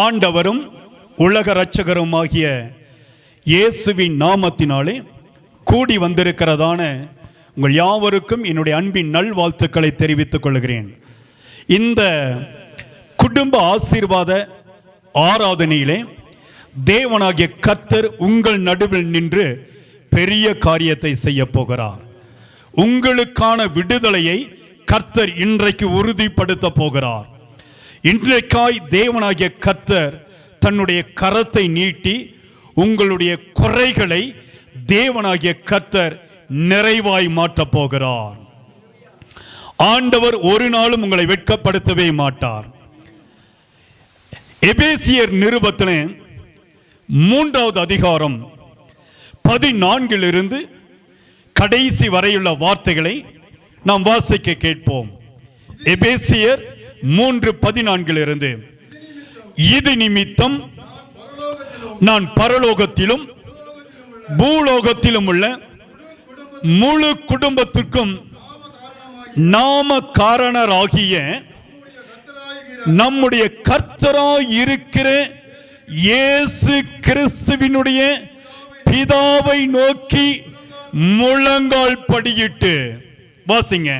ஆண்டவரும் உலக இரட்சகருமாகிய இயேசுவின் நாமத்தினாலே கூடி வந்திருக்கிறதான உங்கள் யாவருக்கும் என்னுடைய அன்பின் நல்வாழ்த்துக்களை தெரிவித்துக் கொள்கிறேன். இந்த குடும்ப ஆசீர்வாத ஆராதனையிலே தேவனாகிய கர்த்தர் உங்கள் நடுவில் நின்று பெரிய காரியத்தை செய்ய போகிறார். உங்களுக்கான விடுதலையை கர்த்தர் இன்றைக்கு உறுதிப்படுத்த போகிறார். இன்றைக்காய் தேவனாகிய கர்த்தர் தன்னுடைய கரத்தை நீட்டி உங்களுடைய குறைகளை தேவனாகிய கர்த்தர் நிறைவாய் மாற்றப் போகிறார். ஆண்டவர் ஒரு நாளும் உங்களை வெட்கப்படுத்தவே மாட்டார். எபேசியர் நிருபத்திலே 3வது அதிகாரம் 14 கடைசி வரையுள்ள வார்த்தைகளை நாம் வாசிக்க கேட்போம். எபேசியர் 3:14 இது நிமித்தம் நான் பரலோகத்திலும் பூலோகத்திலும் உள்ள முழு குடும்பத்திற்கும் நாம காரணராகிய நம்முடைய கர்த்தராய் இருக்கிற இயேசு கிறிஸ்துவினுடைய பிதாவை நோக்கி முழங்கால் படியிட்டு வாசிங்க.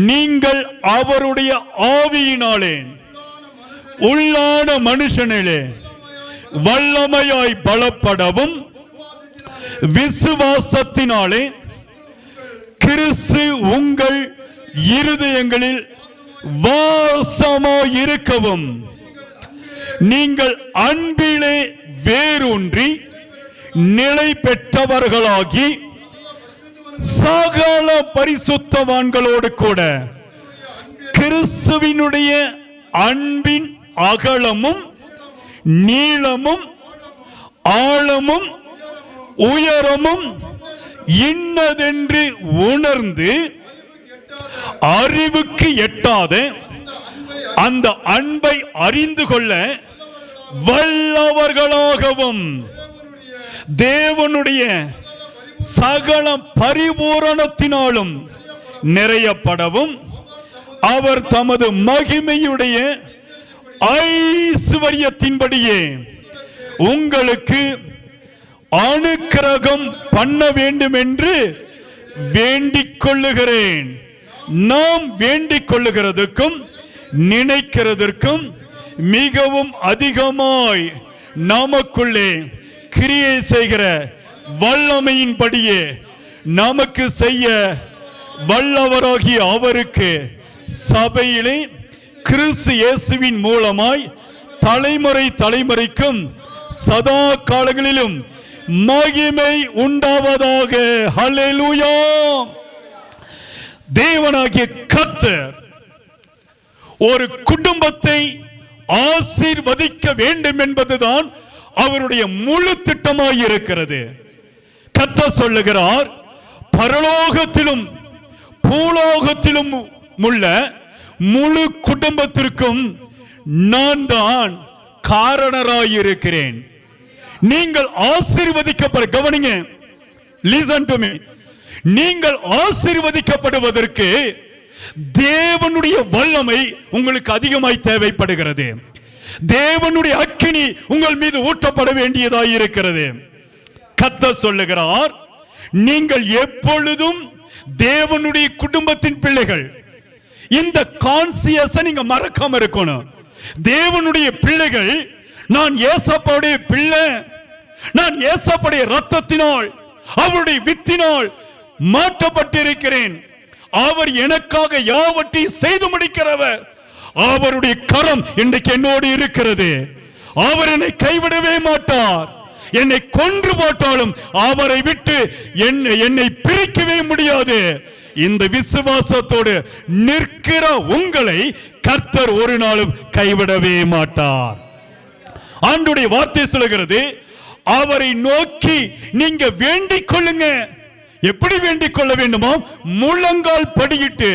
நீங்கள் அவருடைய ஆவியினாலே உள்ளான மனுஷனிலே வல்லமையாய் பலப்படவும் விசுவாசத்தினாலே கிறிஸ்து உங்கள் இருதயங்களில் வாசமாய் இருக்கவும் நீங்கள் அன்பிலே வேரூன்றி நிலை பெற்றவர்களாகி சகல பரிசுத்தவான்களோடு கூட கிறிஸ்துவினுடைய அன்பின் அகலமும் நீளமும் ஆழமும் உயரமும் இன்னதென்று உணர்ந்து அறிவுக்கு எட்டாத அந்த அன்பை அறிந்து கொள்ள வல்லவர்களாகவும் தேவனுடைய சகல பரிபூரணத்தினாலும் நிறையப்படவும் அவர் தமது மகிமையுடைய ஐஸ்வரியத்தின்படியே உங்களுக்கு அனுக்கிரகம் பண்ண வேண்டும் என்று வேண்டிக் கொள்ளுகிறேன். நாம் வேண்டிக் கொள்ளுகிறதற்கும் நினைக்கிறதற்கும் மிகவும் அதிகமாய் நமக்குள்ளே கிரியை செய்கிற வல்லமையின்படியே நமக்கு செய்ய வல்லவராகிய அவருக்கு சபையிலே கிறிஸ்து இயேசுவின் மூலமாய் தலைமுறை தலைமுறைக்கும் சதா காலங்களிலும் மகிமை உண்டாவதாக. ஹல்லேலூயா. தேவனாகிய கர்த்தர் ஒரு குடும்பத்தை ஆசீர்வதிக்க வேண்டும் என்பதுதான் அவருடைய முழு திட்டமாய் இருக்கிறது. கர்த்தர் சொல்லுகிறார், பரலோகத்திலும் பூலோகத்திலும் உள்ள முழு குடும்பத்திற்கும் நான் தான் காரணராயிருக்கிறேன். நீங்கள் ஆசீர்வதிக்கப்பட கவனிங்க, listen to me. நீங்கள் ஆசீர்வதிக்கப்படுவதற்கு தேவனுடைய வல்லமை உங்களுக்கு அதிகமாய் தேவைப்படுகிறது. தேவனுடைய அக்கினி உங்கள் மீது ஊற்றப்பட வேண்டியதாய் இருக்கிறது. கர்த்தர் சொல்லுகிறார், நீங்கள் எப்பொழுதும் தேவனுடைய குடும்பத்தின் பிள்ளைகள். இந்த கான்சியஸை நீங்க மறக்காம இருக்கணும். தேவனுடைய பிள்ளைகள், நான் ஏசப்பாவுடைய பிள்ளை, நான் ஏசப்பாவுடைய ரத்தத்தினால் அவருடைய வித்தினால் மாற்றப்பட்டிருக்கிறேன். அவர் எனக்காக யாவற்றையும் செய்து முடிக்கிறவர். அவருடைய கரம் இன்றைக்கு என்னோடு இருக்கிறது. அவர் என்னை கைவிடவே மாட்டார். என்னை கொன்று போட்டாலும் அவரை விட்டு என்னை பிரிக்கவே முடியாது. இந்த விசுவாசத்தோடு நிற்கிற உங்களை கர்த்தர் ஒரு நாளும் கைவிடவே மாட்டார். ஆண்டவருடைய வார்த்தை சொல்கிறது, அவரை நோக்கி நீங்க வேண்டிக் கொள்ளுங்க. எப்படி வேண்டிக் கொள்ள வேண்டுமோ? முழங்கால் படியிட்டு.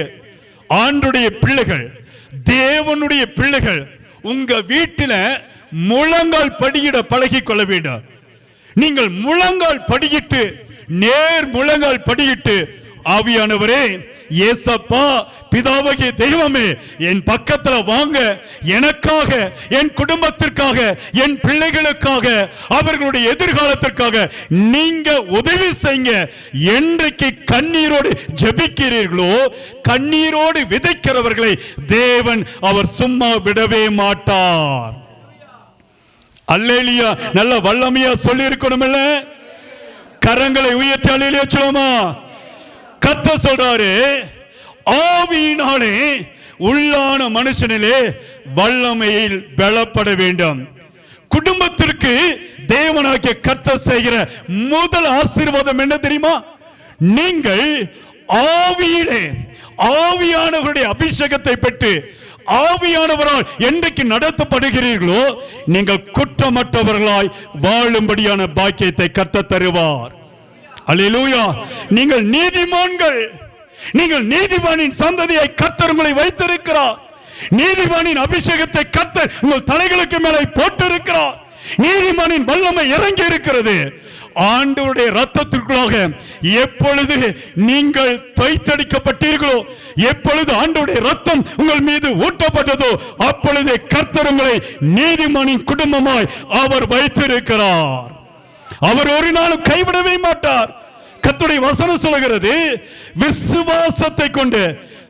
ஆண்டவருடைய பிள்ளைகள், தேவனுடைய பிள்ளைகள் உங்க வீட்டில முழங்கால் படியிட பழகி கொள்ள வேண்டும். நீங்கள் முழங்கால் படியிட்டு, நேர் முழங்கால் படியிட்டு, ஆவியானவரே ஏசப்பா பிதாவாகிய தெய்வமே, என் பக்கத்துல வாங்க, எனக்காக, என் குடும்பத்திற்காக, என் பிள்ளைகளுக்காக, அவர்களுடைய எதிர்காலத்திற்காக நீங்க உதவி செய்யுங்க. என்றைக்கு கண்ணீரோடு ஜெபிக்கிறீர்களோ, கண்ணீரோடு விதைக்கிறவர்களை தேவன் அவர் சும்மா விடவே மாட்டார். அல்லேலூயா. நல்ல வல்லமையா சொல்லி இருக்கணும்ல. கரங்களை உயர்த்தி அல்லேலூயா சொல்லுமா. கர்த்தர் சொல்றாரு, ஆவியினாலே உள்ளான மனுஷனிலே வல்லமையில் பலப்பட வேண்டும். குடும்பத்திற்கு தேவனாகிய கர்த்தர் செய்கிற முதல் ஆசீர்வாதம் என்ன தெரியுமா? நீங்கள் ஆவியிலே ஆவியானவருடைய அபிஷேகத்தை பெற்று ஆவியானவரால் என்றைக்கு நடத்தப்படுகிறீர்களோ, நீங்கள் குற்றமற்றவர்களாய் வாழும்படியான பாக்கியத்தை கர்த்தர் தருவார். அல்லேலூயா. நீங்கள் நீதிமான்கள். நீங்கள் நீதிமானின் சந்ததியை கர்த்தர் உங்களை வைத்திருக்கிறார். நீதிமானின் அபிஷேகத்தை கர்த்தர் உங்கள் தலைகளுக்கு மேலே போட்டிருக்கிறார். நீதிமானின் வல்லமை இறங்கி இருக்கிறது. ஆண்டவருடைய ரத்தத்திற்குள்ளாக எப்பொழுது நீங்கள் தைத்தடிக்கப்பட்டீர்களோ, எப்பொழுது ஆண்டவருடைய ரத்தம் உங்கள் மீது ஊட்டப்பட்டதோ, அப்பொழுது கர்த்தர் உங்களை நீதிமானின் குடும்பமாய் அவர் வைத்திருக்கிறார். அவர் ஒரு நாளும் கைவிடவே மாட்டார். கர்த்தருடைய வசனம் சொல்கிறது, விசுவாசத்தை கொண்டு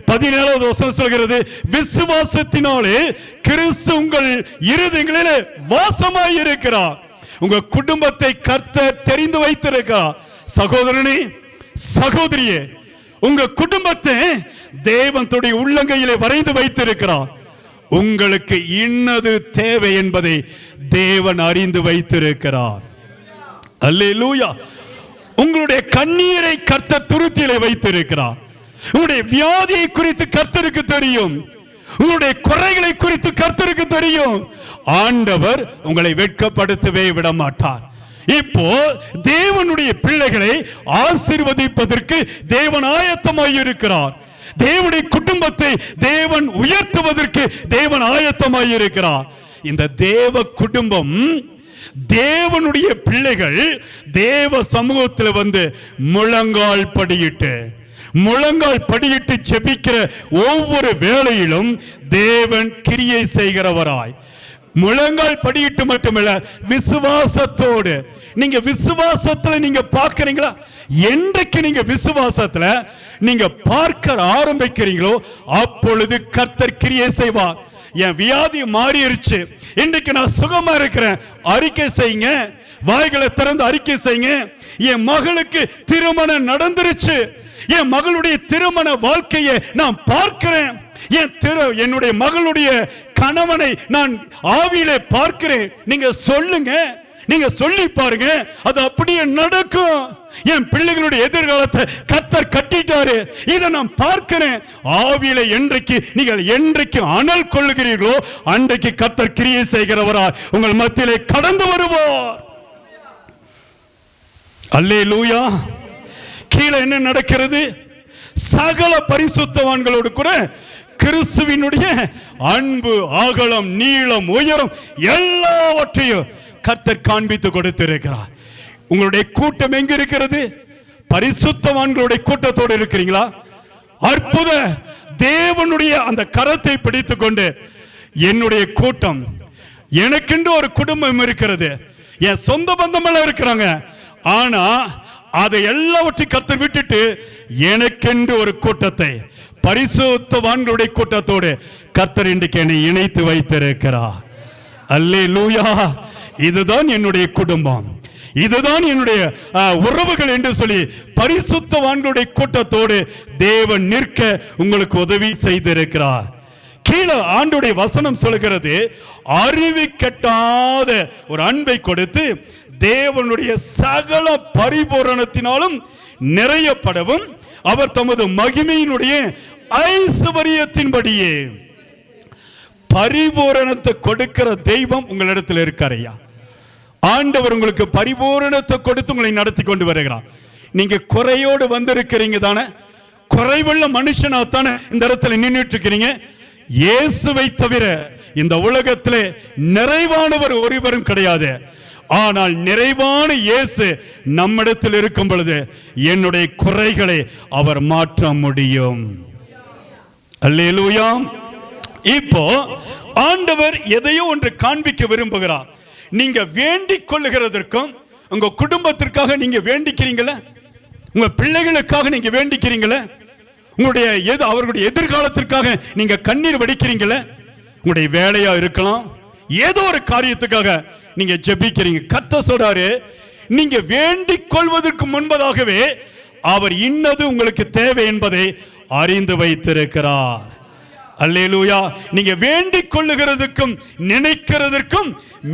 17வது வசனம் சொல்கிறது, விசுவாசத்தினாலே கிறிஸ்து உங்கள் இருதயங்களிலே வாசமாய் இருக்கிறார். உங்க குடும்பத்தை கர்த்தர் தெரிந்து வைத்திருக்கிறார். சகோதரனே, சகோதரியே, உங்க குடும்பத்தை தேவன் தன்னுடைய உள்ளங்கையிலே வரைந்து வைத்திருக்கிறார். உங்களுக்கு இன்னது தேவை என்பதை தேவன் அறிந்து வைத்திருக்கிறார். அல்லேலூயா. உங்களுடைய கண்ணீரை கர்த்தர் துருத்தியிலே வைத்திருக்கிறார். உங்களுடைய வியாதியை குறித்து கர்த்தருக்கு தெரியும். உங்களுடைய குறைகளை குறித்து கர்த்தருக்கு தெரியும். ஆண்டவர் உங்களை வெட்கப்படுத்தவே விட மாட்டார். இப்போ தேவனுடைய பிள்ளைகளை ஆசீர்வதிப்பதற்கு தேவன் ஆயத்தமாய் இருக்கிறார். தேவனுடைய குடும்பத்தை தேவன் உயர்த்துவதற்கு தேவன் ஆயத்தமாய் இருக்கிறார். இந்த தேவ குடும்பம், தேவனுடைய பிள்ளைகள் தேவ சமூகத்தில் வந்து முழங்கால் படியிட்டு ஜெபிக்கிற ஒவ்வொரு வேளையிலும் தேவன் கிரியை செய்கிறவராய், முழங்கால் படியிட்டு மட்டுமல்ல, விசுவாசத்தோடு. நீங்க விசுவாசத்துல நீங்க பார்க்கறீங்களா? என்றைக்கு நீங்க விசுவாசத்துல நீங்க பார்க்க ஆரம்பிக்கிறீங்களோ, அப்பொழுது கர்த்தர் கிரியை செய்வார். என் வியாதி மாறிடுச்சு, இன்றைக்கு நான் சுகமா இருக்கிறேன், அறிக்கை செய்யுங்க. வாய்களை திறந்து அறிக்கை செய்யுங்க. என் மகளுக்கு திருமணம் நடந்துருச்சு, என் மகளுடைய திருமண வாழ்க்கையை நான் பார்க்கிறேன், என்னுடைய மகளுடைய கணவனை நான் ஆவியிலே பார்க்கிறேன். நீங்க சொல்லுங்க, நீங்க சொல்லி பாருங்க, அது அப்படியே நடக்கும். என் பிள்ளைகளுடைய எதிர்காலத்தை கர்த்தர் கட்டிட்டாரு, இதை நான் பார்க்கிறேன். ஆவியிலே என்றைக்கு அனல் கொள்ளுகிறீர்களோ, அன்றைக்கு கர்த்தர் கிரியை செய்கிறவரா உங்கள் மத்தியிலே கடந்து வருவார். அல்லேலூயா. கீழே என்ன நடக்கிறது? சகல பரிசுத்தவான்களோடு கூட கிறிஸ்துவினுடைய அன்பு, அகலம், நீளம், உயரம் எல்லாவற்றையும் கர்த்தர் காண்பித்து கொடுத்திருக்கிறார். உங்களுடைய கூட்டம் எங்க இருக்கிறது? பரிசுத்தவான்களுடைய கூட்டத்தோடு இருக்கிறீங்களா? அற்புத தேவனுடைய அந்த கரத்தை பிடித்துக் கொண்டு, என்னுடைய கூட்டம், எனக்கென்று ஒரு குடும்பம் இருக்கிறது, என் சொந்த பந்தமெல்லாம் இருக்கிறாங்க, ஆனா அதை எல்லாவற்றையும் கர்த்தர் விட்டுட்டு எனக்கென்று ஒரு கூட்டத்தை, பரிசுத்தவான்களுடைய கூட்டத்தோடு கர்த்தர் இன்றைக்கு என்னை இணைத்து வைத்திருக்கிறார். அல்லேலூயா. இதுதான் என்னுடைய குடும்பம், இதுதான் என்னுடைய உறவுகள் என்று சொல்லி பரிசுத்தவான்களுடைய கூட்டத்தோடு தேவன் நிற்க உங்களுக்கு உதவி செய்திருக்கிறார். கீழே ஆண்டுடைய வசனம் சொல்கிறது, அறிவு கெட்டாத ஒரு அன்பை கொடுத்து தேவனுடைய சகல பரிபூரணத்தினாலும் நிறையப்படவும் அவர் தமது மகிமையினுடைய ஐஸ்வரியத்தின்படியே. பரிபூரணத்தை கொடுக்கிற தெய்வம் உங்களிடத்தில் இருக்காரையா? ஆண்டவர் உங்களுக்கு பரிபூரணத்தை கொடுத்து உங்களை நடத்தி கொண்டு வருகிறார். நீங்க குறையோடு வந்திருக்கிறீங்க தானே, குறைவுள்ள மனுஷனா தானே இந்த இடத்துல நின்றுட்டு இருக்கிறீங்க. இயேசுவை தவிர இந்த உலகத்திலே நிறைவானவர் ஒருவரும் கிடையாது. ஆனால் நிறைவான இயேசு நம்மிடத்தில் இருக்கும் பொழுது என்னுடைய குறைகளை அவர் மாற்ற முடியும். அல்லேலூயா. இப்போ ஆண்டவர் எதையோ ஒன்று காண்பிக்க விரும்புகிறார். நீங்க வேண்டிக் கொள்ளுகிறதற்கும், உங்க குடும்பத்திற்காக நீங்க வேண்டிக்கிறீங்களே, உங்க பிள்ளைகளுக்காக நீங்க வேண்டிக்கிறீங்களே, உங்களுடைய அவர்களுடைய எதிர்காலத்திற்காக நீங்க கண்ணீர் வடிக்கிறீங்களே, உங்களுடைய வேலையா இருக்கலாம், ஏதோ ஒரு காரியத்துக்காக நீங்க ஜெபிக்கிறீங்க. கர்த்தர் சொல்றாரு, நீங்க வேண்டிக் கொள்வதற்கு முன்பதாகவே அவர் இன்னது உங்களுக்கு தேவை என்பதை அறிந்து வைத்திருக்கிறார். அல்லேலூயா. நீங்க வேண்டிக் கொள்ளுகிறதுக்கும் நினைக்கிறதற்கும்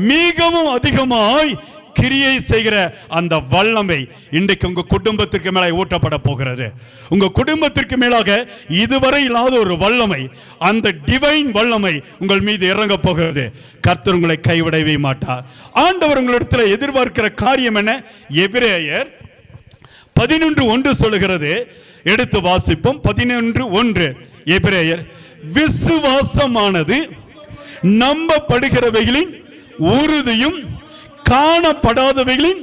மிகவும் அதிகமாய் கிரியை செய்கிற அந்த வல்லமை இன்றைக்கு உங்க குடும்பத்திற்கு மேல ஊற்றப்பட போகிறது. உங்க குடும்பத்திற்கு மேலாக இதுவரை இல்லாத ஒரு வல்லமை, அந்த டிவைன் வல்லமை உங்கள் மீது இறங்க போகிறது. கர்த்தர் உங்களை கைவிடவே மாட்டார். ஆண்டவர் உங்களிடத்தில் எதிர்பார்க்கிற காரியம் என்ன? எபிரேயர் 11:1 சொல்லுகிறது. எடுத்து வாசிப்போம். 11:1. எபிரேயர், விசுவாசமானது நம்பப்படுகிறவைகளின் உறுதியும் காணப்படாதவைகளின்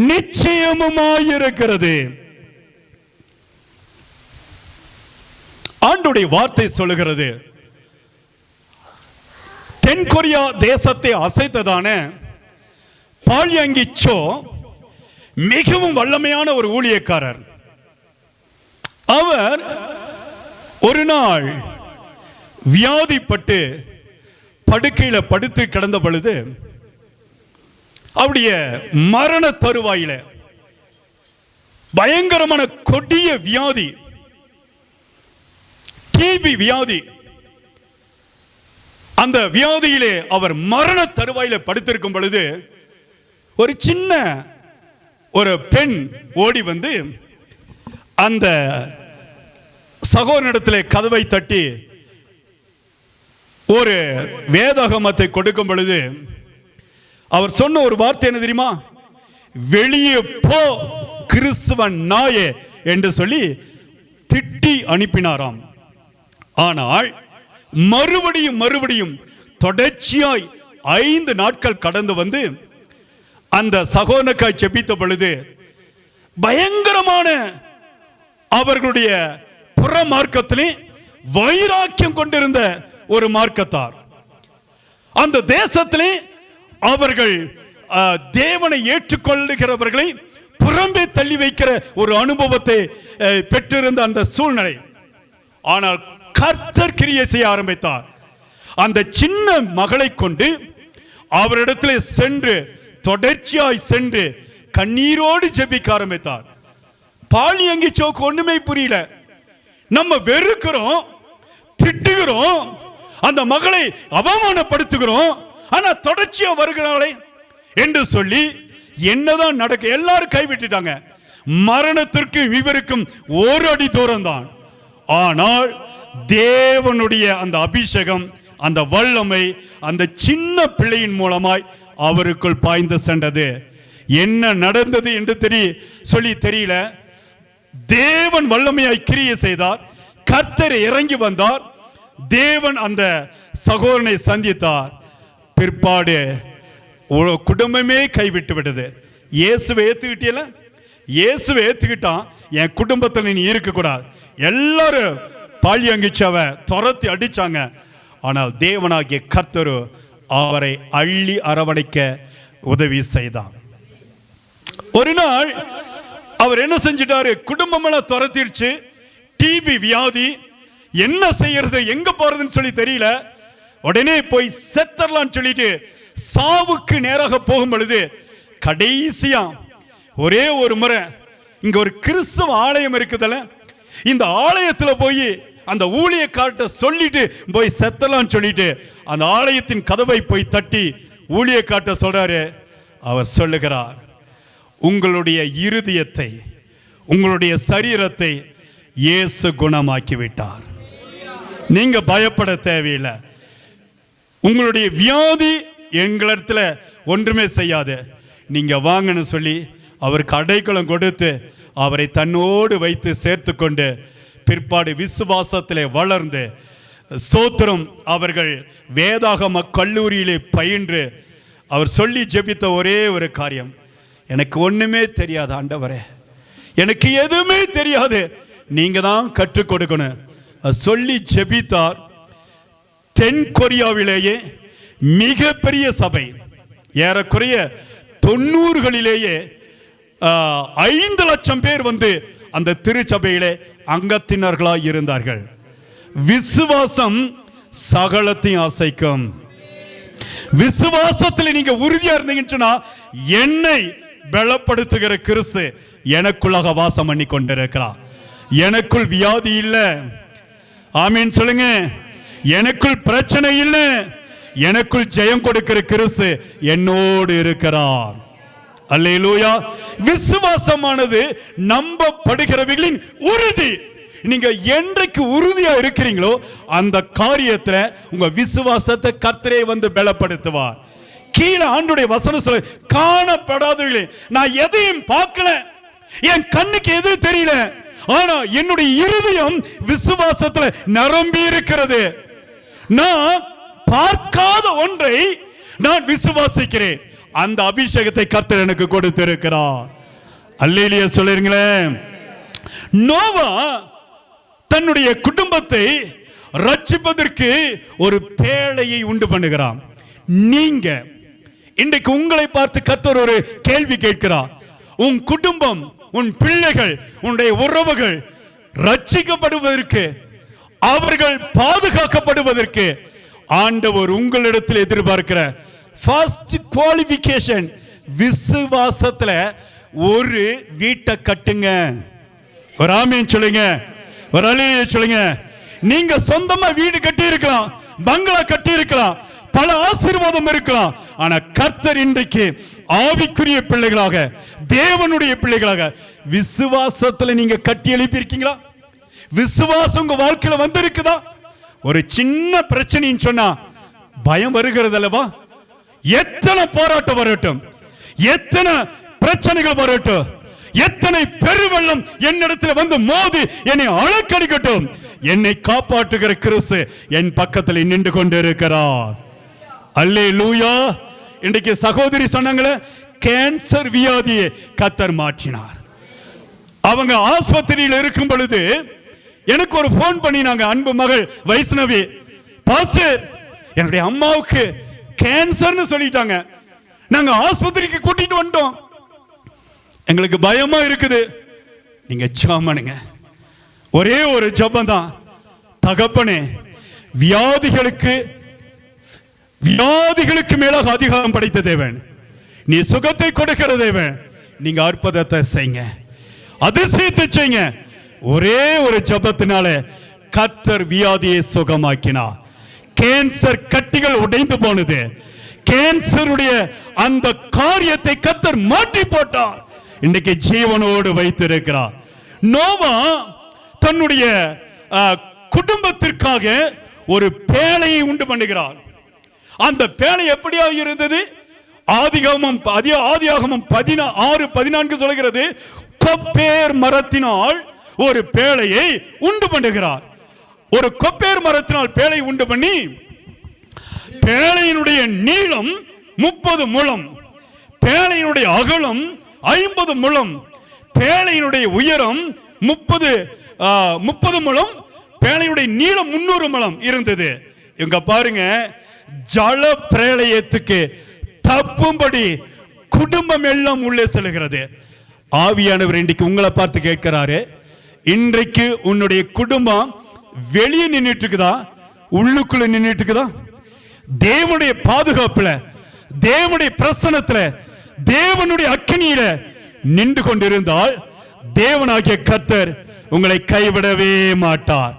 நிச்சயமுமாயிருக்கிறது. ஆண்டவருடைய வார்த்தை சொல்லுகிறது, தென்கொரியா தேசத்தை அசைத்ததான பால்யாங்கி சோ மிகவும் வல்லமையான ஒரு ஊழியக்காரர். அவர் ஒரு நாள் வியாதிப்பட்டு படுக்கையில படுத்து கிடந்த பொழுது அவருடைய மரண தருவாயில பயங்கரமான கொடிய வியாதி, டிபி வியாதி. அந்த வியாதியிலே அவர் மரண தருவாயில படுத்திருக்கும் பொழுது ஒரு சின்ன ஒரு பெண் ஓடி வந்து அந்த சகோதரனிடத்தில் கதவை தட்டி ஒரு வேதாகமத்தை கொடுக்கும் பொழுது அவர் சொன்ன ஒரு வார்த்தை என்ன தெரியுமா? வெளியே போ கிறிஸ்துவன் நாயே என்று சொல்லி திட்டி அனுப்பினாராம். ஆனால் மறுபடியும் தொடர்ச்சியாய் 5 நாட்கள் கடந்து வந்து அந்த சகோதரனுக்காய் ஜெபித்த பொழுது பயங்கரமான அவர்களுடைய புற மார்க்கத்திலே வைராக்கியம் கொண்டிருந்த ஒரு மார்க்கத்தார், அந்த தேசத்திலே அவர்கள் தேவனை ஏற்றுக்கொள்ளுகிறவர்களை புறம்பே தள்ளி வைக்கிற ஒரு அனுபவத்தை பெற்றிருந்த அந்த சூழ்நிலை. ஆனால் கர்த்தர் கிரியை செய்ய ஆரம்பித்தார். அந்த சின்ன மகளை கொண்டு அவரிடத்திலே சென்று தொடர்ச்சியாய் சென்று கண்ணீரோடு ஜெபிக்க ஆரம்பித்தார். பாலியங்கி சோக்கு ஒண்ணுமே புரியல. நம்ம வெறுக்கிறோம், திட்டுகிறோம், அந்த மகளை அவமானப்படுத்துகிறோம், ஆனா தொடர்ச்சியா வருகிறாளே என்று சொல்லி என்னதான் நடக்க, எல்லாரும் கைவிட்டுட்டாங்க. மரணத்திற்கு இவருக்கும் ஒரு அடி தூரம் தான். ஆனால் தேவனுடைய அந்த அபிஷேகம், அந்த வல்லமை அந்த சின்ன பிள்ளையின் மூலமாய் அவருக்குள் பாய்ந்து சென்றது. என்ன நடந்தது என்று தெரியல. தேவன் வல்லமையாய் கிரியை செய்தார். கர்த்தர் இறங்கி வந்தார். தேவன் அந்த சகோதரனை சந்தித்தார். பிற்பாடு குடும்பமே கைவிட்டு விட்டது. இயேசுவை ஏத்துக்கிட்டீல, இயேசுவை ஏத்துக்கிட்டான், என் குடும்பத்தில் நீ இருக்க கூடாது. எல்லாரும் பாலியங்கிச்சவ துரத்தி அடிச்சாங்க. ஆனால் தேவனாகிய கர்த்தர் அவரை அள்ளி அரவணைக்க உதவி செய்தார். ஒரு நாள் அவர் என்ன செஞ்சிட்டாரு? குடும்பம் எல்லாம் துரத்திருச்சு, டிபி வியாதி, என்ன செய்யறது எங்க போறதுன்னு சொல்லி தெரியல. உடனே போய் செத்தரலான்னு சொல்லிட்டு சாவுக்கு நேராக போகும் பொழுது கடைசியா ஒரே ஒரு முறை இங்க ஒரு கிறிஸ்தவ ஆலயம் இருக்குதுல்ல, இந்த ஆலயத்துல போய் அந்த ஊழியக்கார்ட்ட சொல்லிட்டு போய் செத்தலான்னு சொல்லிட்டு அந்த ஆலயத்தின் கதவை போய் தட்டி ஊழியக்கார்ட்ட சொல்றாரு. அவர் சொல்லுகிறார், உங்களுடைய இருதயத்தை, உங்களுடைய சரீரத்தை இயேசு குணமாக்கி விட்டார். நீங்க பயப்பட தேவையில்லை. உங்களுடைய வியாதி எங்களிடத்துல ஒன்றுமே செய்யாது, நீங்க வாங்கன்னு சொல்லி அவருக்கு அடைக்கலம் கொடுத்து அவரை தன்னோடு வைத்து சேர்த்து கொண்டு பிற்பாடு விசுவாசத்திலே வளர்ந்து ஸ்தோத்திரம் அவர்கள் வேதாகம கல்லூரியிலே பயின்று அவர் சொல்லி ஜெபித்த ஒரே ஒரு காரியம், எனக்கு ஒண்ணுமே தெரியாது ஆண்டவரே, எனக்கு எதுவுமே தெரியாது, நீங்க தான் கற்றுக் கொடுக்கணும் சொல்லி ஜெபித்தார். தென் கொரியாவிலேயே மிகப்பெரிய சபை, ஏறக்குறைய 90களிலேயே 5 லட்சம் பேர் வந்து அந்த திருச்சபையிலே அங்கத்தினர்களாய் இருந்தார்கள். விசுவாசம் சகலத்தையும் அசைக்கும். விசுவாசத்தில் நீங்க உறுதியா இருந்தீங்கன்னு சொன்னா, என்னை பலப்படுத்துகிற கிறிஸ்து எனக்குள்ளாக வாசம் பண்ணி கொண்டிருக்கிறார். எனக்குள் வியாதி இல்ல, ஆமீன் சொல்லுங்க. எனக்குள் பிரச்சனை இல்ல, எனக்குள் ஜெயம் கொடுக்கிற கிறிஸ்து என்னோடு இருக்கிறார். அல்லேலூயா. விசுவாசமானது நம்பப்படுகிறவர்களின் உறுதி. நீங்க என்றைக்கு உறுதியா இருக்கிறீங்களோ அந்த காரியத்துல உங்க விசுவாசத்தை கர்த்தரே வந்து பலப்படுத்துவார். கீழே ஆண்டுடைய வசனம் சொல்ல, காணப்படாதவர்களே, நான் எதையும் பார்க்கல, என் கண்ணுக்கு எதுவும் தெரியல, ஆனா என்னுடைய இருதயம் விசுவாசத்துல நிரம்பி இருக்கிறது. நான் பார்க்காத ஒன்றை நான் விசுவாசிக்கிறேன். அந்த அபிஷேகத்தை கர்த்தர் எனக்கு கொடுத்திருக்கிறார். அல்லேலூயா சொல்லுங்களேன். நோவா தன்னுடைய குடும்பத்தை ரட்சிப்பதற்கு ஒரு பேழையை உண்டு பண்ணுகிறான். நீங்க இன்றைக்கு உங்களை பார்த்து கர்த்தர் ஒரு கேள்வி கேட்கிறார். உன் குடும்பம், உன் பிள்ளைகள், உன்னுடைய உறவுகள் ரட்சிக்கப்படுவதற்கு, அவர்கள் பாதுகாக்கப்படுவதற்கு ஆண்டவர் உங்களிடத்தில் எதிர்பார்க்கிற ஃபர்ஸ்ட் குவாலிஃபிகேஷன், விசுவாசத்துல ஒரு வீட்டை கட்டுங்க. ஒரு ஆமீன் சொல்லுங்க, ஒரு அல்லேலூயா சொல்லுங்க. நீங்க சொந்தமா வீடு கட்டி இருக்கலாம், பங்களா கட்டி இருக்கலாம், பல ஆசீர்வாதம் இருக்கலாம், ஆனா கர்த்தர் இன்றைக்கு ஆவிக்குரிய பிள்ளைகளாக, தேவனுடைய பிள்ளைகளாக விசுவாசத்துல நீங்க கட்டி எழுப்பி இருக்கீங்களா? விசுவாசம் உங்க வாழ்க்கையில வந்திருக்குதா? ஒரு சின்ன பிரச்சனைன்னு சொன்னா பயம் வருகிறது அல்லவா? எத்தனை போராட்டம் வரட்டும், எத்தனை பிரச்சனைகள் வரட்டும், எத்தனை பெருவெள்ளம் என்னிடத்தில் வந்து மோதி என்னை அழக்கடிக்கட்டும், என்னை காப்பாற்றுகிற கிறிஸ்து என் பக்கத்தில் நின்று கொண்டிருக்கிறார். அல்லேலூயா. இன்றைக்கு சகோதரி சொன்னாங்களே, கேன்சர் வியாதியை கர்த்தர் மாற்றினார். அவங்க ஆஸ்பத்திரியில் இருக்கும் பொழுது எனக்கு ஒரு போன் பண்ணினாங்க, அன்பு மகள் வைஷ்ணவி, பாஸ்டர் என்னுடைய அம்மாவுக்கு கேன்சர்னு சொல்லிட்டாங்க, நாங்க ஆஸ்பத்திரிக்கு கூட்டிட்டு வந்துட்டோம், எங்களுக்கு பயமா இருக்குது, நீங்க ஜெபம் பண்ணுங்க. ஒரே ஒரு ஜெபம் தான், தகப்பனே வியாதிகளுக்கு மேலாக அதிகாரம் படைத்த தேவன், நீ சுகத்தை கொடுக்கிற தேவன், நீங்க அற்புதத்தை செய்யுங்க, அதிசயத்தை செய்யுங்க. ஒரே ஒரு ஜெபத்தினால கர்த்தர் வியாதியை சுகமாக்கினார். கேன்சர் கட்டிகள் உடைந்து போனது. கேன்சருடைய அந்த காரியத்தை கர்த்தர் மாற்றி போட்டார். இன்னைக்கு ஜீவனோடு வைத்திருக்கிறார். நோவா தன்னுடைய குடும்பத்திற்காக ஒரு பேழையை உண்டு பண்ணுகிறார். அந்த பேழை எப்படியா இருந்தது? ஆதியாகமம் 16:14 சொல்கிறது, கொப்பேர் மரத்தினால் ஒரு பேழையை உண்டு பண்ணுகிறார். ஒரு கொப்பேர் மரத்தினால் பேழை உண்டு பண்ணி, பேழையினுடைய நீளம் 30 முழம், பேழையினுடைய அகலம் 50 முழம், பேழையினுடைய உயரம் 30 முழம், பேழையுடைய நீளம் 300 முழம் இருந்தது. இங்க பாருங்க, ஜல பிரளயத்துக்கு தப்பும்படி குடும்பம் எல்லாம் உள்ளே செல்கிறது. ஆவியானவர் இன்றைக்கு உங்களை பார்த்து கேட்கிறாரு, இன்றைக்கு உன்னுடைய குடும்பம் வெளியே நின்றுட்டு இருக்குதா, உள்ளுக்குள்ள நின்றுட்டு இருக்குதா? தேவனுடைய பாதுகாப்புல, தேவனுடைய பிரசன்னத்துல, தேவனுடைய அக்கினியில நின்று கொண்டிருந்தால் தேவனாகிய கர்த்தர் உங்களை கைவிடவே மாட்டார்.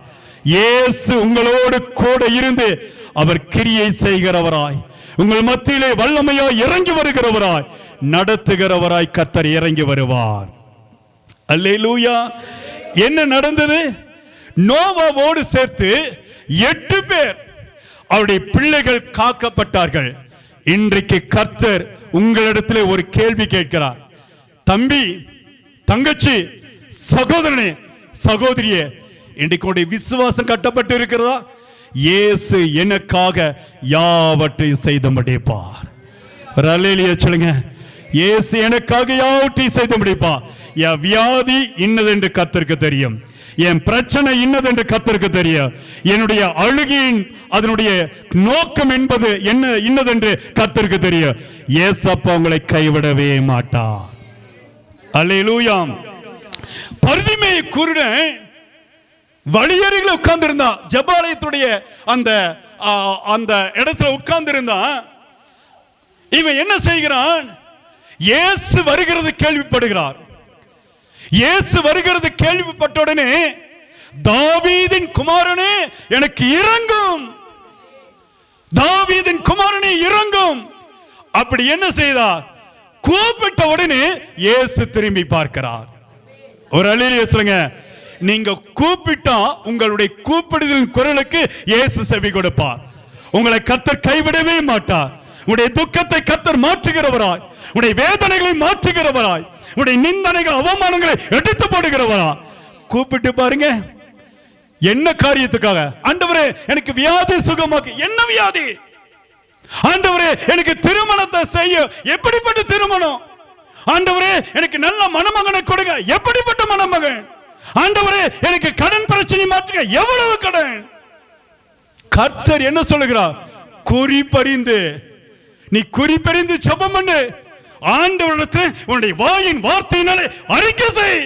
இயேசு உங்களோடு கூட இருந்து அவர் கிரியை செய்கிறவராய், உங்கள் மத்தியிலே வல்லமையாய் இறங்கி வருகிறவராய், நடத்துகிறவராய் கர்த்தர் இறங்கி வருவார். அல்லேலூயா. என்ன நடந்தது? நோவாவோடு சேர்த்து 8 பேர் அவருடைய பிள்ளைகள் காக்கப்பட்டார்கள். இன்றைக்கு கர்த்தர் உங்களிடத்தில் ஒரு கேள்வி கேட்கிறார். தம்பி, தங்கச்சி, சகோதரனே, சகோதரியே, இன்றைக்கு உடைய விசுவாசம் கட்டப்பட்டு இருக்கிறதா? இயேசு எனக்காக யாவற்றையும் செய்து முடிப்பார். ஒரு அல்லேலூயா சொல்லுங்க. இயேசு எனக்காக யாவற்றையும் செய்து முடிப்பா. என் வியாதி இன்னதென்று கர்த்தருக்கு தெரியும். என் பிரச்சனை இன்னதென்று கர்த்தருக்கு தெரியும். என்னுடைய அழுகையின் அதனுடைய நோக்கம் என்பது என்ன இன்னதென்று கர்த்தருக்கு தெரியும். இயேசப்பா உங்களை கைவிடவே மாட்டார். அல்லேலூயா. பரிதிமே குருடன் வழியருகில் உட்கார்ந்து இருந்தான். ஜெபாலயத்துடைய அந்த அந்த இடத்துல உட்கார்ந்து இருந்தான். இவன் என்ன செய்கிறான்? இயேசு வருகிறது கேள்விப்படுகிறார். இயேசு வருகிறது கேள்விப்பட்ட உடனே, தாவீதின் குமாரனே எனக்கு இரங்கும், தாவீதின் குமாரனே இரங்கும். அப்படி என்ன செய்தார்? கூப்பிட்ட உடனே இயேசு திரும்பி பார்க்கிறார். ஒரு அல்லேலூயா சொல்லுங்க. நீங்க கூப்பிட்டா உங்களுடைய கூப்பிடுதலின் குரலுக்கு இயேசு செவி கொடுப்பார். உங்களை கர்த்தர் கைவிடவே மாட்டார். உங்களுடைய துக்கத்தை கர்த்தர் மாற்றுகிறவராய், உங்களுடைய வேதனைகளை மாற்றுகிறவராய், உங்களுடைய நிந்தனைகள் அவமானங்களை எடுத்து போடுகிறவராய். கூப்பிட்டு பாருங்க. என்ன காரியத்துக்காக? ஆண்டவரே எனக்கு வியாதி சுகமாக்கு. என்ன வியாதி? ஆண்டவரே எனக்கு திருமணத்தை செய்ய. எப்படிப்பட்ட திருமணம்? ஆண்டவரே எனக்கு நல்ல மணமகனை கொடுங்க. எப்படிப்பட்ட மணமகன்? ஆண்டவரே எனக்கு கடன் பிரச்சனை மாற்றுங்க. எவ்வளவு கடன்? கர்த்தர் என்ன சொல்லுகிறார்? குறிப்பறிந்து, நீ குறிப்பறிந்து ஜெபம் பண்ணு. ஆண்டவரிடத்தில் உன்னுடைய வாயின் வார்த்தையினாலே அறிக்கை செய்.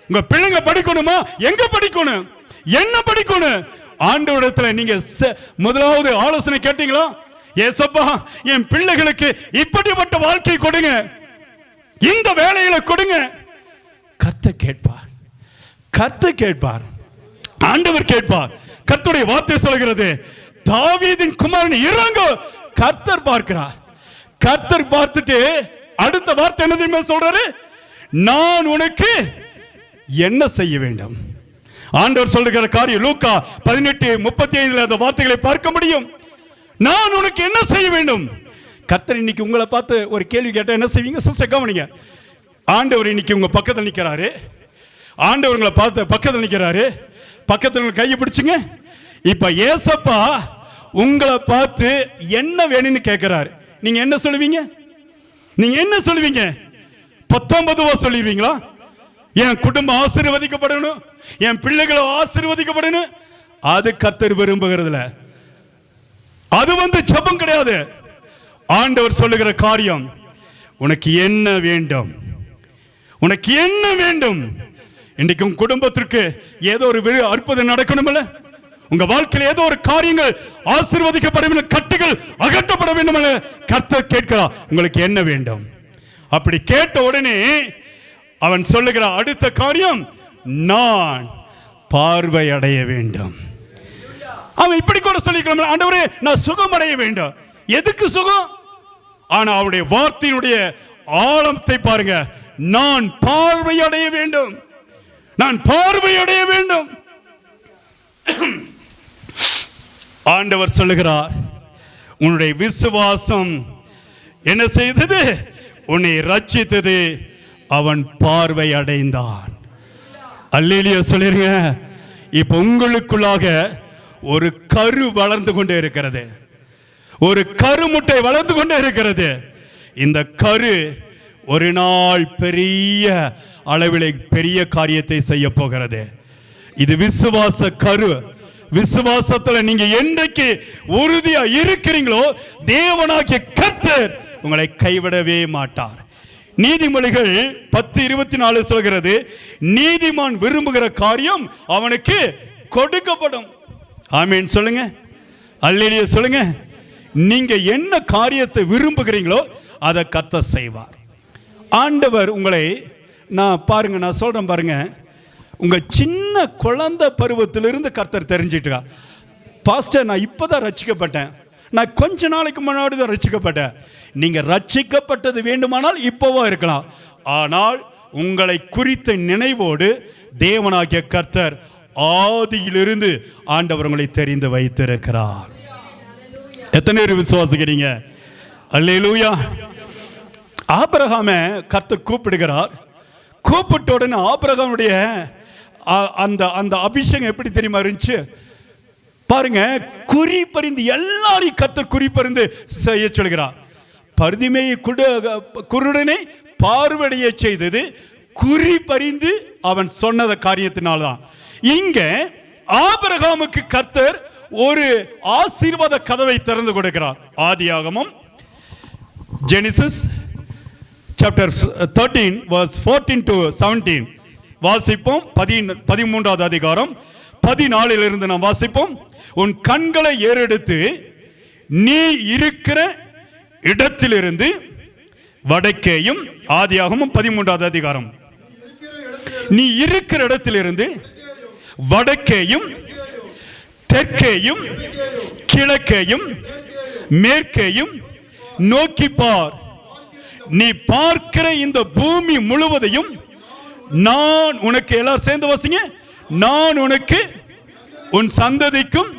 உங்க பிள்ளைங்க படிக்கணுமா? எங்க படிக்கணும்? என்ன படிக்கணும்? ஆண்டவரிடத்தில் நீங்க முதலாவது ஆலோசனை கேட்டீங்களா? ஏசப்பா என் பிள்ளைகளுக்கு இப்படிப்பட்ட வாழ்க்கை கொடுங்க, இந்த வேலையில கொடுங்க. கர்த்தர் கேட்பார். கர்த்தர் கேட்பார். ஆண்டவர் கேட்பார். கர்த்தருடைய வார்த்தை சொல்கிறது, தாவீதின் குமாரன் இறங்கு. கர்த்தர் பார்க்கிறார். கர்த்தர் பார்த்துட்டு அடுத்த வார்த்தை என்ன தெரியுமா சொல்றாரு? நான் உனக்கு என்ன செய்ய வேண்டும்? ஆண்டவர் சொல்லுகிற காரியம் லூக்கா 18:35 அந்த வார்த்தைகளை பார்க்க முடியும். நான் உனக்கு என்ன செய்ய வேண்டும்? கர்த்தர் இன்னைக்கு உங்களை பார்த்து ஒரு கேள்வி கேட்டா என்ன செய்வீங்க? சிஸ்டர் கவனிங்க. ஆண்டவர் இன்னைக்கு உங்க பக்கத்தில் நிற்கிறாரு. ஆண்டவர் உங்களை பார்த்து பக்கத்தில் நிற்கிறாரு. பக்கத்தில் கையை பிடிச்சுங்க. இப்ப ஏசப்பா உங்களை பார்த்து என்ன வேணும்னு கேட்கிறாரு. நீங்க என்ன சொல்லுவீங்க? நீங்க என்ன சொல்லுவீங்க? 19 சொல்லிடுவீங்களா? என் குடும்பம் ஆசீர்வதிக்கப்படணும், என் பிள்ளைகளை ஆசீர்வதிக்கப்படணும். அது கர்த்தர் விரும்புகிறதுல. அது ஜெபம் கிடையாது. ஆண்டவர் சொல்லுகிற காரியம், உனக்கு என்ன வேண்டும்? உனக்கு என்ன வேண்டும்? இன்றைக்கு உங்க குடும்பத்திற்கு ஏதோ ஒரு அற்புதம் நடக்கணும்ல, உங்க வாழ்க்கையில் ஏதோ ஒரு காரியங்கள் ஆசீர்வதிக்கப்பட வேண்டும், கட்டுகள் அகற்றப்பட வேண்டும். கர்த்தர் கேட்கிறார், உங்களுக்கு என்ன வேண்டும்? அப்படி கேட்ட உடனே அவன் சொல்லுகிற அடுத்த காரியம், நான் பார்வை அடைய வேண்டும். அவன் இப்படி கூட சொல்லிக்கலாம், ஆண்டவரே நான் சுகம் அடைய வேண்டும். எதுக்கு சுகம்? ஆனா அவருடைய வார்த்தையினுடைய ஆழத்தை பாருங்க. நான் பார்வை அடைய வேண்டும், நான் பார்வை அடைய வேண்டும். ஆண்டவர் சொல்லுகிறார், உன்னுடைய விசுவாசம் என்ன செய்தது? உன்னை ரட்சித்தது. அவன் பார்வை அடைந்தான். அல்லேலூயா சொல்லுங்க. இப்ப உங்களுக்குள்ளாக ஒரு கரு வளர்ந்து கொண்டே இருக்கிறது. ஒரு கருமுட்டை வளர்ந்து கொண்டே இருக்கிறது. இந்த கரு ஒரு நாள் பெரிய அளவில் பெரிய காரியத்தை செய்ய போகிறது. இது விசுவாச கரு. விசுவாசத்துல நீங்க என்றைக்கு உறுதியா இருக்கிறீங்களோ, தேவனாகிய கர்த்தர் உங்களை கைவிடவே மாட்டார். நீதிமொழிகள் 10:24 சொல்கிறது, நீதிமான் விரும்புகிற காரியம் அவனுக்கு கொடுக்கப்படும். ஆமென் சொல்லுங்க. அல்லேலூயா சொல்லுங்க. நீங்க என்ன காரியத்தை விரும்புகிறீங்களோ அதை கர்த்தர் செய்வார். ஆண்டவர் உங்களை, நான் பாருங்க, நான் சொல்றேன் பாருங்க, உங்க சின்ன குழந்தை பருவத்திலிருந்து கர்த்தர் தெரிஞ்சிட்டா. பாஸ்டர் நான் இப்பதான் ரட்சிக்கப்பட்டேன், நான் கொஞ்ச நாளைக்கு முன்னாடி தான் ரட்சிக்கப்பட்டேன். நீங்க ரட்சிக்கப்பட்டது வேண்டுமானால் இப்போவோ இருக்கலாம். ஆனால் உங்களை குறித்த நினைவோடு தேவனாகிய கர்த்தர் ஆதியிலிருந்து ஆண்டவர் உங்களை தெரிந்து வைத்திருக்கிறார். எத்தனை பேர் விசுவாசிக்கிறீங்க? அல்லேலூயா. ஆபிரகாமை கர்த்தர் கூப்பிடுகிறார். கூப்பிட்ட உடனே ஆபிரகாமுடைய அந்த அந்த அபிஷேகம் எப்படி தெரியுமா இருந்துச்சு பாருங்க. குறிப்பறிந்து எல்லாரையும் கர்த்தர் குறிப்பறிந்து செய்ய சொல்கிறார். பர்திமேயு குருடனை பார்வைய செய்தது குறி பறிந்து அவன் சொன்னத காரியத்தினால்தான். இங்க ஆபிரகாமுக்கு கர்த்தர் ஒரு ஆசீர்வாத கதவை திறந்து கொடுக்கிறார். ஆதியாகமம் Genesis chapter 13 verse 14 to 17 வாசிப்போம். 13வது அதிகாரம் 14 இருந்து நாம் வாசிப்போம். உன் கண்களை ஏறெடுத்து நீ இருக்கிற இடத்திலிருந்து வடக்கேயும், ஆதியாகமம் 13வது அதிகாரம், நீ இருக்கிற இடத்திலிருந்து வடக்கேயும் தெற்கேயும் கிழக்கேயும் மேற்கேயும் நோக்கி பார். நீ பார்க்கிற இந்த பூமி முழுவதையும் நான் உனக்கு, எல்லாரும் சேர்ந்து வாசிங்க, நான் உனக்கு உன் சந்ததிக்கும்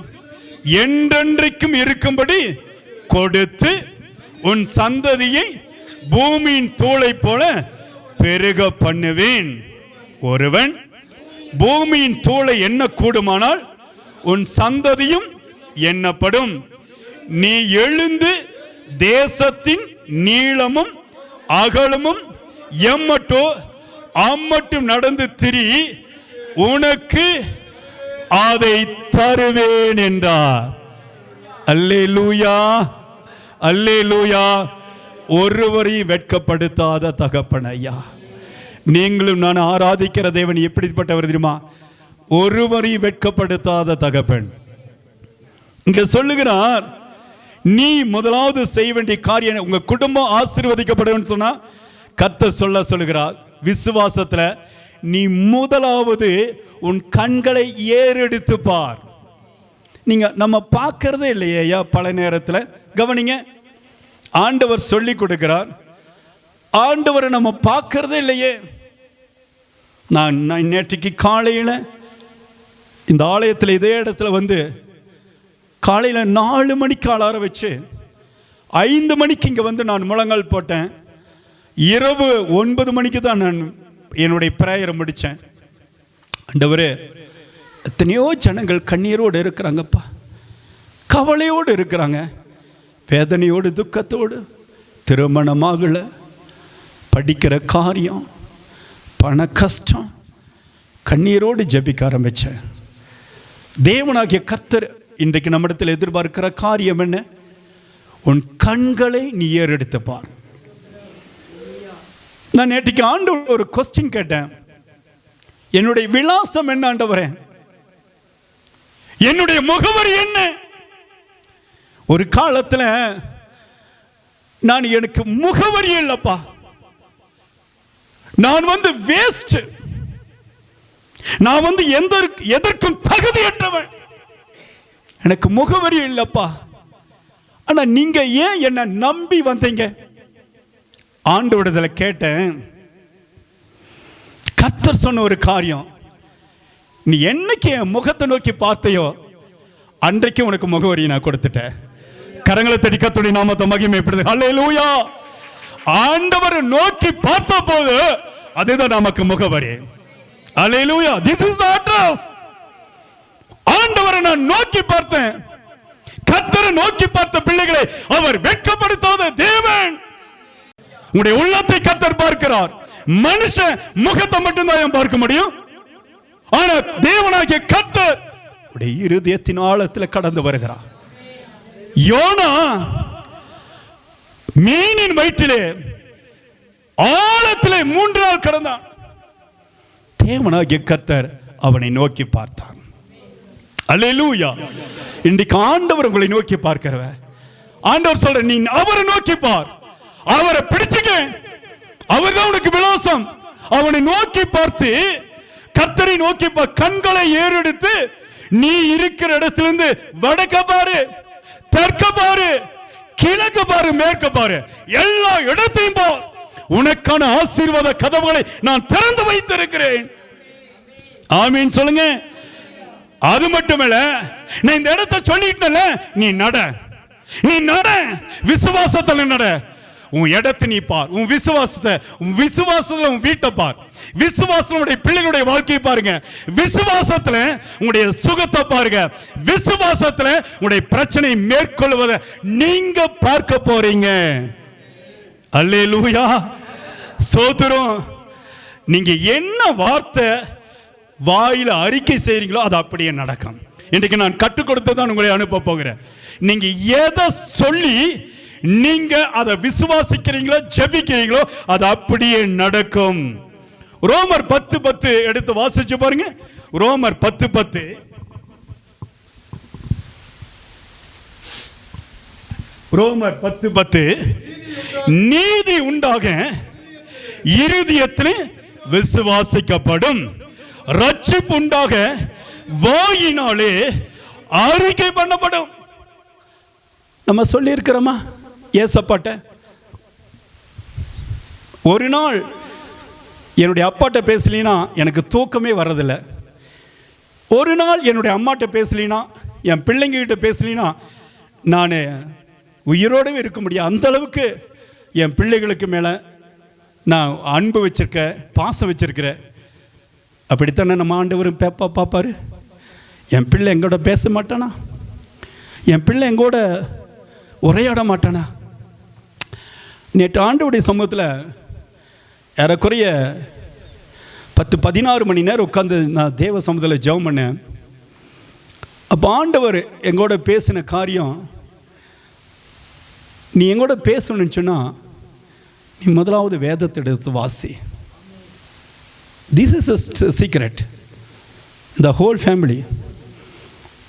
என்றென்றைக்கும் இருக்கும்படி கொடுத்து உன் சந்ததியை பூமியின் தூளை போல பெருக பண்ணுவேன். ஒருவன் பூமியின் தூளை எண்ண கூடுமானால் உன் சந்ததியும் எண்ணப்படும். நீ எழுந்து தேசத்தின் நீளமும் அகலமும் எம்மட்டோ அம்மட்டும் நடந்து திரி, உனக்கு அதை தருவேன் என்றார். அல்லேலூயா, அல்லேலூயா. ஒருவரை வெட்கப்படுத்தாத தகப்பன் ஐயா, நீங்களும் நான் ஆராதிக்கிற தேவன் எப்படிப்பட்டவர் தெரியுமா? ஒருவரையும் வெட்கப்படுத்தாத தகப்பன். இங்க சொல்லுகிறார், நீ முதலாவது செய்ய வேண்டிய காரியம், உங்க குடும்பம் ஆசீர்வதிக்கப்படும் சொன்னா கர்த்தர் சொல்லுகிறார், விசுவாசத்துல நீ முதலாவது உன் கண்களை ஏறெடுத்து பார். நீங்க நம்ம பார்க்கறதே இல்லையா? பல நேரத்தில் கவனிங்க, ஆண்டவர் சொல்லி கொடுக்கிறார், ஆண்டவரை நம்ம பார்க்கறதே இல்லையே. நான் நேற்றைக்கு காலையில் இந்த ஆலயத்தில் இதே இடத்துல வந்து காலையில் 4 மணிக்கு அலாரம் வச்சு 5 மணிக்கு இங்கே வந்து நான் முழங்கால் போட்டேன். இரவு 9 மணிக்கு தான் நான் என்னுடைய பிரேயரை முடித்தேன். ஆண்டவரே, எத்தனையோ ஜனங்கள் கண்ணீரோடு இருக்கிறாங்கப்பா, கவலையோடு இருக்கிறாங்க, வேதனையோடு துக்கத்தோடு, திருமணமாகலை, படிக்கிற காரியம், பண கஷ்டம், கண்ணீரோடு ஜெபிக்க ஆரம்பித்தேன். தேவனாகிய கர்த்தர் இன்றைக்கு நம்மிடத்தில் எதிர்பார்க்கிற காரியம் என்ன? உன் கண்களை நீ ஏறெடுத்து பார். நான் நேற்றுக்கு ஆண்டவர் ஒரு கொஸ்டின் கேட்டேன், என்னுடைய விலாசம் என்ன ஆண்டவரே? என்னுடைய முகவரி என்ன? ஒரு காலத்தில் நான் எனக்கு முகவரி இல்லப்பா, நான் வந்து வேஸ்ட், நான் வந்து எதற்கும் தகுதியற்றவன், எனக்கு முகவரி இல்லப்பா. ஆனா நீங்க ஏன் என்ன நம்பி வந்தீங்க? ஆண்டவரிடத்துல கேட்டேன். கர்த்தர் சொன்ன ஒரு காரியம், நீ என்னைக்கு என் முகத்தை நோக்கி பார்த்தையோ அன்றைக்கு உனக்கு முகவரி நான் கொடுத்துட்டேன். கரங்களை தட்டி கர்த்தருடைய நாமத்தை மகிமைப்படுது. அல்லேலூயா. ஆண்டவரை நோக்கி பார்த்த போது அதுதான் நமக்கு முகவரி. அல்லேலூயா. This is the address. ஆண்டவரை நான் நோக்கி பார்த்தேன். கர்த்தரை நோக்கி பார்த்த பிள்ளைகளை அவர் வெட்கப்படுத்தாத தேவன். உங்களுடைய உள்ளத்தை கர்த்தர் பார்க்கிறார். மனுஷன் முகத்தை மட்டும்தான் பார்க்க முடியும். ஆனா தேவனாகிய கர்த்தர் உடைய இருதயத்தின் ஆழத்தில் கடந்து வருகிறார். யோனா மீனின் வயிற்றிலே ஆழத்திலே 3 நாள் கடந்தான். தேவனாகிய கர்த்தர் அவனை நோக்கி பார்த்தான். அல்லேலூயா. இன்றைக்கு ஆண்டவர் உங்களை நோக்கி பார்க்கிறவர். ஆண்டவர் சொல்ற, நீ அவரை நோக்கி பார், அவரை பிடிச்சுக்க, அவர்தான் உனக்கு விலாசம். அவனை நோக்கி பார்த்து, கர்த்தரை நோக்கி பார், கண்களை ஏறெடுத்து நீ இருக்கிற இடத்திலிருந்து வடக்க பாரு, தெற்க பாரு, கிழக்கு பாரு, மேற்க பாரு, எல்லா இடத்தையும் பார். உனக்கான ஆசீர்வாத கதவுகளை நான் திறந்து வைத்திருக்கிறேன். ஆமீன் சொல்லுங்க. அது மட்டுமல்ல, நான் இந்த இடத்தை சொல்லிட்டேன்ல, நீ நட, நீ நட, விசுவாசத்துல நட. உன் இடத்தை நீ பார், உன் விசுவாசத்துல உன் வீட்டை பார், விசுவாசத்துல பிள்ளைகளுடைய வாழ்க்கையை பாருங்க, விசுவாசத்துல உங்களுடைய சுகத்தை பாருங்க, விசுவாசத்துல உங்களுடைய பிரச்சனை மேற்கொள்வதை நீங்க பார்க்க போறீங்க. அல்லேலூயா, ஸ்தோத்திரம். நீங்க என்ன வார்த்தை வாயில அறிக்கை செய்றீங்களோ அது அப்படியே நடக்கும். இன்றைக்கு நான் கற்றுக் கொடுத்ததான் உங்களை அனுப்ப போகிறேன். நீங்க எதை சொல்லி நீங்க அதை விசுவாசிக்கிறீங்களோ ஜெபிக்கிறீங்களோ அது அப்படியே நடக்கும். ரோமர் 10:10 எடுத்து வாசிச்சு பாருங்க. ரோமர் 10:10. ரோமர் 10:10. நீதி உண்டாக இருதயத்தில் விசுவாசிக்கப்படும், ரட்சிப்பு உண்டாக வாயினாலே அறிக்கை பண்ணப்படும். நம்ம சொல்லி இருக்கிறோமா ஏசப்பாட்ட? ஒரு நாள் என்னுடைய அப்பாட்ட பேசலினா எனக்கு தூக்கமே வர்றதில்லை. ஒரு நாள் என்னுடைய அம்மாட்ட பேசலினா, என் பிள்ளைங்க கிட்ட பேசலினா நான் உயிரோடவே இருக்க முடியாது. அந்த அளவுக்கு என் பிள்ளைகளுக்கு மேலே நான் அன்பு வச்சிருக்கேன், பாசம் வச்சிருக்கிறேன். அப்படித்தானே நம்ம ஆண்டவரும் பார்ப்பாரு. என் பிள்ளை எங்கூட பேச மாட்டானா? என் பிள்ளை எங்கூட உரையாட மாட்டானா? நேற்று ஆண்டவருடைய சமூகத்தில் ஏறக்குறைய 10-16 மணி நேரம் உட்காந்து நான் தேவ சமூகத்தில் ஜெபம் பண்ணேன். அப்போ ஆண்டவர் எங்கூட பேசின காரியம், நீ எங்கூட பேசணும்னு சொன்னால் நீ முதலாவது வேதத்தை எடுத்து வாசி. This is a secret. இந்த ஹோல் ஃபேமிலி,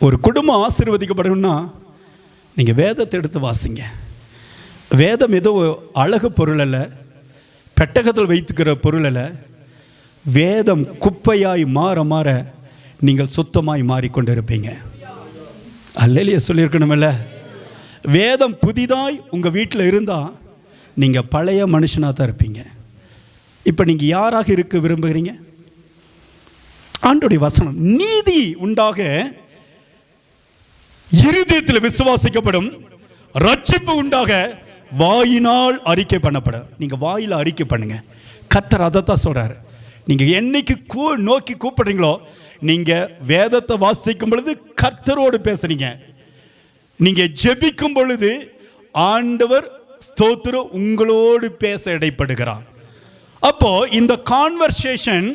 ஒரு குடும்பம் ஆசீர்வதிக்கப்படணும்னா நீங்கள் வேதத்தை எடுத்து வாசிங்க. வேதம் ஏதோ அழகு பொருள் அல்ல, பெட்டகத்தில் வைத்துக்கிற பொருள் அல்ல. வேதம் குப்பையாய் மாற மாற நீங்கள் சுத்தமாய் மாறிக்கொண்டு இருப்பீங்க. அல்லேலூயா சொல்லியிருக்கணுமில்ல. வேதம் புதிதாய் உங்கள் வீட்டில் இருந்தால் நீங்கள் பழைய மனுஷனாக தான் இருப்பீங்க. இப்போ நீங்கள் யாராக இருக்க விரும்புகிறீங்க? ஆண்டவருடைய வசனம், நீதி உண்டாக இருதயத்தில் விசுவாசிக்கப்படும், ரட்சிப்பு உண்டாக வாயினால் அறிக்கை பண்ணப்படும். நீங்கள் வாயில் அறிக்கை பண்ணுங்க. கர்த்தர் அதைத்தான் சொல்கிறார். நீங்கள் என்னைக்கு நோக்கி கூப்பிடுறீங்களோ, நீங்கள் வேதத்தை வாசிக்கும் பொழுது கர்த்தரோடு பேசுறீங்க. நீங்கள் ஜெபிக்கும் பொழுது ஆண்டவர் ஸ்தோத்திரம் உங்களோடு பேச இடைப்படுகிறார். அப்போ இந்த கான்வர்சேஷன்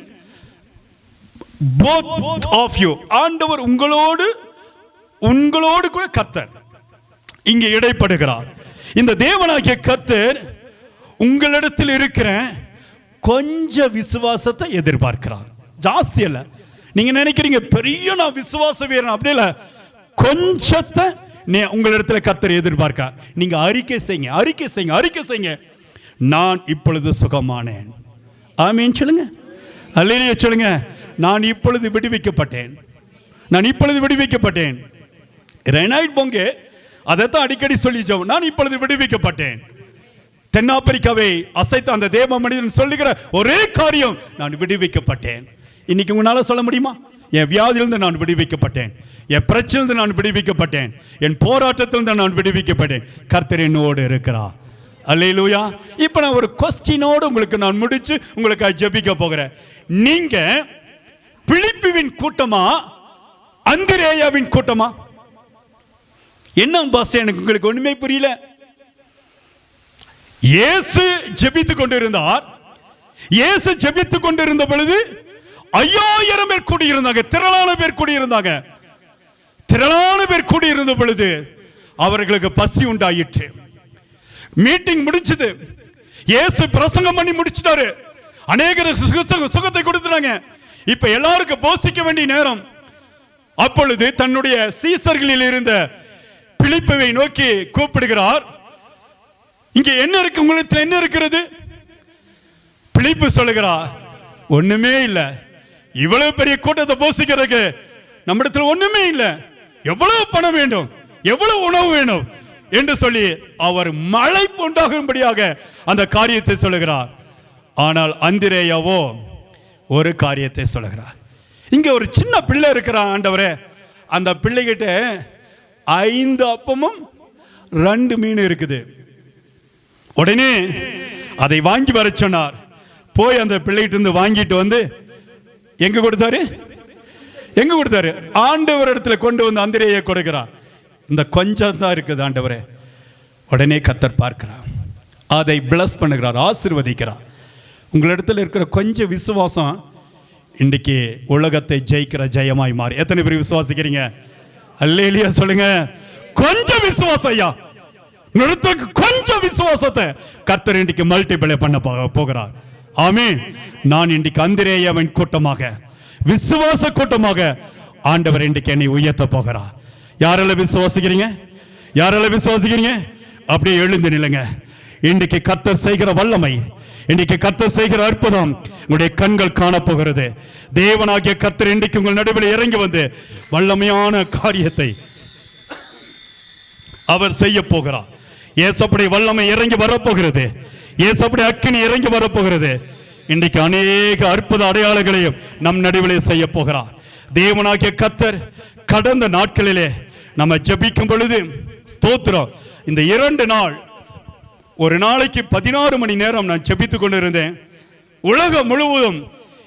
both of you, ஆண்டவர் உங்களோடு கூட கர்த்தர் இங்கே இடைப்படுகிறார். இந்த தேவனாகிய கர்த்தர் உங்களிடத்தில் இருக்கிற கொஞ்ச விசுவாசத்தை எதிர்பார்க்கிறார். ஜாஸ்தி இல்ல. நீங்க நினைக்கிறீங்க பெரிய நான் விசுவாச வீரன், அப்படி இல்ல. கொஞ்சத்தை உங்களிடத்தில் கர்த்தர் எதிர்பார்க்க. நீங்க அறிக்கை செய்யுங்க. நான் இப்பொழுது சுகமானேன். ஆமென் சொல்லுங்க. அல்லேலூயா சொல்லுங்க. நான் இப்பொழுது விடுவிக்கப்பட்டேன். ரெனாய்ட் பொங்கே அதைத்தான் அடிக்கடி சொல்லி ஜெபம், நான் இப்பொழுது விடுவிக்கப்பட்டேன். தென்னாப்பிரிக்காவை அசைத்த அந்த தேவ மனிதன் சொல்லுகிற ஒரே காரியம், நான் விடுவிக்கப்பட்டேன். இன்னைக்கு உங்களால சொல்ல முடியுமா? என் வியாதியிலிருந்து நான் விடுவிக்கப்பட்டேன், என் பிரச்சனையிலிருந்து நான் விடுவிக்கப்பட்டேன், என் போராட்டத்திலிருந்து நான் விடுவிக்கப்பட்டேன். கர்த்தர் என்னோடு இருக்கிறார். அல்லேலூயா. இப்போ நான் ஒரு கொஸ்டினோடு உங்களுக்கு நான் முடிச்சு உங்களுக்கு ஜெபிக்க போகிறேன். நீங்க பிலிப்புவின் கூட்டமா அந்திரேயாவின் கூட்டமா? என்ன பாஸ்டர், எனக்கு உங்களுக்கு ஒண்ணுமே புரியல. இயேசு ஜெபித்துக் கொண்டிருந்தார். இயேசு ஜெபித்துக் கொண்டிருந்த பொழுது 5000 பேர் கூடியிருந்தாங்க. திரளான பேர் கூடியிருந்த பொழுது அவர்களுக்கு பசி உண்டாயிற்று. மீட்டிங் முடிச்சது. இயேசு பிரசங்கம் பண்ணி முடிச்சிட்டாரு. அநேகருக்கு சுகத்தை கொடுத்துட்டாங்க. இப்ப எல்லாருக்கும் போசிக்க வேண்டிய நேரம். அப்பொழுது தன்னுடைய சீசர்களில் இருந்த பிலிப்புவை நோக்கி கூப்பிடுகிறார். இங்க என்ன இருக்கு, உங்களுக்கு என்ன இருக்கிறது? பிலிப்பு சொல்லுகிறார், ஒண்ணுமே இல்ல. இவ்வளவு பெரிய கூட்டத்தை போசிக்கிறதுக்கு நம்மிடத்துல ஒண்ணுமே இல்ல. எவ்வளவு பணம் வேண்டும், எவ்வளவு உணவு வேணும் என்று சொல்லி அவர் மழை உண்டாகும்படியாக அந்த காரியத்தை சொல்லுகிறார். ஆனால் அந்திரேயாவோ ஒரு காரியத்தை சொல்லுகிறார். இங்க ஒரு சின்ன பிள்ளை இருக்கிறான். ஆண்டவரே, அந்த பிள்ளைகிட்ட 5 அப்பமும் 2 மீன் இருக்குது. உடனே அதை வாங்கி வர சொன்னார். போய் அந்த பிள்ளைகிட்ட இருந்து வாங்கிட்டு வந்து எங்க கொடுத்தாரு? ஆண்டவர் இடத்துல கொண்டு வந்து அந்திரேயை கொடுக்கிறார். இந்த கொஞ்சம் தான் இருக்குது ஆண்டவரே. உடனே கர்த்தர் பார்க்கிறார். அதை பிளஸ் பண்ணுகிறார், ஆசீர்வதிக்கிறார். உங்களிடத்தில் இருக்கிற கொஞ்சம் விசுவாசம் இன்றைக்கு உலகத்தை ஜெயிக்கிற ஜெயமாய் மாறி. எத்தனை பேர் விசுவாசிக்கிறீங்க? அல்லேலூயா சொல்லுங்க. கொஞ்சம் விசுவாசம் ஐயா, கொஞ்சம் விசுவாசத்தை கர்த்தர் இன்றைக்கு மல்டிப்ளை பண்ண போகிறார். ஆமென். நான் இன்றைக்கு அந்திரேயவின் கூட்டமாக, விசுவாச கூட்டமாக ஆண்டவர் இன்றைக்கு என்னை உயர்த்த போகிறார். யாரெல்லாம் விசுவாசிக்கிறீங்க? யாரெல்லாம் விசுவாசிக்கிறீங்க? அப்படியே எழுந்து நில்லுங்க. இன்றைக்கு கர்த்தர் செய்கிற வல்லமை, இன்றைக்கு கர்த்தர் செய்கிற அற்புதம் உங்களுடைய கண்கள் காணப்போகிறது. தேவனாகிய கர்த்தர் இன்றைக்கு உங்கள் நடுவில் இறங்கி வந்து வல்லமையான காரியத்தை அவர் செய்ய போகிறார். இயேசுவுடைய வல்லமை இறங்கி வரப்போகிறது. இயேசுவுடைய அக்கினி இறங்கி வரப்போகிறது. இன்றைக்கு அநேக அற்புத அடையாளங்களையும் நம் நடுவிலே செய்ய போகிறார் தேவனாகிய கர்த்தர். கடந்த நாட்களிலே நம்ம ஜெபிக்கும் பொழுது ஸ்தோத்திரம், இந்த 2 நாள் ஒரு நாளைக்கு 16 மணி நேரம் நான் ஜெபித்துக் கொண்டிருந்தேன். உலகம் முழுவதும்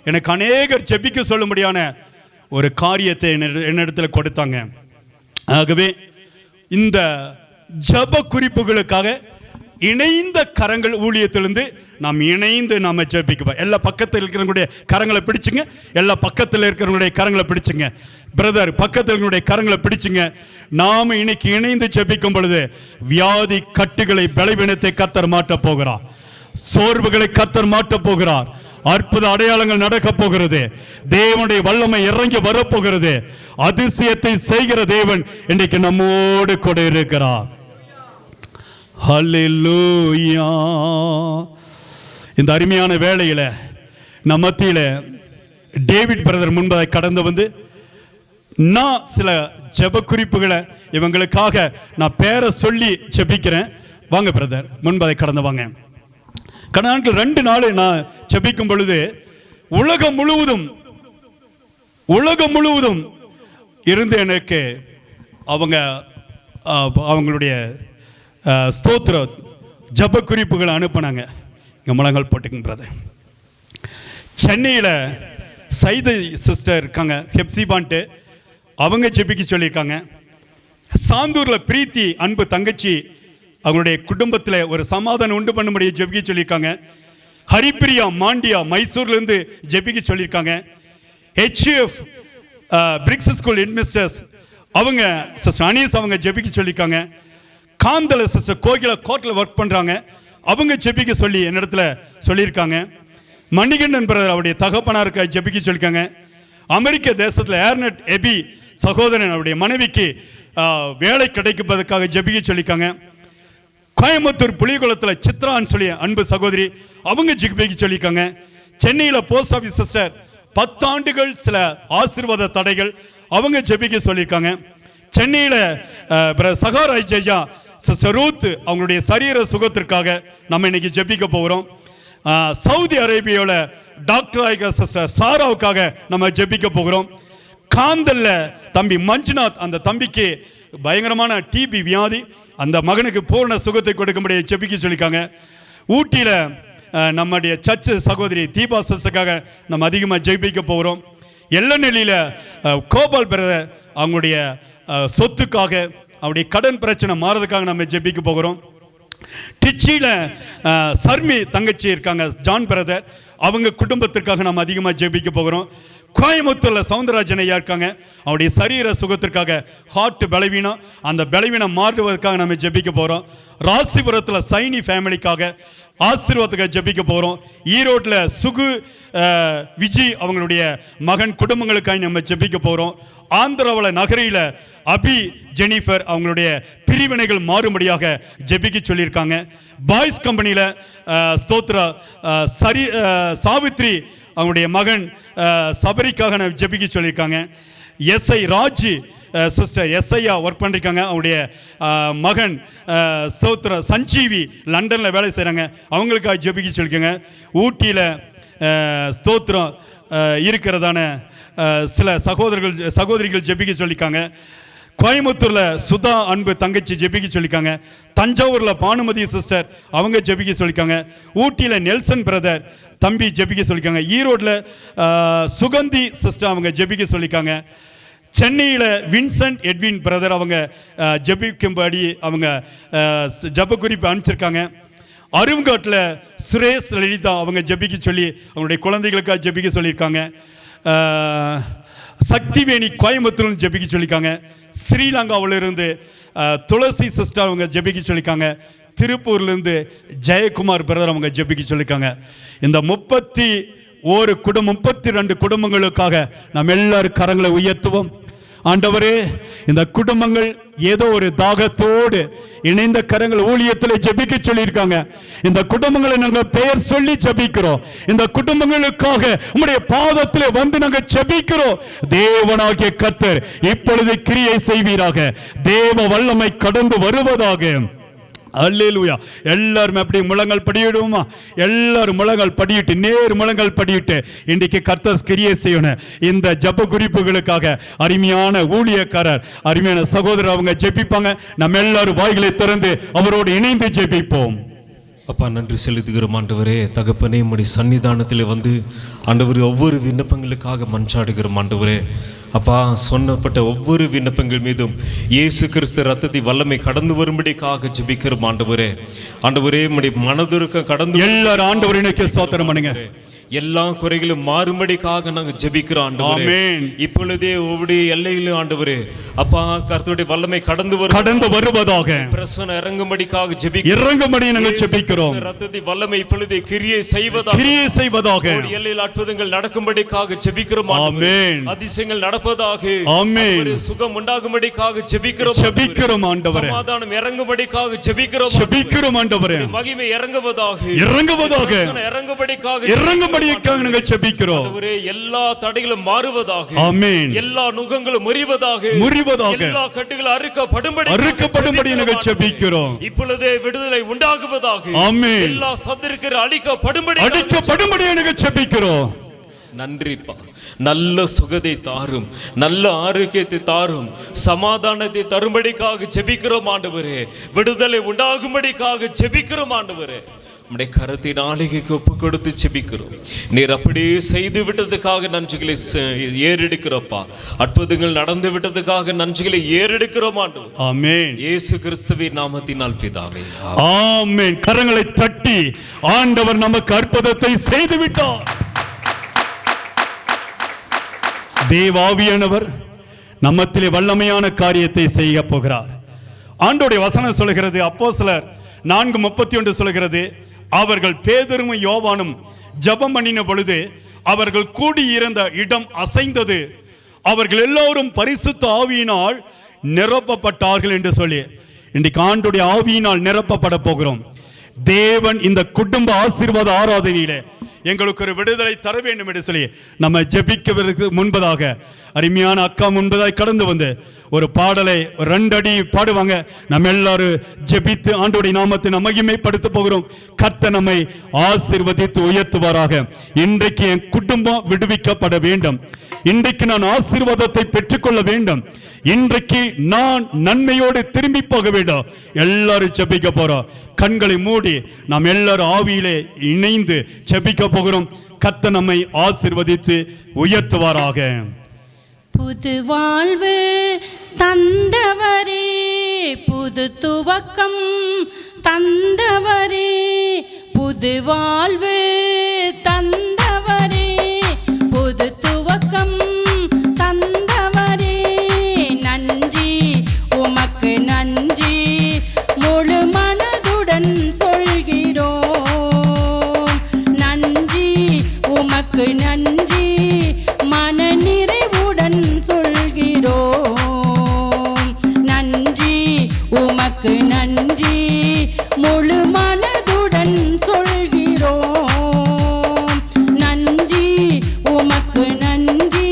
எனக்கு அநேகர் ஜெபிக்க சொல்லும்படியான ஒரு காரியத்தை என்னிடத்தில் கொடுத்தாங்க. ஆகவே இந்த ஜெப குறிப்புகளுக்காக இணைந்த கரங்கள் ஊழியத்திலிருந்து நாம் இணைந்து நாம ஜெபிக்குவோம். எல்லா பக்கத்தில் இருக்கிறவங்களுடைய கரங்களை பிடிச்சுங்க. எல்லா பக்கத்தில் இருக்கிறவங்களுடைய கரங்களை பிடிச்சுங்க. பிரதர் பக்கத்தில் இருக்கிறவங்களுடைய கரங்களை பிடிச்சுங்க. நாம இன்னைக்கு இணைந்து ஜெபிக்கும் பொழுது வியாதி கட்டுகளை, பலவீனத்தை கர்த்தர் மாட்ட போகிறார். சோர்வுகளை கர்த்தர் மாட்ட போகிறார். அற்புத அடையாளங்கள் நடக்க போகிறது. தேவனுடைய வல்லமை இறங்கி வரப்போகிறது. அதிசயத்தை செய்கிற தேவன் இன்றைக்கு நம்மோடு கூட இருக்கிறார். ஹல்லேலூயா. இந்த அருமையான வேளையில நம் மத்தியில டேவிட் பிரதர் முன்பதை கடந்து வந்து நான் சில ஜெப குறிப்புகளை இவங்களுக்காக நான் பேரை சொல்லி ஜெபிக்கிறேன். வாங்க பிரதர், முன்பதை கடந்து வாங்க. கடந்த 2 நாள் நான் ஜெபிக்கும் பொழுது உலகம் முழுவதும் இருந்து எனக்கு அவங்களுடைய ஸ்தோத்திர ஜெப குறிப்புகளை அனுப்பினாங்க. இங்கே முழங்கால் போட்டுங்க பிரதர். சென்னையில் சைதை சிஸ்டர் இருக்காங்க, ஹெப்சிபான்ட்டு, அவங்க ஜெபிக்க சொல்லியிருக்காங்க. சாந்தூரில் பிரீத்தி அன்பு தங்கச்சி, அவங்களுடைய குடும்பத்தில் ஒரு சமாதானம் உண்டு பண்ண முடிய ஜெபிக்க சொல்லியிருக்காங்க. ஹரிப்பிரியா மாண்டியா மைசூர்லேருந்து ஜெபிக்க சொல்லியிருக்காங்க. HUF பிரிக்ஸ் ஸ்கூல் இன்வெஸ்டர்ஸ் அவங்க சிஸ்டர் அனீஸ் அவங்க ஜெபிக்க சொல்லியிருக்காங்க. காந்தல சிஸ்டர் கோகிலா கோர்ட்டில் ஒர்க் பண்ணுறாங்க, அவங்க ஜெபிக்க சொல்லி என்னிடத்துல சொல்லியிருக்காங்க. மணிகண்டன் பிரதர் அவருடைய தகப்பனாருக்கு ஜெபிக்க சொல்லியிருக்காங்க. அமெரிக்க தேசத்தில் ஏர்நெட் எபி சகோதரன் அவருடைய மனைவிக்கு வேலை கிடைப்பதற்காக ஜெபிக்க சொல்லியிருக்காங்க. கோயம்புத்தூர் புலிகுளத்தில் சித்ரான்னு சொல்லி அன்பு சகோதரி, அவங்க ஜெபிக்க சொல்லியிருக்காங்க. சென்னையில் போஸ்ட் ஆஃபீஸ் சிஸ்டர் 10 ஆண்டுகள் சில ஆசீர்வாத தடைகள், அவங்க ஜெபிக்க சொல்லியிருக்காங்க. சென்னையில் சகாராய் ஜெயா சிஸ்டர் ரூத் அவங்களுடைய சரீர சுகத்திற்காக நம்ம இன்னைக்கு ஜெபிக்க போகிறோம். சவுதி அரேபியாவில் டாக்டர் ஆகிய சிஸ்டர் சாராவுக்காக நம்ம ஜெபிக்க போகிறோம். காந்தல்ல தம்பி மஞ்சுநாத், அந்த தம்பிக்கு பயங்கரமான டிபி வியாதி, அந்த மகனுக்கு பூர்ண சுகத்தை கொடுக்கும்படி ஜெபிக்க சொல்லியிருக்காங்க. ஊட்டியில் நம்முடைய சர்ச்சு சகோதரி தீபா சிஸ்டருக்காக நம்ம அதிகமாக ஜெபிக்க போகிறோம். எல்லநெல்லியில் கோபால் பிரதர் அவங்களுடைய சொத்துக்காக, அவருடைய கடன் பிரச்சனை மாறதுக்காக நம்ம ஜெபிக்க போகிறோம். டிச்சியில் சர்மி தங்கச்சி இருக்காங்க, ஜான் பிரதர், அவங்க குடும்பத்திற்காக நம்ம அதிகமாக ஜெபிக்க போகிறோம். கோயம்புத்தூரில் சவுந்தரராஜன் ஐயா இருக்காங்க, அவருடைய சரீர சுகத்திற்காக, ஹார்ட் பலவீனம், அந்த பலவீனம் மாறுவதற்காக நம்ம ஜெபிக்க போகிறோம். ராசிபுரத்தில் சைனி ஃபேமிலிக்காக ஆசீர்வாதத்துக்காக ஜெபிக்க போகிறோம். ஈரோட்டில் சுகு விஜி அவங்களுடைய மகன் குடும்பங்களுக்காக நம்ம ஜெபிக்க போகிறோம். ஆந்திராவில் நகரில் அபி ஜெனிஃபர் அவங்களுடைய பிரிவினைகள் மாறும்படியாக ஜெபிக்க சொல்லியிருக்காங்க. பாய்ஸ் கம்பெனியில் ஸ்தோத்ரா சாவித்ரி அவங்களுடைய மகன் சபரிக்காக ஜெபிக்க சொல்லியிருக்காங்க. SI ராஜி சிஸ்டர் SIயா ஒர்க் பண்ணியிருக்காங்க, அவங்களுடைய மகன் ஸ்தோத்ரா சஞ்சீவி லண்டனில் வேலை செய்கிறாங்க, அவங்களுக்காக ஜெபிக்க சொல்லியிருக்காங்க. ஊட்டியில் ஸ்தோத்ரம் இருக்கிறதான சில சகோதரிகள் ஜெபிக்க சொல்லியிருக்காங்க. கோயம்புத்தூரில் சுதா அன்பு தங்கச்சி ஜெபிக்க சொல்லியிருக்காங்க. தஞ்சாவூரில் பானுமதி சிஸ்டர் அவங்க ஜெபிக்க சொல்லியிருக்காங்க. ஊட்டியில் நெல்சன் பிரதர் தம்பி ஜெபிக்க சொல்லியிருக்காங்க. ஈரோட்டில் சுகந்தி சிஸ்டர் அவங்க ஜெபிக்க சொல்லியிருக்காங்க. சென்னையில் வின்சென்ட் எட்வின் பிரதர் அவங்க ஜெபிக்கும்படி அவங்க ஜெப குறிப்பு அனுப்பிச்சிருக்காங்க. அரும்காட்டில் சுரேஷ் லலிதா அவங்க ஜெபிக்க சொல்லி அவங்களுடைய குழந்தைகளுக்காக ஜெபிக்க சொல்லியிருக்காங்க. சக்திவேணி கோயம்புத்தூர்னு ஜெபிக்க சொல்லியிருக்காங்க. ஸ்ரீலங்காவிலிருந்து துளசி சிஸ்டர் அவங்க ஜெபிக்க சொல்லியிருக்காங்க. திருப்பூர்லேருந்து ஜெயக்குமார் பிரதர் அவங்க ஜெபிக்க சொல்லியிருக்காங்க. இந்த 32 குடும்பங்களுக்காக நாம் எல்லாரும் கரங்களை உயர்த்துவோம். ஆண்டவரே, இந்த குடும்பங்கள் ஏதோ ஒரு தாகத்தோடு இணைந்த கரங்கள் ஊழியத்தில் ஜெபிக்க சொல்லியிருக்காங்க. இந்த குடும்பங்களை நாங்கள் பெயர் சொல்லி ஜெபிக்கிறோம். இந்த குடும்பங்களுக்காக உம்முடைய பாதத்தில் வந்து நாங்கள் ஜெபிக்கிறோம். தேவனாகிய கர்த்தர் இப்பொழுது கிரியை செய்வீராக. தேவ வல்லமை கடந்து வருவதாக. அல்லேலூயா. எல்லாரும் அப்படி முழங்கள் படியிடுவோமா? எல்லாரும் முழங்கள் படியிட்டு, நேர் முழங்கள் படியிட்டு இன்றைக்கு கர்த்தர் கிரியை செய்யணும். இந்த ஜெப குறிப்புகளுக்காக அருமையான ஊழியக்காரர், அருமையான சகோதரர் அவங்க ஜெபிப்பாங்க. நம்ம எல்லாரும் வாய்களை திறந்து அவரோடு இணைந்து ஜெபிப்போம். அப்பா, நன்றி செலுத்துகிறோம் ஆண்டவரே. தகப்பனே, உம்முடைய சன்னிதானத்தில் வந்து ஆண்டவர் ஒவ்வொரு விண்ணப்பங்களுக்காக மன்றாடுகிறோம் ஆண்டவரே. அப்பா, சொன்னப்பட்ட ஒவ்வொரு விண்ணப்பங்கள் மீதும் இயேசு கிறிஸ்து ரத்தத்தை வல்லமை கடந்து வரும்படிக்காக ஜெபிக்கிறோம் ஆண்டவரே. ஆண்டவரே, உம்முடைய மனதுருக்கம் கடந்து எல்லாரும் ஆண்டவரே ஸ்தோத்திரம் பண்ணுங்க. எல்லா குறைகளும் மாறும்படிக்காக நாங்கள் ஜெபிக்கிறோம் ஆண்டவரே. இப்பொழுதே ஒவ்வொரு எல்லையிலும் ஆண்டவரே அப்பா கர்த்தருடைய வல்லமை கடந்து வருவதாக. பிரசன்னம் இறங்கும்படிக்காக ஜெபிக்கிறோம். ரத்தத்தை வல்லமை இப்பொழுதே கிரியை செய்வதாக. எல்லையில் அற்புதங்கள் நடக்கும்படிக்காக ஜெபிக்கிறோம் ஆண்டவரே. அதிசயங்கள் நடப்பதாக. ஆமென். சுகம் உண்டாகும்படிக்காக ஜெபிக்கிறோம் ஆண்டவரே. சமாதானம் இறங்கும்படிக்காக ஜெபிக்கிறோம் ஆண்டவரே. மகிமை இறங்குவதாக. இறங்கும்படிக்காக ஜெபிக்கிறோம். எல்லா தடைகளும் மாறுவதாக. ஆமென். எல்லா நுகங்களும் முறிவதாக. எல்லா கட்டுகளும் அறுக்கப்படும்படி நாங்கள் ஜெபிக்கிறோம். இப்பொழுதே விடுதலை உண்டாகுவதாக. ஆமென். எல்லா சத்துருக்கள் அழிக்கப்படும்படி நாங்கள் ஜெபிக்கிறோம். நன்றிப்பா. நல்ல சுகத்தை தாரும், நல்ல ஆரோக்கியத்தை தாரும், சமாதானத்தை தரும்படிக்காக ஜெபிக்கிறோம் ஆண்டவரே. விடுதலை உண்டாகும்படிக்காக ஜெபிக்கிறோம் ஆண்டவரே. நம்முடைய கரத்தின் ஆளுகைக்கு ஒப்பு கொடுத்து ஜெபிக்கிறோம். நீர் அப்படியே செய்து விட்டதுக்காக நன்றிகளை ஏறெடுக்கிறோப்பா. அற்புதங்கள் நடந்து விட்டதுக்காக நன்றிகளை ஏறெடுக்கிறோம் ஆண்டவர். ஆமென். இயேசு கிறிஸ்துவின் நாமத்தினால் பிதாவே, ஆமென். கரங்களை தட்டி ஆண்டவர் நமக்கு அற்புதத்தை செய்து விட்டார். தேவாவியானவர் நம்மத்திலே வல்லமையான காரியத்தை செய்ய போகிறார். ஆண்டவருடைய வசனம் சொல்கிறது, அப்போஸ்தலர் 4:31 சொல்கிறது, அவர்கள் பேதுரும் யோவானும் ஜெபம் பண்ணின பொழுது அவர்கள் கூடியிருந்த இடம் அசைந்தது, அவர்கள் எல்லோரும் பரிசுத்த ஆவியினால் நிரப்பப்பட்டார்கள் என்று சொல்லி இன்றைக்கு ஆண்டவருடைய ஆவியினால் நிரப்பப்பட போகிறோம். தேவன் இந்த குடும்ப ஆசீர்வாத ஆராதனையிலே எங்களுக்கு ஒரு விடுதலை தர வேண்டும் என்று சொல்லி நம்ம ஜெபிக்கிறதுக்கு முன்பதாக அருமையான அக்கா முன்பதாக கடந்து வந்து ஒரு பாடலை 2 அடி பாடுவாங்க. நம்ம எல்லாரும் ஜெபித்து ஆண்டவருடைய நாமத்தை நம்ம மகிமைப்படுத்த போகிறோம். கர்த்தர் நம்மை ஆசீர்வதித்து உயர்த்துவாராக. இன்றைக்கு என் குடும்பம் விடுவிக்கப்பட வேண்டும். இன்றைக்கு நான் ஆசீர்வாதத்தை பெற்றுக்கொள்ள வேண்டும். இன்றைக்கு நான் நன்மையோடு திரும்பி போக வேண்டும். எல்லாரும் ஜெபிக்க போறோம். கண்களை மூடி நாம் எல்லாரும் ஆவியிலே இணைந்து ஜெபிக்க போகிறோம். கர்த்தர் நம்மை ஆசீர்வதித்து உயர்த்துவாராக. புது வாழ்வு தந்தவரே, புது துவக்கம் தந்தவரே, புது வாழ்வு தந்தவரே, புது துவக்கம் தந்தவரே, நன்றி உமக்கு நன்றி முழு மனதுடன் சொல்கிறோம். நன்றி உமக்கு நன்றி மன நிறைவுடன் சொல்கிறோம். நன்றி உமக்கு நன்றி முழு மனதுடன் சொல்கிறோம். நன்றி உமக்கு நன்றி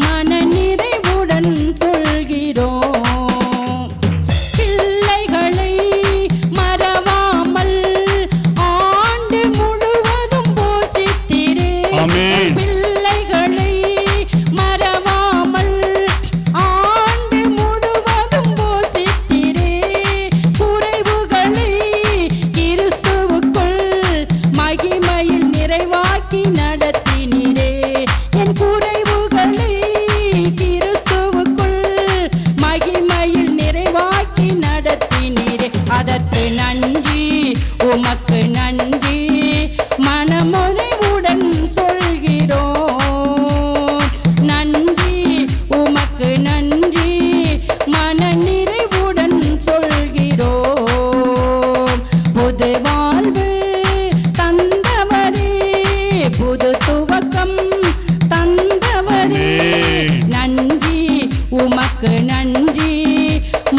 மன நிறைவுடன் சொல்கிறோம். பிள்ளைகளை மறவாமல் ஆண்டு முழுவதும் போஷித்திரே. ஆமென். பிள்ளைகளை மறவாமல் ஆண்டு முழுவதும் போஷித்திரே. குறை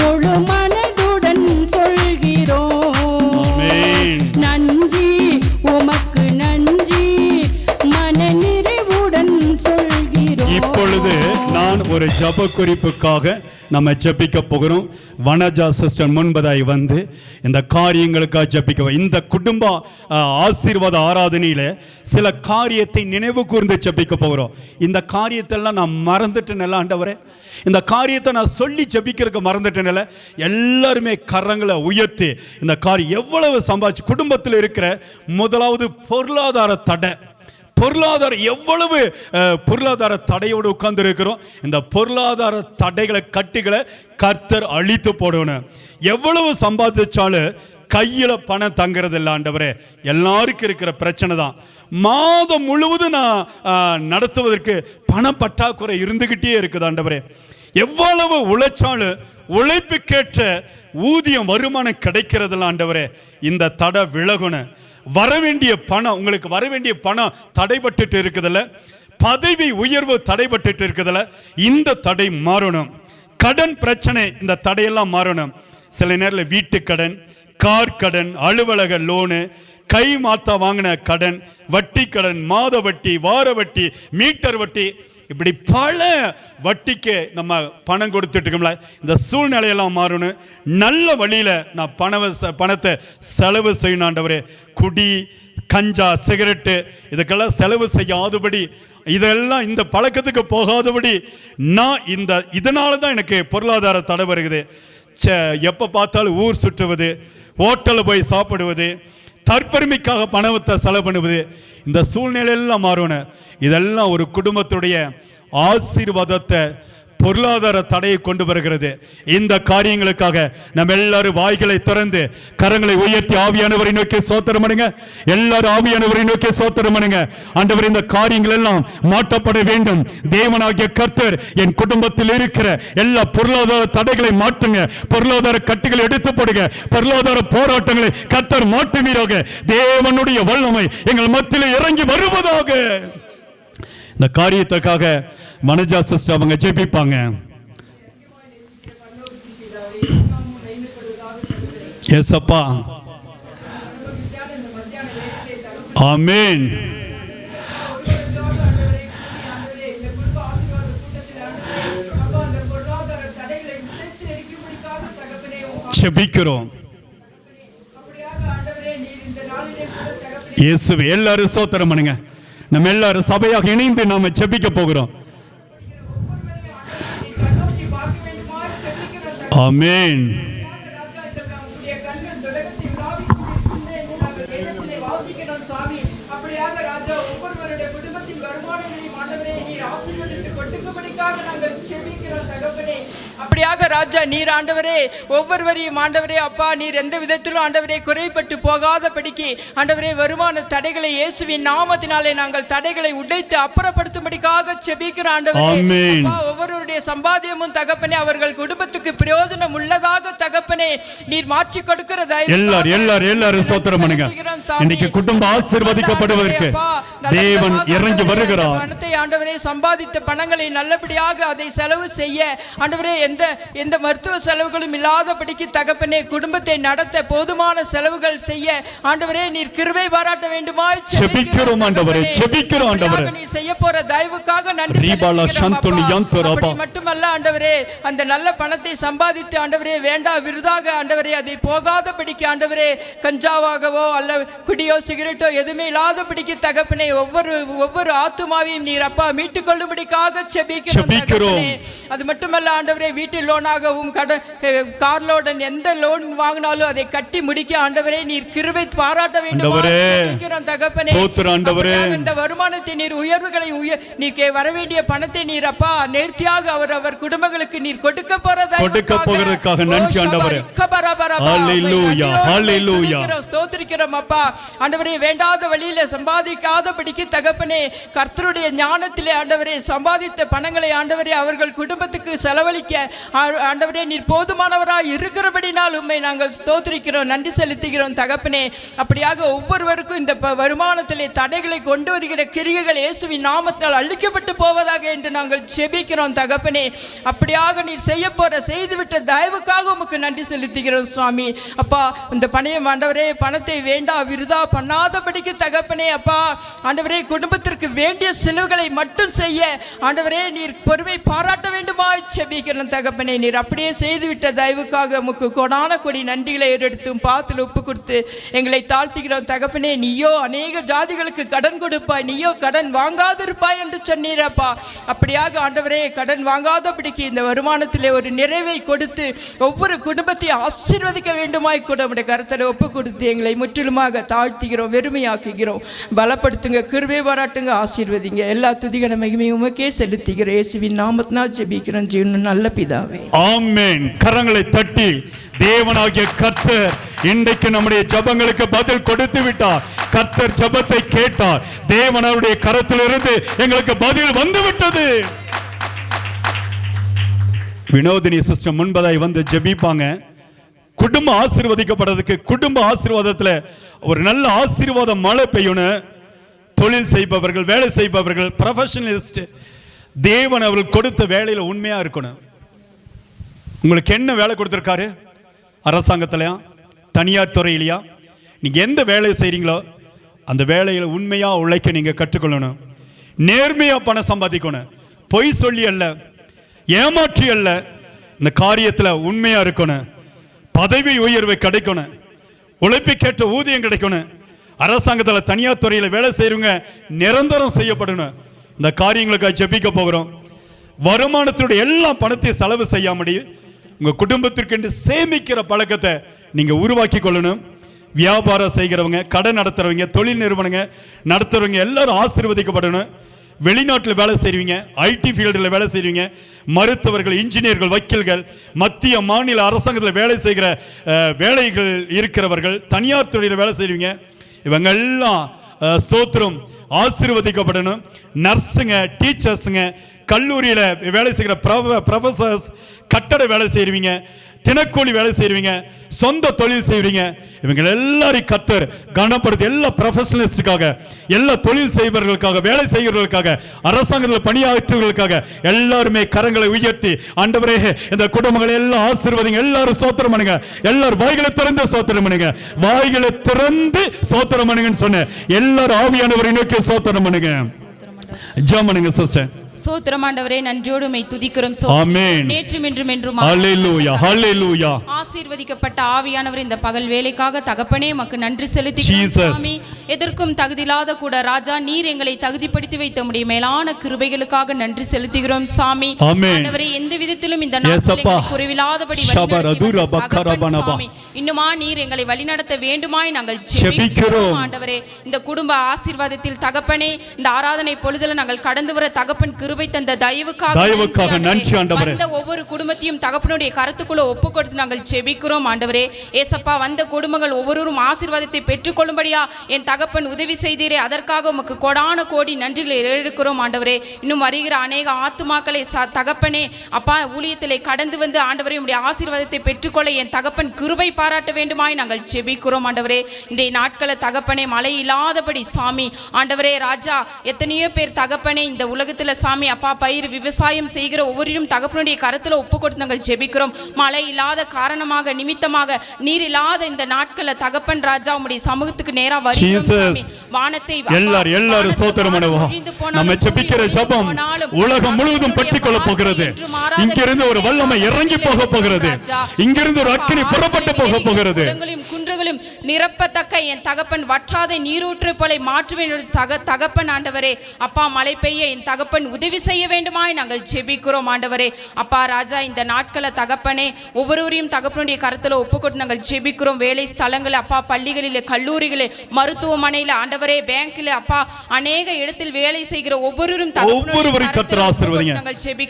முழு மனதுடன் சொல்கிறோம். நன்றி உமக்கு நன்றி மன நிறைவுடன் சொல்கிறோம். இப்பொழுது நான் ஒரு ஜப குறிப்புக்காக நம்ம ஜெபிக்க போகிறோம். வனஜா சிஸ்டர் முன்பதாய் வந்து இந்த காரியங்களுக்காக ஜெபிக்க. இந்த குடும்ப ஆசீர்வாத ஆராதனையில சில காரியத்தை நினைவு கூர்ந்து ஜெபிக்க போகிறோம். இந்த காரியத்தெல்லாம் நான் மறந்துட்டேன் ஆண்டவரே, இந்த காரியத்தை நான் சொல்லி ஜெபிக்கிறதுக்கு மறந்துட்டேன். எல்லாருமே கரங்களை உயர்த்தி இந்த காரியம் எவ்வளவு சம்பாதிச்சு குடும்பத்தில் இருக்கிற முதலாவது பொருளாதார தடை, பொருளாதாரம் எவ்வளவு பொருளாதார தடையோடு உட்கார்ந்து இருக்கிறோம். இந்த பொருளாதார தடைகளை கட்டுகளை கர்த்தர் அழித்து போடணும். எவ்வளவு சம்பாதிச்சாலும் கையில பணம் தங்குறது இல்லை ஆண்டவரே. எல்லாருக்கும் இருக்கிற பிரச்சனை தான். மாதம் முழுவதும் நான் நடத்துவதற்கு பண பற்றாக்குறை இருந்துகிட்டே இருக்குது ஆண்டவரே. எவ்வளவு உழைச்சாலும் உழைப்புக்கேற்ற ஊதியம் வருமானம் கிடைக்கிறதுல ஆண்டவரே. இந்த தடை விலகணும். வரவேண்டிய பணம், உங்களுக்கு வரவேண்டிய பணம் தடைபட்டு இருக்குதுல்ல, பதவி உயர்வு தடைபட்டு இருக்குதுல்ல, இந்த தடை மாறணும். கடன் பிரச்சனை, இந்த தடையெல்லாம் மாறணும். சில நேரத்தில் வீட்டு கடன், கார் கடன், அலுவலக லோனு, கை மாத்தா வாங்கின கடன், வட்டி கடன், மாத வட்டி, வார வட்டி, மீட்டர் வட்டி, இப்படி பல வட்டிக்கு நம்ம பணம் கொடுத்துட்டு இருக்கோம்ல. இந்த சூழ்நிலையெல்லாம் மாறணும். நல்ல வழியில் நான் பணத்தை செலவு செய்யணும் ஆண்டவரே. குடி, கஞ்சா, சிகரெட்டு இதுக்கெல்லாம் செலவு செய்யாதபடி, இதெல்லாம் இந்த பழக்கத்துக்கு போகாதபடி நான் இதனால தான் எனக்கு பொருளாதார தடை வருகிறது. எப்போ பார்த்தாலும் ஊர் சுற்றுவது, ஹோட்டலில் போய் சாப்பிடுவது, தற்பெருமைக்காக பணத்தை செலவு பண்ணுவது, இந்த சூழ்நிலையெல்லாம் மாறணும். இதெல்லாம் ஒரு குடும்பத்துடைய ஆசீர்வாதத்தை, பொருளாதார தடையை கொண்டு வருகிறது. இந்த காரியங்களுக்காக நம்ம எல்லாரும் வாய்களை திறந்து கரங்களை உயர்த்தி ஆவியானவரை நோக்கி ஸ்தோத்திரம் பண்ணுங்க. எல்லாரும் ஆவியானவரை நோக்கி ஸ்தோத்திரம் பண்ணுங்க. ஆண்டவர், இந்த காரியங்கள் எல்லாம் மாற்றப்பட வேண்டும். தேவனாகிய கர்த்தர் என் குடும்பத்தில் இருக்கிற எல்லா பொருளாதார தடைகளை மாற்றுங்க. பொருளாதார கட்டுகளை எடுத்து போடுங்க. பொருளாதார போராட்டங்களை கர்த்தர் மாற்றுவீராக. தேவனுடைய வல்லமை எங்கள் மத்தியில் இறங்கி வருவதாக. இந்த காரியத்துக்காக வனஜா சிஸ்டர் அவங்க ஜெபிப்பாங்க. எஸ் அப்பா, ஆமென். ஜெபிக்கிறோம் இயேசுவே. எல்லாரும் ஸ்தோத்திரம் பண்ணுங்க. நம்ம எல்லாரும் சபையாக இணைந்து நாம ஜெபிக்க போகிறோம். ஆமென். அப்படியாக ராஜா நீர் ஆண்டவரே ஒவ்வொருவரையும் ஆண்டவரே அப்பா நீர் எந்த விதத்திலும் ஆண்டவரே குறைபட்டு போகாதபடிக்கு ஆண்டவரே வருமான தடைகளை இயேசுவின் நாமத்தினாலே நாங்கள் தடைகளை உடைத்து அப்புறப்படுத்தும்படிக்காக செபிக்கிறோம் ஆண்டவரே. ஒவ்வொருவருடைய சம்பாத்தியமும் தகப்பனே அவர்கள் குடும்பத்துக்கு பிரயோஜனம் உள்ளதாக தகப்பனே நீர் மாற்றி கொடுக்கிற எல்லாரும் ஸ்தோத்திரம் பண்ணுங்க. இன்னைக்கு குடும்பம் ஆசீர்வதிக்கப்படுவதற்கு தேவன் இறங்கி வருகிறார். பணத்தை ஆண்டவரே சம்பாதித்த பணங்களை நல்லபடியாக அதை செலவு செய்ய ஆண்டவரே எந்த மருத்துவ செலவுகளும் இல்லாதபடிக்கு தகப்பனே குடும்பத்தை நடத்த போதுமான செலவுகள் செய்ய ஆண்டவரே நீர் கிருபை பாராட்ட வேண்டுமாய் ஜெபிக்கிறோம் ஆண்டவரே. ஜெபிக்கிறோம் ஆண்டவரே. நீர் செய்ய போற தயவுக்காக நன்றி செலுத்துகிறோம். மட்டுமல்ல ஆண்டவரே அந்த நல்ல பணத்தை சம்பாதித்து ஆண்டவரே வேண்டா விருதாக ஆண்டவரே அதை போகாதபடிக்கு ஆண்டவரே கஞ்சாவாகவோ அல்ல குடியோ சிகரெட்டோ எதுவுமே இல்லாதபடிக்கு தகப்பனே ஒவ்வொரு ஆத்துமாவையும் நீர் அப்பா மீட்டுக் கொள்ளும்படிக்காக ஜெபிக்கிறோம். அது மட்டுமல்ல ஆண்டவரே வீட்டு லோனாகவும் கார் லோன் எந்த லோன் வாங்கினாலும் அதை கட்டி முடிக்க ஆண்டவரே நீர் கிருபை பாராட்ட வேண்டும் தகப்பனே. இந்த வருமானத்தை நீர் உயர்வுகளை நீர் வரவேண்டிய பணத்தை நீர் அப்பா நேர்த்தியாக அவர் குடும்பங்களுக்கு நீர் கொடுக்க போறதற்காக நன்றி ஆண்டவரே. ஹல்லேலூயா ஹல்லேலூயா ஸ்தோத்திரிக்கிறோம் அப்பா. ஆண்டவரே வேண்டாத வழியில சம்பாதிக்காதபடிக்கு தகப்பனே கர்த்தருடைய ஞானத்திலே ஆண்டவரே சம்பாதித்த பணங்களை ஆண்டவரே அவர்கள் குடும்பத்துக்கு செலவழிக்க ஆண்டவரே நீர் போதுமானவராய் இருக்கிறபடினால் உம்மை நாங்கள் ஸ்தோத்திரிக்கிறோம், நன்றி செலுத்துகிறோம் தகப்பனே. அப்படியாக ஒவ்வொருவருக்கும் இந்த வருமானத்திலே தடைகளை கொண்டு வருகிற கிரியைகள் இயேசுவின் நாமத்தினால் அழிக்கப்பட்டு போவதாக என்று நாங்கள் ஜெபிக்கிறோம் தகப்பனே. அப்படியாக நீர் செய்ய போற செய்துவிட்ட தயவுக்காக உமக்கு நன்றி செலுத்துகிறோம் சுவாமி. அப்பா இந்த பணையம் ஆண்டவரே பணத்தை வேண்டாம் விருதா பண்ணாதபடிக்கு தகப்பனே அப்பா ஆண்டவரே குடும்பத்திற்கு வேண்டிய செலவுகளை மட்டும் செய்ய ஆண்டவரே நீர் பொறுமை பாராட்ட வேண்டுமா ஜெபிக்கிறோம் தகப்பனே. நீர் அப்படியே செய்துவிட்ட தயவுக்காக உமக்கு கொடான கொடி நன்றிகளை எடுத்தும் பாத்தில் ஒப்பு கொடுத்து எங்களை தாழ்த்துகிறோம் தகப்பனே. நீயோ அநேக ஜாதிகளுக்கு கடன் கொடுப்பாய், நீயோ கடன் வாங்காதிருப்பாய் என்று சொன்னீரப்பா. அப்படியாக ஆண்டவரே கடன் வாங்காதபடிக்கு இந்த வருமானத்திலே ஒரு நிறைவை கொடுத்து ஒவ்வொரு குடும்பத்தையும் ஆசீர்வதிக்க வேண்டுமாய் கூட உடைய கருத்தரை ஒப்பு கொடுத்து எங்களை முற்றிலுமாக தாழ்த்துகிறோம், வெறுமையாக்குகிறோம். பலப்படுத்துங்க, கிருபை பாராட்டுங்க, ஆசீர்வதிங்க. எல்லா துதிகன மகிமையும் உமக்கே செலுத்துகிறோம். இயேசுவின் நாமத்தினால் ஜெபிக்கிறோம் ஜீவன் நல்ல பிதாவே, ஆமென். கரங்களை தட்டி தேவனாகிய கர்த்தர் இன்றைக்கு நம்முடைய ஜெபங்களுக்கு பதில் கொடுத்து விட்டார். கர்த்தர் ஜெபத்தை கேட்டார். தேவன் அவருடைய கரத்திலிருந்து எங்களுக்கு பதில் வந்து விட்டது. வினோதினி சிஸ்டம் முன்பதாய் வந்து ஜெபிப்பாங்க. குடும்ப ஆசீர்வதிக்கப்படுறதுக்கு குடும்ப ஆசீர்வாதத்தில் ஒரு நல்ல ஆசீர்வாதம் மழை பெய்யணும். தொழில் செய்பவர்கள், வேலை செய்பவர்கள், ப்ரொஃபஷனலிஸ்ட் தேவன் அவர்கள் கொடுத்த வேலையில் உண்மையா இருக்கணும். உங்களுக்கு என்ன வேலை கொடுத்திருக்காரு? அரசாங்கத்திலையா, தனியார் துறையிலையா, நீங்க எந்த வேலையை செய்றீங்களோ அந்த வேலையில் உண்மையா உழைக்க நீங்க கற்றுக்கொள்ளணும். நேர்மையா பணம் சம்பாதிக்கணும். பொய் சொல்லி அல்ல, ஏமாற்றி அல்ல, இந்த காரியத்தில் உண்மையா இருக்கணும். பதவி உயர்வை கிடைக்கணும், உழைப்புக்கேற்ற ஊதியம் கிடைக்கணும். அரசாங்கத்தில் தனியார் துறையில் வேலை செய்யறவங்க நிரந்தரம் செய்யப்படணும். இந்த காரியங்களுக்காக ஜெபிக்க போகிறோம். வருமானத்தினுடைய எல்லா பணத்தையும் செலவு செய்யாமடி உங்க குடும்பத்திற்கு என்று சேமிக்கிற பழக்கத்தை நீங்க உருவாக்கி கொள்ளணும். வியாபாரம் செய்கிறவங்க, கடை நடத்துறவங்க, தொழில் நிறுவனங்க நடத்துறவங்க எல்லாரும் ஆசீர்வதிக்கப்படணும். வெளிநாட்டில் வேலை செய்வீங்க, ஐடி ஃபீல்டில் வேலை செய்வீங்க, மருத்துவர்கள், இன்ஜினியர்கள், வக்கீல்கள், மத்திய மாநில அரசாங்கத்தில் வேலை செய்கிற வேலைகள் இருக்கிறவர்கள், தனியார் துறையில் வேலை செய்வீங்க, இவங்க எல்லாம் ஸ்தோத்திரம் ஆசீர்வதிக்கப்படணும். நர்ஸுங்க, டீச்சர்ஸுங்க, கல்லூரியில் வேலை செய்கிற ப்ரொஃபசர்ஸ், கட்டட வேலை செய்வீங்க, தினக்கூலி வேலை செய்வீங்க, சொந்த தொழில் செய்வீங்க, இவங்க எல்லாரையும் கர்த்தர் கனப்படுத்தி எல்லா ப்ரொஃபஷனலிஸ்டுக்காக, எல்லா தொழில் செய்பவர்களுக்காக, வேலை செய்கிறவர்களுக்காக, அரசாங்கத்தில் பணியாற்றுவர்களுக்காக எல்லாருமே கரங்களை உயர்த்தி ஆண்டவரே இந்த குடும்பங்களை எல்லாம் ஆசீர்வதிங்க. எல்லாரும் சோத்திரம் பண்ணுங்க. எல்லாரும் வாய்களை திறந்து சோத்திரம் பண்ணுங்க. வாய்களை திறந்து சோத்திரம் பண்ணுங்கன்னு சொன்ன எல்லாரும் ஆவியானவரை நோக்கி சோத்திரம் பண்ணுங்க. ஜெபம் பண்ணுங்க சிஸ்டர். சோத்திரம் ஆண்டவரே, நன்றியோடு உம்மை துதிக்கிறோம். ஆமென். நேற்றும் இன்றும் என்றும் ஹல்லேலூயா, ஹல்லேலூயா. ஆசீர்வதிக்கப்பட்ட ஆவியானவர் இந்த பகல் வேலைக்காக தகப்பனே மக்கு நன்றி செலுத்துகிறோம் சுவாமி. எதற்கும் தகுதியில்லாத கூட ராஜா நீர் எங்களை தகுதிப்படுத்தி வைத்த உம்முடைய மேலான கிருபைகளுக்காக நன்றி செலுத்துகிறோம் சாமி. ஆண்டவரே எந்த விதத்திலும் இந்த நாட்களை குறைவில்லாதபடி வழிநடத்தி இன்னுமா நீர் எங்களை வழிநடத்த வேண்டுமாய் நாங்கள் ஜெபிக்கிறோம் ஆண்டவரே. இந்த குடும்ப ஆசீர்வாதத்தில் தகப்பனே இந்த ஆராதனை பொழுதுல நாங்கள் கடந்து வர தகப்பன் கிருபை தந்த தயவுக்காக நன்றி ஆண்டவரே. வந்த ஒவ்வொரு குடும்பத்தையும் தகப்பனுடைய கரத்துக்குள்ள ஒப்பு கொடுத்து நாங்கள் ஜெபிக்கிறோம் ஆண்டவரே. ஏசப்பா வந்த குடும்பங்கள் ஒவ்வொருவரும் ஆசீர்வாதத்தை பெற்றுக்கொள்ளும்படியா என் தகப்பன் உதவி செய்தீரே, அதற்காக உமக்கு கோடான கோடி நன்றிகளை ஏறெடுக்கிறோம் ஆண்டவரே. இன்னும் வருகிற அநேக ஆத்துமாக்களை தகப்பனே அப்பா ஊழியத்திலே கடந்து வந்து ஆண்டவரே உம்முடைய ஆசீர்வாதத்தை பெற்றுக்கொள்ள என் தகப்பன் கிருபை பாராட்ட வேண்டுமாய் நாங்கள் ஜெபிக்கிறோம் ஆண்டவரே. இன்றைய நாட்களை தகப்பனே மழை இல்லாதபடி சாமி ஆண்டவரே ராஜா எத்தனையோ பேர் தகப்பனே இந்த உலகத்துல சாமி அப்பா பயிர் விவசாயம் செய்கிற ஒவ்வொருவரும் தகப்பனுடைய கரத்துல ஒப்பு கொடுத்து நாங்கள் ஜெபிக்கிறோம். மழை இல்லாத காரணமாக நிமித்தமாக நீர் இல்லாத இந்த நாட்களை தகப்பன் ராஜா உம்முடைய சமூகத்துக்கு நேரா வருகிறோம். வானத்தை எல்லாரும் சோத்திரம் பண்ணுவோம். நம்ம ஜெபிக்கிற ஜெபம் உலகம் முழுவதும் பற்றிக்கொள்ள போகிறது. இங்கிருந்து ஒரு வல்லமை இறங்கி போக போகிறது. இங்கிருந்து ஒரு அக்கினி புறப்பட்டு போக போகிறது. குன்றுகளும் நிரப்பத்தக்க என் தகப்பன் வற்றாத நீரூற்று போல மாற்றுவேன் தகப்பன் ஆண்டவரே. அப்பா மழை பெய்ய என் தகப்பன் உதவி செய்ய வேண்டுமாய் நாங்கள் ஜெபிக்கிறோம் ஆண்டவரே. அப்பா ராஜா இந்த நாட்களை தகப்பனே ஒவ்வொருவரையும் தகப்பனுடைய கருத்துல ஒப்புக்கொண்டு நாங்கள் ஜெபிக்கிறோம். வேலை ஸ்தலங்கள் அப்பா, பள்ளிகளிலே, கல்லூரிகளே, மருத்துவமனையில ஆண்டவரே, பேங்க்ல அப்பா அநேக இடத்தில் வேலை செய்கிற ஒவ்வொருவரும் ஒவ்வொருவரையும் கர்த்தர் ஆசீர்வதிங்க.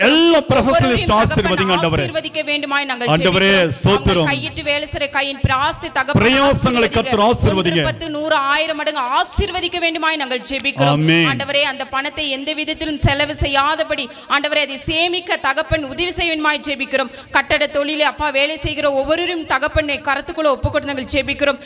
எல்லா ப்ரொஃபஷனலிஸ்ட் ஆசீர்வதிங்க ஆண்டவரே. ஆசீர்வதிக்க வேண்டுமாய் நாங்கள் ஆண்டவரே ஸ்தோத்திரம். கையிட்டு வேலை செய்ற கையின் பிராஸ்தி தகப்பனே பிரயாசங்களை கர்த்தர் ஆசீர்வதிங்க. 10 100 1000 மடங்கு ஆசீர்வதிக்க வேண்டுமாய் நாங்கள் ஜெபிக்கிறோம். ஆண்டவரே அந்த பணத்தை எந்த விதத்திலும் செலவு செய்யாதபடி ஆண்டவரே அதை சேமிக்க தகப்பன் உதவி செய்ய வேண்டுமாய் ஜெபிக்கிறோம். கட்டட தொழிலே அப்பா வேலை செய்கிற ஒவ்வொருவரும் தகப்பனை கருத்துக்குள்ள ஒப்புக்கொண்டு நாங்கள் ஜெபிக்கிறோம்.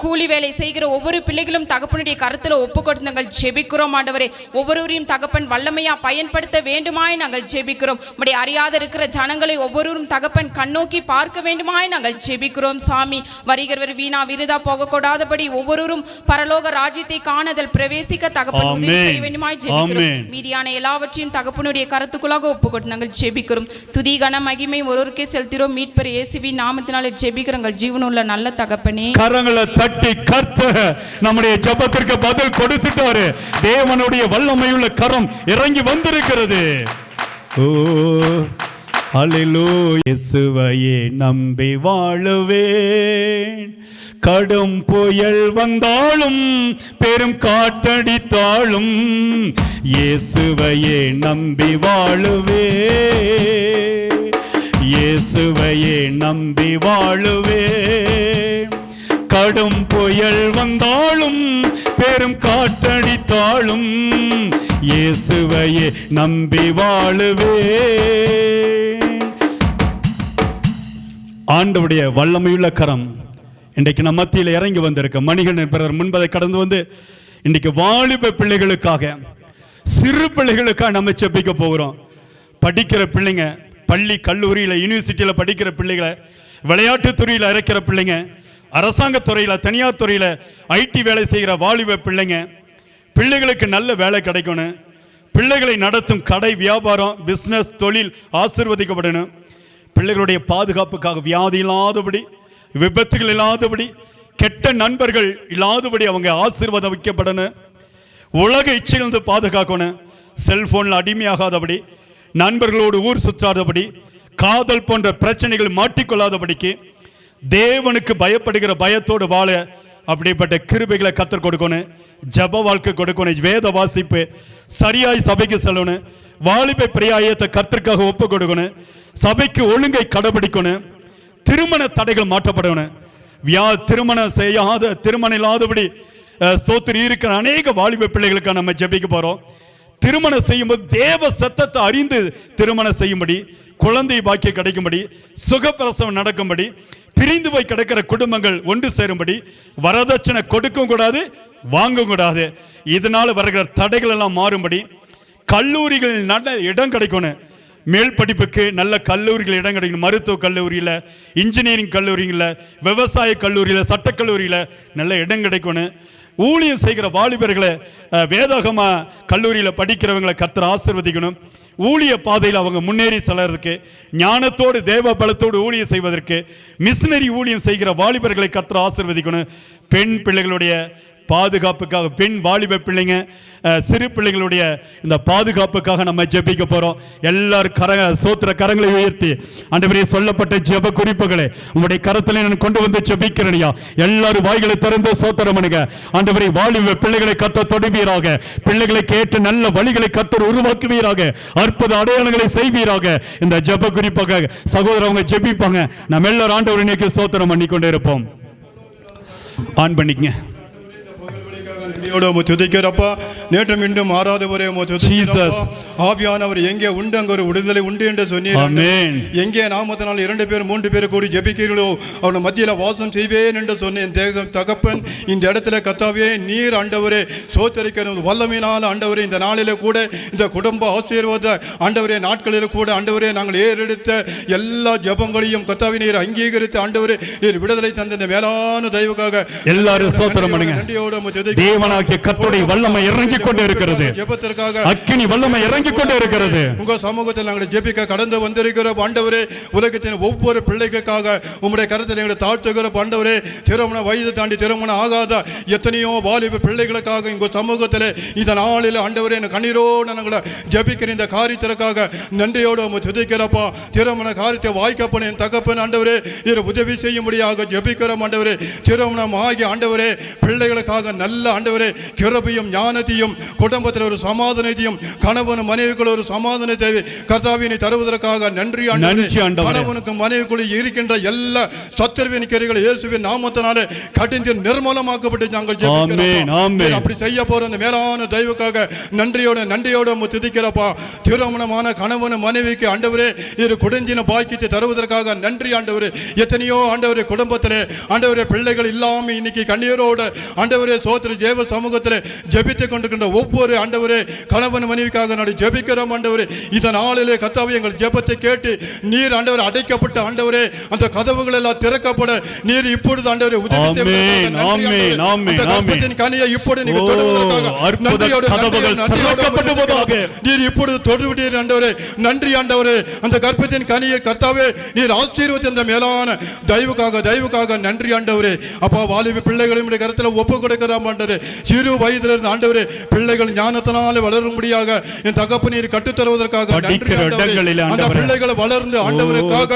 கூலி வேலை செய்கிற ஒவ்வொரு பிள்ளைகளும் தகப்பனுடைய கருத்துல ஒப்புக்கொண்டு நாங்கள் ஜெபிக்கிறோம். ஆண்டவரே ஒவ்வொருவரையும் தகப்பன் வல்லமையா பயன்படுத்த வேண்டுமாய் நாங்கள் ஜெபிக்கிறோம். உம்முடைய அறியாத இருக்கிற ஜனங்களை ஒவ்வொருவரும் தகப்பன் கண்ணோக்கி பார்க்க வேண்டுமாய் நாங்கள் ஜெபிக்கிறோம். சாமி வருகிறவர் வீணா விருதா போகக்கூடாதபடி ஒவ்வொருவரும் பரலோக ராஜ்யத்தை காணதல் பிரவேசிக்க தகப்பன் உதவி செய்ய வேண்டுமாய் ஜெபிக்கிறோம். மீதியான எல்லாவற்றையும் தகப்பனுடைய கருத்துக்குள்ளாக ஒப்புக்கொண்டு நாங்கள் ஜெபிக்கிறோம். துதி கன மகிமை ஒருவருக்கே செலுத்துகிறோம். மீட்பர் இயேசுவின் நாமத்தினாலே ஜெபிக்கிறோம் ஜீவனுள்ள நல்ல தகப்பனே. கரங்களை தட்டி கர்த்தர் நம்முடைய ஜெபத்திற்கு பதில் கொடுத்துட்டாரு. தேவனுடைய வல்லமையுள்ள கரம் இறங்கி வந்திருக்கிறது. ஓ அல்லேலூயா. இயேசுவையே நம்பி வாழுவேன். கடும் புயல் வந்தாலும் பெரும் காற்றடித்தாலும் இயேசுவையே நம்பி வாழுவேன். இயேசுவையே நம்பி வாழுவேன். கடும் புயல் வந்தாலும் பெரும் காற்றடித்தாலும் இயேசுவையே நம்பி வாழுவேன். ஆண்டவருடைய வல்லமையுள்ள கரம் இன்றைக்கு நம்ம மத்தியில் இறங்கி வந்திருக்க மணிகண்டன் பிரதர் முன்பதை கடந்து வந்து இன்றைக்கு வாலிப பிள்ளைகளுக்காக சிறு பிள்ளைகளுக்காக நம்ம செபிக்க போகிறோம். படிக்கிற பிள்ளைங்க, பள்ளி கல்லூரியில் யூனிவர்சிட்டியில் படிக்கிற பிள்ளைகளை, விளையாட்டுத் துறையில் இருக்கிற பிள்ளைங்க, அரசாங்க துறையில் தனியார் துறையில் ஐடி வேலை செய்கிற வாலிப பிள்ளைங்க, பிள்ளைகளுக்கு நல்ல வேலை கிடைக்கணும். பிள்ளைகளை நடத்தும் கடை வியாபாரம் பிஸ்னஸ் தொழில் ஆசீர்வதிக்கப்படணும். பிள்ளைகளுடைய பாதுகாப்புக்காக வியாதி இல்லாதபடி, விபத்துகள் இல்லாதபடி, கெட்ட நண்பர்கள் இல்லாதபடி அவங்க ஆசீர்வாதம் வைக்கப்படணும். உலக இச்சையிலிருந்து பாதுகாக்கணும். செல்போனில் அடிமையாகாதபடி, நண்பர்களோடு ஊர் சுற்றாதபடி, காதல் போன்ற பிரச்சனைகள் மாட்டிக்கொள்ளாதபடிக்கு தேவனுக்கு பயப்படுகிற பயத்தோடு வாழ அப்படிப்பட்ட கிருபைகளை கத்தர் கொடுக்கணும். ஜப வாழ்க்கை கொடுக்கணும். வேத வாசிப்பு, சரியாய் சபைக்கு செல்லணும். வாலிப பிரியாயத்தை கர்த்தருக்காக ஒப்பு கொடுக்கணும். சபைக்கு ஒழுங்கை கடைபிடிக்கணும். திருமண தடைகள் மாற்றப்படணும். திருமணம் செய்யாத, திருமணம் இல்லாதபடி ஸ்தோத்திரி இருக்கிற அநேக வாலிப பிள்ளைகளுக்காக நம்ம ஜெபிக்க போறோம். திருமணம் செய்யும்போது தேவ சத்தத்தை அறிந்து திருமணம் செய்யும்படி, குழந்தை பாக்கியம் கிடைக்கும்படி, சுகப்பிரசவம் நடக்கும்படி, பிரிந்து போய் கிடக்கிற குடும்பங்கள் ஒன்று சேரும்படி, வரதட்சணை கொடுக்கவும் கூடாது, வாங்கவும் கூடாது. இதனால வருகிற தடைகள் எல்லாம் மாறும்படி, கல்லூரிகள் நல்ல இடம் கிடைக்கணும். மேல் படிப்புக்கு நல்ல கல்லூரிகள் இடம் கிடைக்கணும். மருத்துவ கல்லூரியில், இன்ஜினியரிங் கல்லூரியில், விவசாய கல்லூரியில், சட்டக்கல்லூரியில் நல்ல இடம் கிடைக்கணும். ஊழியம் செய்கிற வாலிபர்களை வேதாகமா கல்லூரியில் படிக்கிறவங்களை கர்த்தர் ஆசீர்வதிக்கணும். ஊழிய பாதையில் அவங்க முன்னேறி செல்றதுக்கு, ஞானத்தோடு தேவ பலத்தோடு ஊழியம் செய்வதற்கு, மிஷனரி ஊழியம் செய்கிற வாலிபர்களை கர்த்தர் ஆசீர்வதிக்கணும். பெண் பிள்ளைகளுடைய பாதுகாப்புக்காக, பெண் வாலிப பிள்ளைங்க, சிறு பிள்ளைகளுடைய இந்த பாதுகாப்புக்காக நம்ம ஜெபிக்க போறோம். எல்லாரும் சோத்திர கரங்களை உயர்த்தி ஆண்டவரே சொல்லப்பட்ட ஜெப குறிப்புகளை உங்களுடைய கரத்தில் நான் கொண்டு வந்து ஜெபிக்கிறேன்யா. எல்லாரும் வாய்களை திறந்து சோத்திரம் பண்ணுங்க. ஆண்டவரே வாலிப பிள்ளைகளை கர்த்தர் தொடுவீராக. பிள்ளைகளை கேட்டு நல்ல வழிகளை கர்த்தர் உருவாக்குவீராக. அற்புத அடையாளங்களை செய்வீராக. இந்த ஜெப குறிப்பாக சகோதரர் அவங்க ஜெபிப்பாங்க. நம்ம எல்லாரும் ஆண்டவரை இன்னைக்கு சோத்திரம் பண்ணி கொண்டே இருப்போம். ஆன் பண்ணிக்கங்க. துதிக்கிறப்பா, நேற்றும் மீண்டும் மாறாதவரே ஆவியானவர் எங்கே உண்டு அங்கே ஒரு விடுதலை உண்டு என்று சொன்னீர். எங்கே நாமத்தினால் 2 பேர் 3 பேர் கூடி ஜெபிக்கிறீர்களோ அவன் மத்தியில் வாசம் செய்வேன் என்று சொன்னேன். தகப்பன் இந்த இடத்துல கத்தாவே நீர் ஆண்டவரே சோத்தரிக்கிற வல்லமையினால் ஆண்டவரே இந்த நாளிலே கூட இந்த குடும்ப ஆசீர்வாத ஆண்டவரே நாட்களில் கூட ஆண்டவரே நாங்கள் ஏறெடுத்த எல்லா ஜெபங்களையும் கத்தாவே நீர் அங்கீகரித்து ஆண்டவரே நீர் விடுதலை தந்த இந்த மேலான தயவுக்காக எல்லாரும் சோத்திரம் பண்ணுங்க. தேவனாகிய கர்த்தருடைய வல்லமை இறங்கிக் கொண்டே இருக்கிறது. ஜெபத்திற்காக அக்கினி வல்லமை இறங்கிக் கொண்டே இருக்கிறது. உங்க சமூகத்தில் நாங்கள் ஜெபிக்க கடந்து வந்திருக்கிற ஆண்டவரே, உலகத்தின் ஒவ்வொரு பிள்ளைகளுக்காக உம்முடைய கருத்தில் எங்களை தாழ்த்துகிற ஆண்டவரே, திருமண வயது தாண்டி திருமணம் ஆகாத எத்தனையோ வாலிப பிள்ளைகளுக்காக உங்க சமூகத்தில் இந்த நாளில் ஆண்டவரே கண்ணீரோடு நாங்கள் ஜெபிக்கிற இந்த காரியத்திற்காக நன்றியோடு துதிக்கிறப்பா. திருமண காரியத்தை வாய்க்கப்பன என் தகப்பன் ஆண்டவரே நீர் உதவி செய்யும்படியாக ஜெபிக்கிறோம் ஆண்டவரே. திருமணம் ஆகிய ஆண்டவரே பிள்ளைகளுக்காக நல்ல ஆண்டவரே ஆண்டவரே கிருபையும் ஞானத்தையும் குடும்பத்தில் ஒரு சமாதானத்தையும் கணவன் மனைவிக்குள் ஒரு சமாதானத்தை கர்த்தாவே நீ தருவதற்காக நன்றி ஆண்டவரே. கணவனுக்கும் மனைவிக்குள் இருக்கின்ற எல்லா சத்துருவின் கிரைகள் இயேசுவின் நாமத்தினாலே கடிந்து நிர்மூலமாக்கப்பட்டு நாங்கள் ஜெபிக்கிறோம். அப்படி செய்ய போற அந்த மேலான தயவுக்காக நன்றியோட துதிக்கிறப்பா. திருமணமான கணவன் மனைவிக்கு ஆண்டவரே நீர் குடிஞ்சின பாக்கியத்தை தருவதற்காக நன்றி ஆண்டவரே. எத்தனையோ ஆண்டவரே குடும்பத்திலே ஆண்டவரே பிள்ளைகள் இல்லாம இன்னைக்கு கண்ணீரோட ஆண்டவரே சோத்திர தேவ சமூகத்திலே ஜெபித்துக் கொண்டிருக்கின்ற ஒவ்வொரு ஆண்டவரே கணவன் மனைவிக்காக நாடு ஜெபிக்கிறோம் ஆண்டவரே. இந்த நாளிலே கர்த்தாவே எங்கள் ஜெபத்தை கேட்டு நீர் ஆண்டவரே அடைக்கப்பட்ட ஆண்டவரே அந்த கதவுகள் எல்லாம் திறக்கப்பட நீர் இப்பொழுது ஆண்டவரே உதவி செய்வதற்காக கனியை இப்பொழுது நீங்க தொடுவதற்காக நன்றியோடு நீர் இப்பொழுது தொடுவிட்டீர் ஆண்டவரே. நன்றி ஆண்டவரே. அந்த கர்ப்பத்தின் கனியை கர்த்தாவே நீர் ஆசீர்வதித்த அந்த மேலான தயவுக்காக நன்றி ஆண்டவரே. அப்பா வாலிப பிள்ளைகளையும் கருத்துல ஒப்பு கொடுக்கிறோம் ஆண்டவரே. சிறு வயதிலிருந்து ஆண்டவரே பிள்ளைகள் ஞானத்தினாலே வளரும்படியாக என் தகப்பனீர் கட்டுத்தருவதற்காக அந்த பிள்ளைகளை வளர்ந்து ஆண்டவருக்காக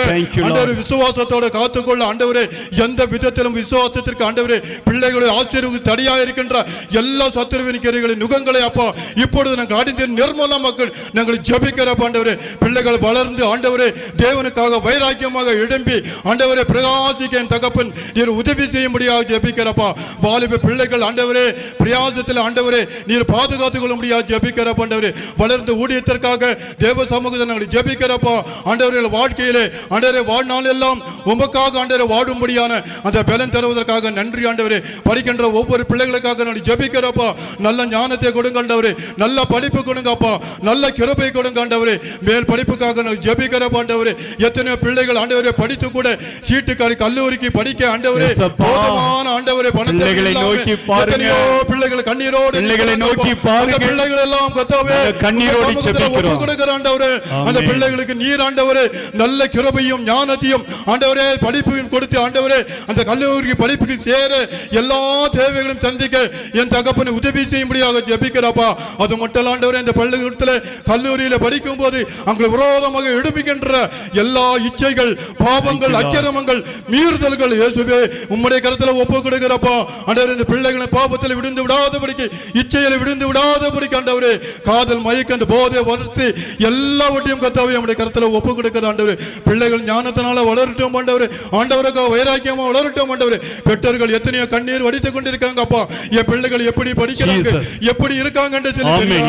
ஆண்டவர் விசுவாசத்தோட காத்துக்கொள்ள ஆண்டவரே எந்த விதத்திலும் விசுவாசத்திற்கு ஆண்டவரே பிள்ளைகளை ஆசீர்வதி தடையா இருக்கின்ற எல்லா சத்துருவின் கிரைகளின் நுகங்களை அப்பா இப்பொழுது நாங்கள் அடிந்து நிர்மூல மக்கள் நாங்கள் ஜெபிக்கிறோம் ஆண்டவரே. பிள்ளைகள் வளர்ந்து ஆண்டவரே தேவனுக்காக வைராக்கியமாக எழும்பி ஆண்டவரே பிரகாசிக்க என் தகப்பன் நீர் உதவி செய்யும்படியாக ஜெபிக்கிறப்பா. வாலிப பிள்ளைகள் ஆண்டவரே பிரயாசத்தில் ஆண்டவரே நீர் பாதுகாத்துக் கொள்ள முடியாது ஜெபிக்கிறப்ப ஆண்டவரே. வளர்ந்து ஊழியத்திற்காக தேவ சமூகத்தை நாங்கள் ஜெபிக்கிறப்பா ஆண்டவர்கள் வாழ்க்கையிலே ஆண்டவரே வாழ்நாள் எல்லாம் உமக்காக ஆண்டவரை வாடும்படியான அந்த பலன் தருவதற்காக நன்றி ஆண்டவரே. படிக்கின்ற ஒவ்வொரு பிள்ளைகளுக்காக நாங்கள் ஜெபிக்கிறப்பா. நல்ல ஞானத்தை கொடுங்க ஆண்டவரே. நல்ல படிப்பு கொடுங்கப்பா. நல்ல கிருபை கொடுங்க ஆண்டவரே. மேல் படிப்புக்காக நாங்கள் ஜெபிக்கிறப்பா ஆண்டவரே. எத்தனையோ பிள்ளைகள் ஆண்டவரே படித்து கூட சீட்டுக்காரி கல்லூரிக்கு படிக்க ஆண்டவரே போதுமான ஆண்டவரே பணத்தை நோக்கி பாருங்க. பிள்ளைகள் கண்ணீரோடு பிள்ளைகளை நோக்கி பாருங்க. பிள்ளைகள் எல்லாம் கர்த்தாவே கண்ணீரோடு ஜெபிக்கிறோம் ஆண்டவரே. அந்த பிள்ளைகளுக்கு நீர் ஆண்டவரே நல்ல கிருபையும் ஞானத்தையும் ஆண்டவரே படிப்பையும் கொடுத்து ஆண்டவரே அந்த கல்லூரிக்கு படிப்புக்கு சேர எல்லா தேவைகளும் சந்திக்க என் தகப்பனை உதவி செய்யும்படியாக ஜெபிக்கிறப்பா. அது மட்டும் ஆண்டவரே இந்த பள்ளிக்கூடத்தில் கல்லூரியில படிக்கும் போது அங்கே விரோதமாக எழுப்புகின்ற எல்லா இச்சைகள் பாவங்கள் அக்கிரமங்கள் மீறுதல்கள் இயேசுவே உம்முடைய கருத்தில் ஒப்பு கொடுக்கிறப்பா. ஆண்டவரே இந்த பிள்ளைகளை பாவத்தில் விழுந்து விடாதபடிக்கு இச்சையில் விழுந்து விடாதபடிக்கு ஆண்டவரே காதல் மயக்க அந்த போதை வளர்த்து எல்லாவற்றையும் கர்த்தாவே நம்முடைய கருத்தில் ஒப்பு கொடுக்கிற ஆண்டவரே. பிள்ளைகள் ஞானத்தினால வளரட்டும் ஆண்டவரே. ஆண்டவருக்காக வைராக்கியமா வளரட்டும் ஆண்டவரே. பெற்றோர்கள் எத்தனையோ கண்ணீர் வடித்துக் கொண்டிருக்காங்க அப்பா. என் பிள்ளைகள் எப்படி படிக்கிறாங்க எப்படி இருக்காங்க என்று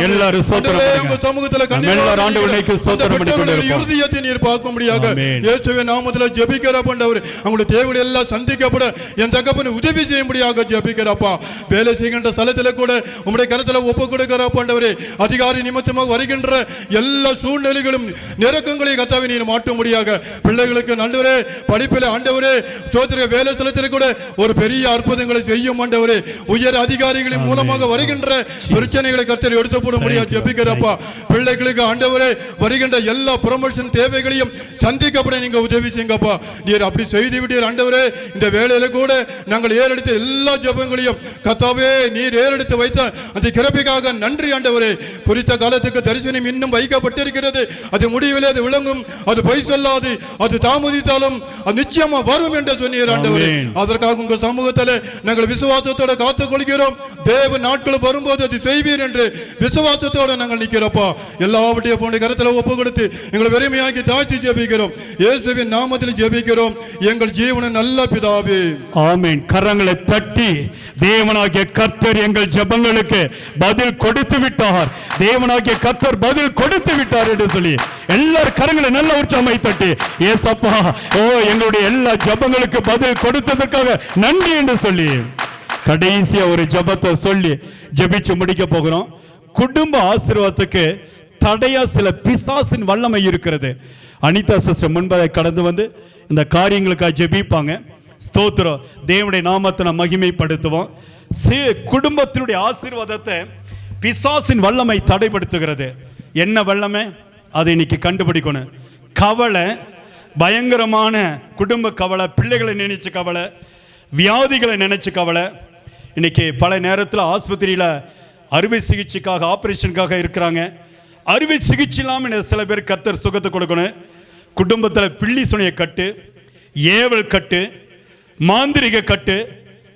எல்லாரும் சமூகத்தில் இறுதியத்தை நீர் பார்க்கும்படியாக இயேசுவின் நாமத்தில் ஜெபிக்கிறப்பா ஆண்டவரே. அவங்களுடைய தேவைகள் எல்லாம் சந்திக்கப்பட என் தகப்பனை உதவி செய்யும்படியாக ஜெபிக்கிறப்பா. வேலை செய்கின்ற ஸ்தலத்தில் கூட உம்முடைய கருத்தில் ஒப்பு கொடுக்கிறப்பா ஆண்டவரே. அதிகாரி நிமித்தமாக வருகின்ற எல்லா சூழ்நிலைகளும் நெருக்கங்களை கர்த்தாவே நீர் மாற்றும்படியாக பிள்ளைகளுக்கு ஆண்டவரே படிப்பில் ஆண்டவரே ஸ்தோத்திர வேலை ஸ்தலத்தில் கூட ஒரு பெரிய அற்புதங்களை செய்யும் ஆண்டவரே. உயர் அதிகாரிகளின் மூலமாக வருகின்ற பிரச்சனைகளை கர்த்தர் எடுத்து போட முடியாது ஜெபிக்கிறப்பா. பிள்ளைகளுக்கு ஆண்டவரே வருகின்ற எல்லா ப்ரமோஷன் தேவைகளையும் சந்திக்கப்பட நீங்க உதவி செய்யுங்கப்பா. நீர் அப்படி செய்து விட்டீர் ஆண்டவரே. இந்த வேலையில கூட நாங்கள் ஏறெடுத்த எல்லா ஜெபங்களையும் கர்த்தாவே நீர் ஏறெடுத்து வைத்த அந்த கிருபைக்காக நன்றி ஆண்டவரே. குறித்த காலத்துக்கு தரிசனம் இன்னும் வைக்கப்பட்டிருக்கிறது. அது முடிவிலே அது விளங்கும். அது பொய் சொல்லாது. அது தாமதித்தாலும் அது நிச்சயமா வரும் என்று சொன்னீர் ஆண்டவரே. அதற்காக உங்க சமூகத்தில் நாங்கள் விசுவாசத்தோட காத்துக் கொள்கிறோம். தேவ நாட்கள் வரும்போது அது செய்வீர் என்று விசுவாசத்தோட நாங்கள் நிற்கிறோப்பா. எல்லாவற்றையும் போன்ற கருத்தில் ஒப்பு கொடுத்து எங்களை வெறுமையாக்கி தாழ்த்தி ஜெபிக்கிறோம். இயேசுவின் நாமத்தில் ஜெபிக்கிறோம் எங்கள் ஜீவன நல்ல பிதாவே. ஆமென். கரங்களை தட்டி தேவனாகிய கர்த்தர் எங்கள் ஜெபங்களுக்கு பதில் கொடுத்து விட்டார். தேவனாகிய கர்த்தர் பதில் கொடுத்து விட்டார் என்று சொல்லி எல்லாரும் கரங்களை நல்ல உற்சாகமாய் தட்டி ஏசப்பா ஓ எங்களுடைய எல்லா ஜெபங்களுக்கு பதில் கொடுத்ததற்காக நன்றி என்று சொல்லி கடைசியா ஒரு ஜெபத்தை சொல்லி ஜெபிச்சு முடிக்க போகிறோம். குடும்ப ஆசீர்வாதத்துக்கு தடையா சில பிசாசின் வல்லமை இருக்கிறது. அனிதா சிஸ்டர் முன்பதை கடந்து வந்து இந்த காரியங்களுக்காக ஜெபிப்பாங்க. ஸ்தோத்திரம். தேவனுடைய நாமத்தை நாம் மகிமைப்படுத்துவோம். குடும்பத்தினுடைய ஆசீர்வாதத்தை பிசாசின் வல்லமை தடைப்படுத்துகிறது. என்ன வல்லமை அதை இன்னைக்கு கண்டுபிடிக்கணும். கவலை, பயங்கரமான குடும்ப கவலை, பிள்ளைகளை நினைச்சு கவலை, வியாதிகளை நினைச்சு கவலை. இன்னைக்கு பல நேரத்தில் ஆஸ்பத்திரியில் அறுவை சிகிச்சைக்காக ஆப்ரேஷனுக்காக இருக்கிறாங்க. அறுவை சிகிச்சை இல்லாமல் சில பேர் கர்த்தர் சுகத்தை கொடுக்கணும். குடும்பத்தில் பிள்ளி சுனைய கட்டு, ஏவல் கட்டு, மாந்திரிக கட்டு,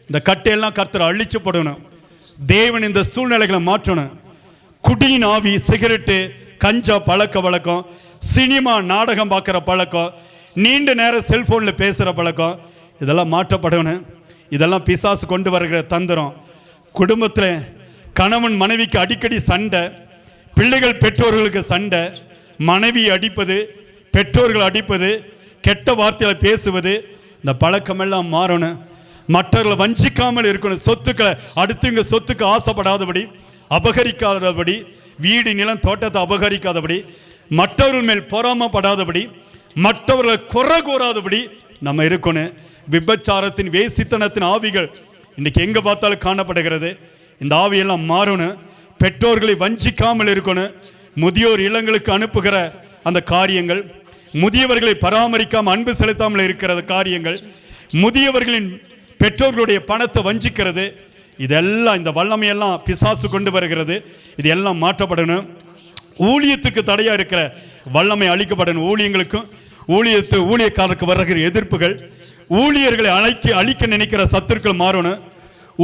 இந்த கட்டையெல்லாம் கர்த்தர் அழிச்சு போடணும். தேவன் இந்த சூழ்நிலைகளை மாற்றணும். குடியின் ஆவி, சிகரெட்டு, கஞ்சா பழக்க வழக்கம், சினிமா நாடகம் பார்க்குற பழக்கம், நீண்ட நேரம் செல்போனில் பேசுகிற பழக்கம், இதெல்லாம் மாற்றப்படணும். இதெல்லாம் பிசாசு கொண்டு வருகிற தந்திரம். குடும்பத்தில் கணவன் மனைவிக்கு அடிக்கடி சண்டை, பிள்ளைகள் பெற்றோர்களுக்கு சண்டை, மனைவி அடிப்பது, பெற்றோர்கள் அடிப்பது, கெட்ட வார்த்தைகளை பேசுவது, இந்த பழக்கமெல்லாம் மாறணும். மற்றவர்களை வஞ்சிக்காமல் இருக்கணும். சொத்துக்களை அடுத்தவங்க சொத்துக்கு ஆசைப்படாதபடி, அபகரிக்காதபடி, வீடு நிலம் தோட்டத்தை அபகரிக்காதபடி, மற்றவர்கள் மேல் பொறாமப்படாதபடி, மற்றவர்களை குறை கூறாதபடி நம்ம இருக்கணும். விபச்சாரத்தின், வேசித்தனத்தின் ஆவிகள் இன்னைக்கு எங்க பார்த்தாலும் காணப்படுகிறது. இந்த ஆவியெல்லாம் மாறணும். பெற்றோர்களை வஞ்சிக்காமல் இருக்கணும். முதியோர் இல்லங்களுக்கு அனுப்புகிற அந்த காரியங்கள், முதியவர்களை பராமரிக்காமல் அன்பு செலுத்தாமல் இருக்கிற காரியங்கள், முதியவர்களின் பெற்றோர்களுடைய பணத்தை வஞ்சிக்கிறது, இதெல்லாம் இந்த வல்லமையெல்லாம் பிசாசு கொண்டு வருகிறது. இது எல்லாம் மாற்றப்படணும். ஊழியத்துக்கு தடையா இருக்கிற வல்லமை அழிக்கப்படணும். ஊழியங்களுக்கும் ஊழியக்காரருக்கு வருகிற எதிர்ப்புகள், ஊழியர்களை அழிக்க நினைக்கிற சத்துருக்கள் மாறணும்.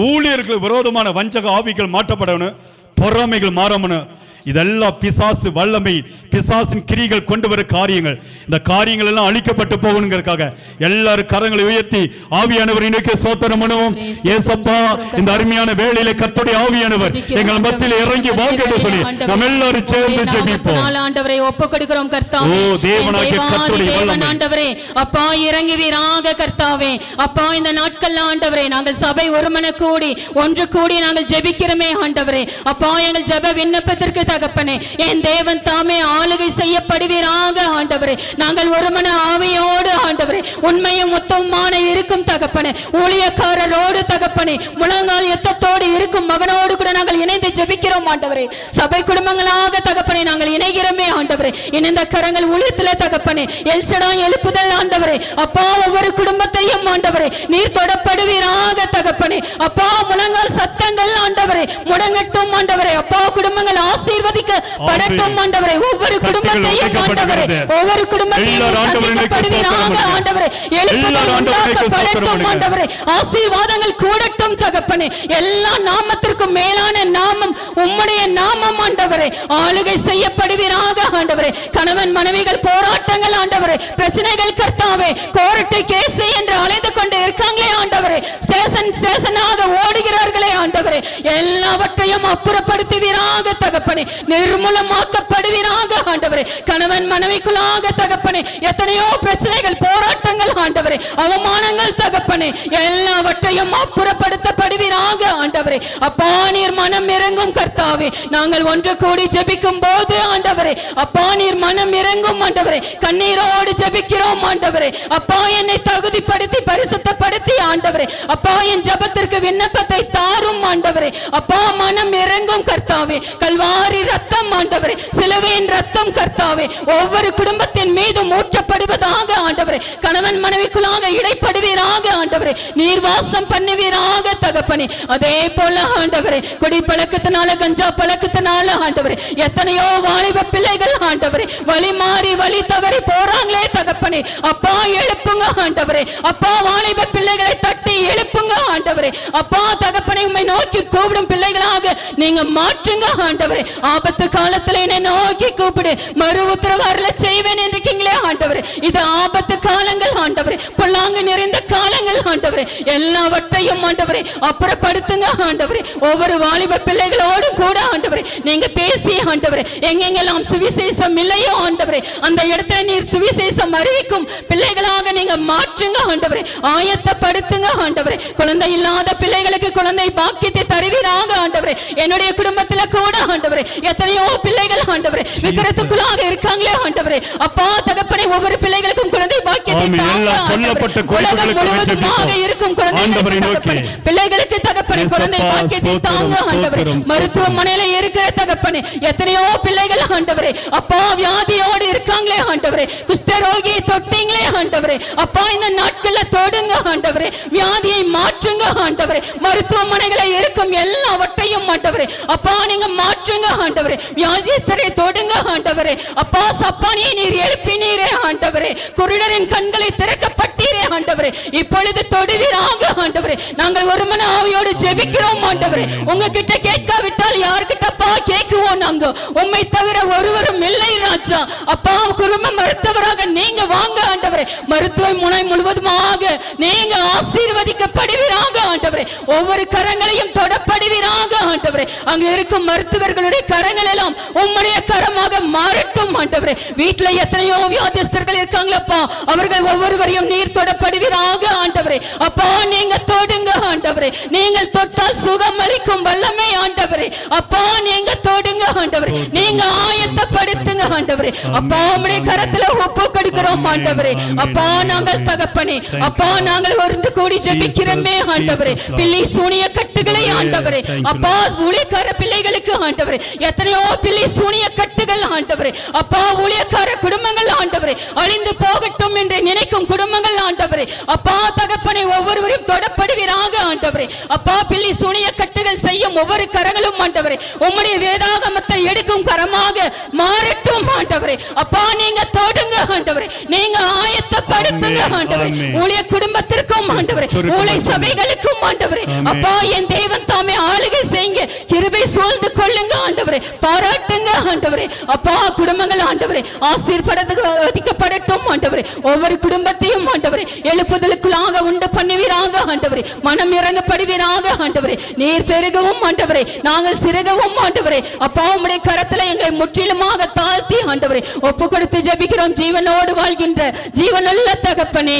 ஊழியர்கள் விரோதமான வஞ்சக ஆவிகள் மாற்றப்படணும். பொறாமைகள் மாறணும். இதெல்லாம் பிசாசு வல்லமை, பிசாசின் கிரிகள் கொண்டு வர காரியங்கள். இந்த காரியங்கள் எல்லாம் அழிக்கப்பட்டு போகணுங்கிறதுக்காக எல்லாரும் கரங்களை உயர்த்தி ஆவியானவர் இன்னைக்கு ஸ்தோத்திரம் பண்ணுவோம். ஏசப்பா, இந்த அருமையான வேளையிலே கர்த்தருடைய ஆவியானவர் எங்கள் மத்தியில் இறங்கி வாங்க என்று சொல்லி நாம் எல்லாரும் சேர்ந்து ஜெபிப்போம். ஆண்டவரே ஒப்புக்கொடுக்கிறோம் கர்த்தாவே. ஓ தேவனாகிய கர்த்தருடைய வல்லமை ஆண்டவரே, அப்பா இறங்குவீராக கர்த்தாவே. அப்பா இந்த நாட்கள்ல ஆண்டவரே நாங்கள் சபை ஒருமன கூடி ஒன்று கூடி நாங்கள் ஜெபிக்கிறோமே ஆண்டவரே. அப்பா எங்கள் ஜெப விண்ணப்பத்திற்கு தகப்பனே, என் தேவன் தாமே ஆளுகை செய்யப்படுவீராக ஆண்டவரே. நாங்கள் ஒருமன ஆவியோடு ஆண்டவரே, உண்மையும் உத்தமமான இருக்கும் தகப்பனே, ஊழியக்காரரோடு தகப்பனே, முழங்கால் யுத்தத்தோடு இருக்கும் மகனோடு கூட நாங்கள் இணைந்து ஜெபிக்கிறோம் ஆண்டவரே. சபை குடும்பங்களாக தகப்பனே நாங்கள் இணைகிறோமே ஆண்டவரே. இணைந்த கரங்கள் ஊழியத்திலே தகப்பனே எல்சடா எழுப்புதல் ஆண்டவரே. அப்பா ஒவ்வொரு குடும்பத்தையும் ஆண்டவரே நீர் தொடப்படுவீராக தகப்பனே. அப்பா முழங்கால் சத்தங்கள் ஆண்டவரே முடங்கட்டும் ஆண்டவரே. அப்பா குடும்பங்கள் ஆசீர்வதிக்கப்படட்டும் ஆண்டவரே. ஒவ்வொரு குடும்பத்தையும் ஆண்டவரே, ஒவ்வொரு குடும்பத்தையும் சந்திக்கப்படுவீராக ஆண்டவரே. எழுப்புதல் உண்டாக்கப்படட்டும் ஆண்டவரே. ஆசீர்வாதங்கள் கூடட்டும் தகப்பனே. எல்லா நாமத்திற்கும் மேலான நாமம் உம்முடைய நாமம் ஆண்டவரே. ஆளுகை செய்யப்படுவீராக ஆண்டவரே. கணவன் மனைவிகள் போராட்டங்கள் ஆண்டவரே, பிரச்சனைகள் கர்த்தாவே, கோர்ட்டு கேஸ் என்று அலைந்து கொண்டு இருக்காங்களே ஆண்டவரே, ஸ்டேஷனாக ஓடுகிறார்களே ஆண்டவரே, எல்லாவற்றையும் அப்புறப்படுத்துவீராக தகப்பனே. நிர்மூலமாக்கப்படுவீராக ஆண்டவரே. கணவன் மனைவிக்குள்ளாக தகப்பனே எத்தனையோ பிரச்சனைகள், போராட்டங்கள் ஆண்டவரே, அவமானங்கள் தகப்பனே, எல்லாவற்றையும் அப்புறப்படுத்தப்படுவீராக ஆண்டவரே. அப்பா நீர் மனம் இறங்கும் கர்த்தாவே. நாங்கள் ஒன்று கூடி ஜெபிக்கும் போது ஆண்டவரே, அப்பா நீர் மனம் இறங்கும் ஆண்டவரே. கண்ணீரோடு ஜெபிக்கிறோம் ஆண்டவரே. அப்பா என்னை தகுதிப்படுத்தி பரிசுத்தப்படுத்தி ஆண்டவரே, அப்பா என் ஜெபத்திற்கு விண்ணப்பத்தை தாரும் ஆண்டவரே. அப்பா மனம் இறங்கும் கர்த்தாவே. கல்வாரி ரத்தம் ஆண்டவரே, சிலுவையின் ரத்தம் கர்த்தாவே ஒவ்வொரு குடும்பத்தின் மீதும் ஊற்றப்படுவதாக ஆண்டவரே. கணவன் மனைவிக்குள்ளாக இடைப்படுவீராக ஆண்டவரே. நீர் வாசம் பண்ணுவீராக தகப்பனே. அதே போல ஆண்டவரே குடிப்பழக்கத்தினால, கஞ்சா பழக்கத்தினால ஆண்டவரே எத்தனையோ வாலிப பிள்ளைகள் ஆண்டவரே வழி மாறி வழி தவறி போறாங்களே தகப்பனே. அப்பா எழுப்புங்க ஆண்டவரே. அப்பா வாலிப பிள்ளைகளை தட்டி எழுப்புங்க ஆண்டவரே. அப்பா தகப்பனை உம்மை நோக்கி கூப்பிடும் பிள்ளைகளாக நீங்க மாற்றுங்க ஆண்டவரே. ஆபத்து காலத்துல என்னை நோக்கி கூப்பிடு, மறு உத்தரவு அருள செய்வேன் என்றீங்களே ஆண்டவரே. இது ஆபத்து காலங்கள் ஆண்டவரே, பொல்லாங்கு நிறைந்த காலங்கள் ஆண்டவரே. எல்லாவற்றையும் ஆண்டவரே அப்புறப்படுத்துங்க ஆண்டவரே. ஒவ்வொரு வாலிப பிள்ளைகளோடு கூட ஆண்டவரே நீங்க பேசி ஆண்டவரே, எங்கெங்கெல்லாம் சுவிசேஷம் இல்லையோ ஆண்டவரே அந்த இடத்துல நீர் சுவிசேஷம் அறிவிக்கும் பிள்ளைகளாக நீங்க மாற்றுங்க ஆண்டவரே. ஆயத்தப்படுத்துங்க ஆண்டவரே. குழந்தை இல்லாத பிள்ளைகளுக்கு குழந்தை பாக்கியத்தை தருவீராக ஆண்டவரே. என்னுடைய குடும்பத்துல கூட ஆண்டவரே எத்தனையோ பிள்ளைகள் ஆண்டவரே விக்கிரத்துக்குள்ளாக இருக்காங்களே ஆண்டவரே. அப்பா தகப்பனை ஒவ்வொரு பிள்ளைகளுக்கும் குழந்தை பாக்கியத்தை தாங்க ஆண்டவரே. உலகம் முழுவதுமாக இருக்கும் குழந்தைகள் பிள்ளைகளுக்கு தகப்பனை குழந்தை பாக்கியத்தை தாங்க ஆண்டவரே. மருத்துவமனையில இருக்கிற தகப்பனை எத்தனையோ பிள்ளைகள் ஆண்டவரே அப்பா வியாதியோடு இருக்காங்களே ஆண்டவரே. குஷ்டரோகியை தொட்டீங்களே ஆண்டவரே. அப்பா இந்த நாட்கள்ல தொடுங்க ஆண்டவரே. வியாதியை மாற்றுங்க ஆண்டவரே. மருத்துவமனைகளை இருக்கும் எல்லாவற்றையும் ஆண்டவரே அப்பா நீங்க மாற்றுங்க ஆண்டவரே. வியாதிஸ்தரை தொடுங்க ஆண்டவரே. அப்பா சப்பானியை நீர் எழுப்பினீரே ஆண்டவரே. குருடரின் கண்களை திறக்க தொடப்பட்டீரே ஆண்டவரே, இப்பொழுது தொடுவீராக ஆண்டவரே. நாங்கள் ஒரு மன ஆவியோடு ஜெபிக்கிறோம் ஆண்டவரே. உங்ககிட்ட கேட்காவிட்டால் யார்கிட்டப்பா கேட்குவோம்? நாங்க உம்மை தவிர ஒருவரும் இல்லை ராஜா. அப்பா, குடும்ப மருத்துவராக நீங்க வாங்க ஆண்டவரே. மருத்துவ முனை முழுவதுமாக நீங்க ஆசீர்வதிக்கப்படுவீராக ஆண்டவரே. ஒவ்வொரு கரங்களையும் தொடப்படுவீராக ஆண்டவரே. அங்க இருக்கும் மருத்துவர்களுடைய கரங்கள் எல்லாம் உம்முடைய கரமாக மாறட்டும் ஆண்டவரே. வீட்டுல எத்தனையோ வியாதிஸ்தர்கள் இருக்காங்களப்பா, அவர்கள் ஒவ்வொருவரையும் நீர் தொடப்படுவீராக ஆண்டவரே. அப்பா, நீங்க தொடுங்க ஆண்டவரே. நீங்கள் தொட்டால் சுகம் அளிக்கும் வல்லமை ஆண்டவரே. அப்பா, நீங்க தொடுங்க ஆண்டவரே. நீங்க ஆயத்தப்படுத்துங்க ஆண்டவரே. அப்பா, உம்முடைய கரத்துல ஒப்பு கொடுக்கிறோம் ஆண்டவரே. அப்பா, நாங்கள் தகப்பனே, அப்பா, நாங்கள் ஒன்று கூடி ஜெபிக்கிறோமே ஆண்டவரே. பிள்ளை சூனிய கட்டுகளை ஆண்டவரே, அப்பா, ஊழியக்கார பிள்ளைகளுக்கு ஆண்டவரே, எத்தனையோ பிள்ளை சூனிய கட்டுகள் ஆண்டவரே. அப்பா, ஊழியக்கார குடும்பங்கள் ஆண்டவரே, அழிந்து போகட்டும் என்று நினைக்கும் குடும்பங்கள் ஆண்டவரே. அப்பா தகப்பனை ஒவ்வொருவரும் தொடப்படுவீராக ஆண்டவரே. அப்பா, பிள்ளை சூனிய கட்டுகள் செய்யும் ஒவ்வொரு கரங்களும் ஆண்டவரே உம்முடைய வேதாகமத்தை எடுக்கும் கரமாக மாறட்டும் ஆண்டவரே. அப்பா, நீங்க தொடுங்க ஆண்டவரே. நீங்க ஆயத்தப்படுத்துங்க ஆண்டவரே. ஊழிய குடும்பத்திற்கும் ஆண்டவரே, ஊழிய சபைகளுக்கும் ஆண்டவரே. அப்பா, என் தேவன் தாமே ஆளுகை செய்யுங்க, கிருபை சூழ்ந்து கொள்ளுங்க ஆண்டவரே. பாராட்டுங்க ஆண்டவரே. அப்பா, குடும்பங்கள் ஆண்டவரே ஆசீர்வதிக்கப்படட்டும் ஆண்டவரே. ஒவ்வொரு குடும்பத்தையும் ஆண்டவரே எழுப்புதலுக்குள்ளாக உண்டு பண்ணுவீராக ஆண்டவரே. மனம் இறங்கப்படுவீராக ஆண்டவரே. நீர் பெருகவும் ஆண்டவரே, நாங்கள் சிறுகவும் ஆண்டவரே. அப்பா, உம்முடைய கரத்துல எங்களை முற்றிலுமாக தாழ்த்தி ஆண்டவரே ஒப்பு கொடுத்து ஜெபிக்கிறோம் ஜீவனோடு வாழ்கின்ற ஜீவனுள்ள தகப்பனே.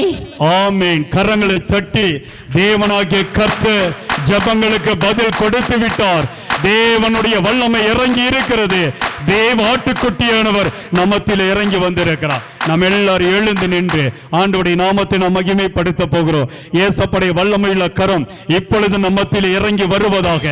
ஆமென். கரங்களை தட்டி தேவனாகிய கர்த்தர் ஜெபங்களுக்கு பதில் கொடுத்து விட்டார். தேவனுடைய வல்லமை இறங்கி இருக்கிறது. தேவ ஆட்டுக்குட்டியானவர் நமத்தில் இறங்கி வந்திருக்கிறார். நாம் எல்லாரும் எழுந்து நின்று ஆண்டவருடைய நாமத்தை நாம் மகிமைப்படுத்த போகிறோம். ஏசப்படைய வல்லமையுள்ள கரம் இப்பொழுது நம்மத்தில் இறங்கி வருவதாக.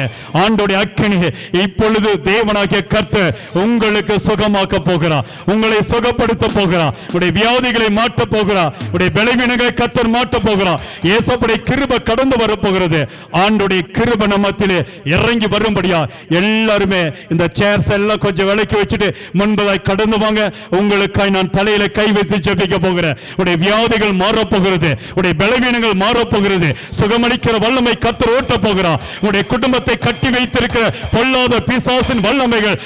ஆண்டவருடைய அக்கினி இப்பொழுது தேவனாகிய கர்த்தர் உங்களுக்கு சுகமாக்க போகிறார், உங்களை சுகப்படுத்த போகிறார், உடைய வியாதிகளை மாற்ற போகிறார், உடைய பலவீனங்களை கர்த்தர் மாற்ற போகிறார். ஏசப்படைய கிருபை கடந்து வர போகிறது. ஆண்டவருடைய கிருபை நம்மத்தில் இறங்கி வரும்படியா எல்லாருமே இந்த சேர்ஸ் எல்லாம் கொஞ்சம் விலக்கி வச்சுட்டு முன்பதாய் கடந்து வாங்க. உங்களுக்காய் நான் தலையில கை வைத்து ஜெபிக்க போகிறேன். உடைய வியாதிகள் மாறப் போகிறது, உடைய பலவீனங்கள் மாறப் போகிறது. சுகமளிக்கிற வல்லமை கர்த்தர் ஓட்ட போகிறார். உடைய குடும்பத்தை கட்டி வைத்திருக்கிற பொல்லாத பிசாசின் வல்லமைகள்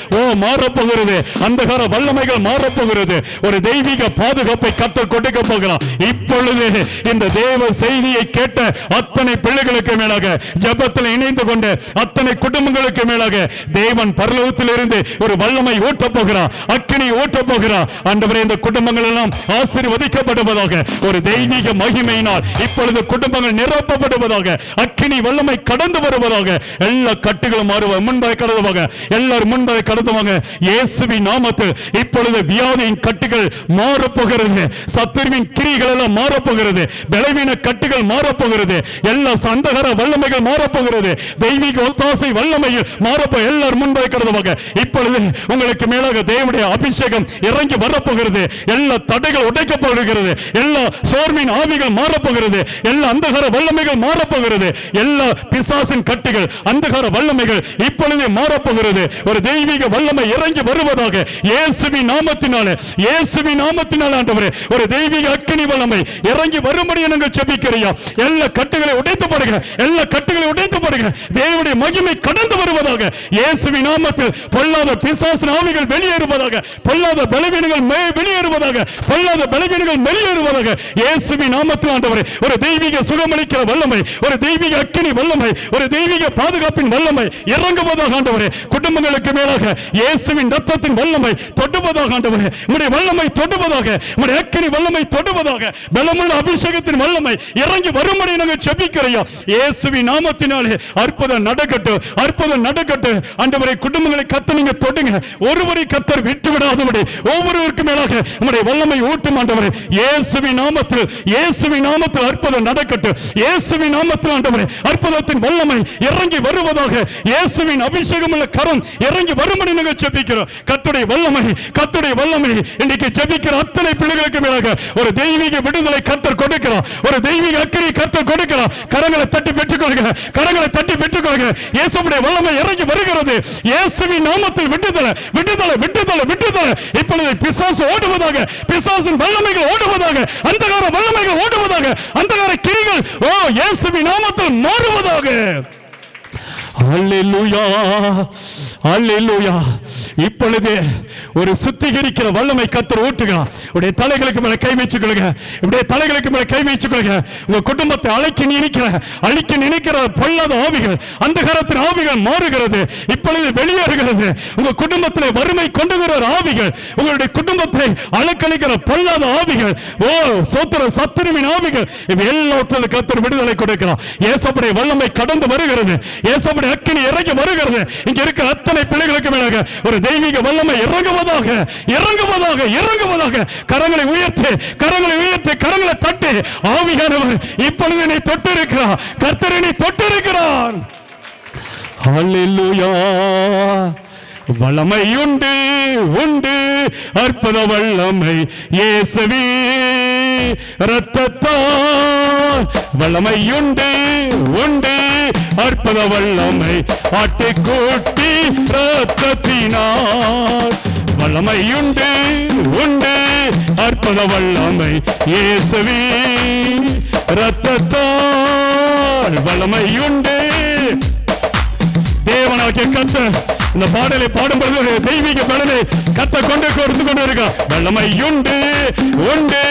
மாறப் போகிறது. அந்தகார வல்லமைகள் மாறப் போகிறது. ஒரு தெய்வீக பாதுகாப்பை கர்த்தர் கொடுக்க போகிறார். இப்பொழுது இந்த தேவ செய்தியை கேட்ட அத்தனை பிள்ளைகளுக்கு மேலாக ஜெபத்தில் இணைந்து கொண்ட அத்தனை குடும்பங்களுக்கு மேலாக தேவன் பரலோகத்தில் இருந்து ஒரு வல்லமை ஓட்ட போகிறார், அக்கினி ஓட்ட போகிறார். ஆண்டவரே, இந்த குடும்பங்கள் எல்லாம் ஆசீர்வதிக்கப்படுவதாக. ஒரு தெய்வீக மகிமையினால் இப்பொழுது குடும்பங்கள் நிரப்பப்படுவதாக. அக்கினி வல்லமை கடந்து வருவதாக. எல்லா கட்டுகளும் மாறுவ முன்பாக கடந்துவாங்க. எல்லாரும் முன்பாக கடந்துவாங்க. இயேசுவின் நாமத்தில் இப்பொழுது வியாதியின் கட்டுகள் மாறப்போகிறது. சத்துருவின் கிரிகள் எல்லாம் மாறப்போகிறது. பலவீன கட்டுகள் மாறப்போகிறது. எல்லா அந்தகார வல்லமைகள் மாறப்போகிறது. தெய்வீக ஒத்தாசை வல்லமையில் மாறப்போ எல்லாரும் முன்பாக கடந்துவாங்க. இப்பொழுது உங்களுக்கு மேலாக தேவனுடைய அபிஷேகம் இறங்கி வரப்போகிறது. எல்லா தடைகள் உடைக்கப்படுகிறது. எல்லா சோர்வின் ஆவிகள் மாறப்போகிறது. எல்லா அந்தகார வல்லமைகள் மாறப்போகிறது. எல்லா பிசாசின் கட்டுகள் அந்தகார வல்லமைகள் இப்பொழுதே மாறப்போகிறது. ஒரு தெய்வீக வல்லமை இறங்கி வருவதாக. இயேசுவின் நாமத்தினாலே, இயேசுவின் நாமத்தினாலே ஆண்டவரே, ஒரு தெய்வீக அக்கினி வல்லமை இறங்கி வரும்படி நாங்கள் ஜெபிக்கிறோம். எல்லா கட்டுகளை உடைத்து போடுங்க, எல்லா கட்டுகளை உடைத்து போடுங்க. தேவனுடைய மகிமை கடந்து வருவதாக. இயேசுவின் நாமத்தில் பொல்லாத பிசாசின் ஆவிகள் வெளியேறுவதாக. பொல்லாத பலவீனங்கள் வெளியேறுவதாக. பொல்லாத பலவீனங்கள் வெளியேறுவதாக. இயேசுவின் நாமத்தில் ஆண்டவரே, ஒரு தெய்வீக சுகமளிக்கிற வல்லமை, ஒரு தெய்வீக அக்கினி வல்லமை, ஒரு தெய்வீக பாதுகாப்பின் வல்லமை இறங்குவதாக ஆண்டவரே. குடும்பங்களுக்கு மேலாக இயேசுவின் ரத்தத்தின் வல்லமை தொடுவதாக ஆண்டவரே. உம்முடைய வல்லமை தொடுவதாக. உம்முடைய அக்கினி வல்லமை தொடுவதாக. பலமுள்ள அபிஷேகத்தின் வல்லமை இறங்கி வரும்படி நாங்கள் ஜெபிக்கிறோம். இயேசுவின் நாமத்தினாலே அற்புதம் நடக்கட்டும், அற்புதம் நடக்கட்டும் ஆண்டவரே. குடும்பங்களை கர்த்தர் நீங்க தொடுங்க. ஒருவரை கர்த்தர் விட்டு விடாதபடி ஒவ்வொருவருக்கு மேலாக உம்முடைய வல்லமை ஊட்டும் ஆண்டவரே. இயேசுவின் நாமத்தில், இயேசுவின் நாமத்தில் அற்புதம் நடக்கட்டும். இயேசுவின் நாமத்தில் ஆண்டவரே அற்புதத்தின் வல்லமை இறங்கி வருவதாக. இயேசுவின் அபிஷேகம் உள்ள கரம் இறங்கி வரும்படி நாங்கள் ஜெபிக்கிறோம். கர்த்தருடைய வல்லமை, கர்த்தருடைய வல்லமை இன்னைக்கு ஜெபிக்கிற அத்தனை பிள்ளைகளுக்கு மேலாக ஒரு தெய்வீக விடுதலை கர்த்தர் கொடுக்கிறார். ஒரு தெய்வீக அக்கினி கர்த்தர் கொடுக்கிறார். கரங்களை தட்டி பெற்றுக்கொள்ளுங்க, கரங்களை தட்டி பெற்றுக்கொள்ளுங்க. இயேசுவுடைய வல்லமை இறங்கி வருகிறது. இயேசுவின் நாமத்தில் விடுதலை, விடுதலை, விடுதலை, விடுதலை. இப்பொழுது பிசாசு ஓடுவதாக. பிசாசின் வல்லமைகள் ஓடுவதாக, அந்தகார வல்லமைகள் ஓடுவதாக, அந்தகார கிரிகள் இயேசுவின் நாமத்தில் மாறுவதாக. அல்லேலூயா, அல்லேலூயா. இப்பொழுது ஒரு சுத்திகரிக்கிற வல்லமை கர்த்தர் ஊட்டுகிறார். உடைய தலைகளுக்கு மேல கை வச்சுக்கொள்ளுங்க, உடைய தலைகளுக்கு மேல கை வச்சுக்கொள்ளுங்க. உங்க குடும்பத்தை அழிக்க நினைக்கிற பொல்லாத ஆவிகள், அந்தகாரத்தின் ஆவிகள் மாறுகிறது, இப்பொழுது வெளியேறுகிறது. உங்க குடும்பத்திலே வறுமை கொண்டு வர ஆவிகள், உங்களுடைய குடும்பத்தை அலக்களிக்கிற பொல்லாத ஆவிகள், சோத்திர சத்துருவின் ஆவிகள், எல்லாவற்றிலும் கர்த்தர் விடுதலை கொடுக்கிறார். இயேசுவுடைய வல்லமை கடந்து வருகிறது, இயேசுவுடைய அக்கினி இறங்கி வருகிறது. இங்க இருக்கிற அத்தனை பிள்ளைகளுக்கு மேலாக ஒரு தெய்வீக வல்லமை இறங்குவதாக, இறங்குவதாக, இறங்குவதாக. கரங்களை உயர்த்தி, கரங்களை உயர்த்தி, கரங்களை தட்டி, ஆவியானவர் இப்பொழுது என்னை தொட்டிருக்கிறார், கர்த்தர் என்னை தொட்டிருக்கிறார். அல்லேலூயா. வல்லமை உண்டு, உண்டு, அற்புத வல்லமை இயேசுவே இரத்தத்தால். வல்லமை உண்டு, உண்டு, அற்புத வல்லமை ஆட்டுக்குட்டி இரத்தத்தினால். வல்லமை உண்டு, உண்டு, அற்புத வல்லமை இயேசுவே இரத்தத்தால். வல்லமை உண்டு. தேவனாகிய கர்த்தர் இந்த பாடலை பாடும்போது ஒரு தெய்வீக பலனை கர்த்தர் கொடுத்து கொண்டு இருக்கார். வல்லமை உண்டு, உண்டு.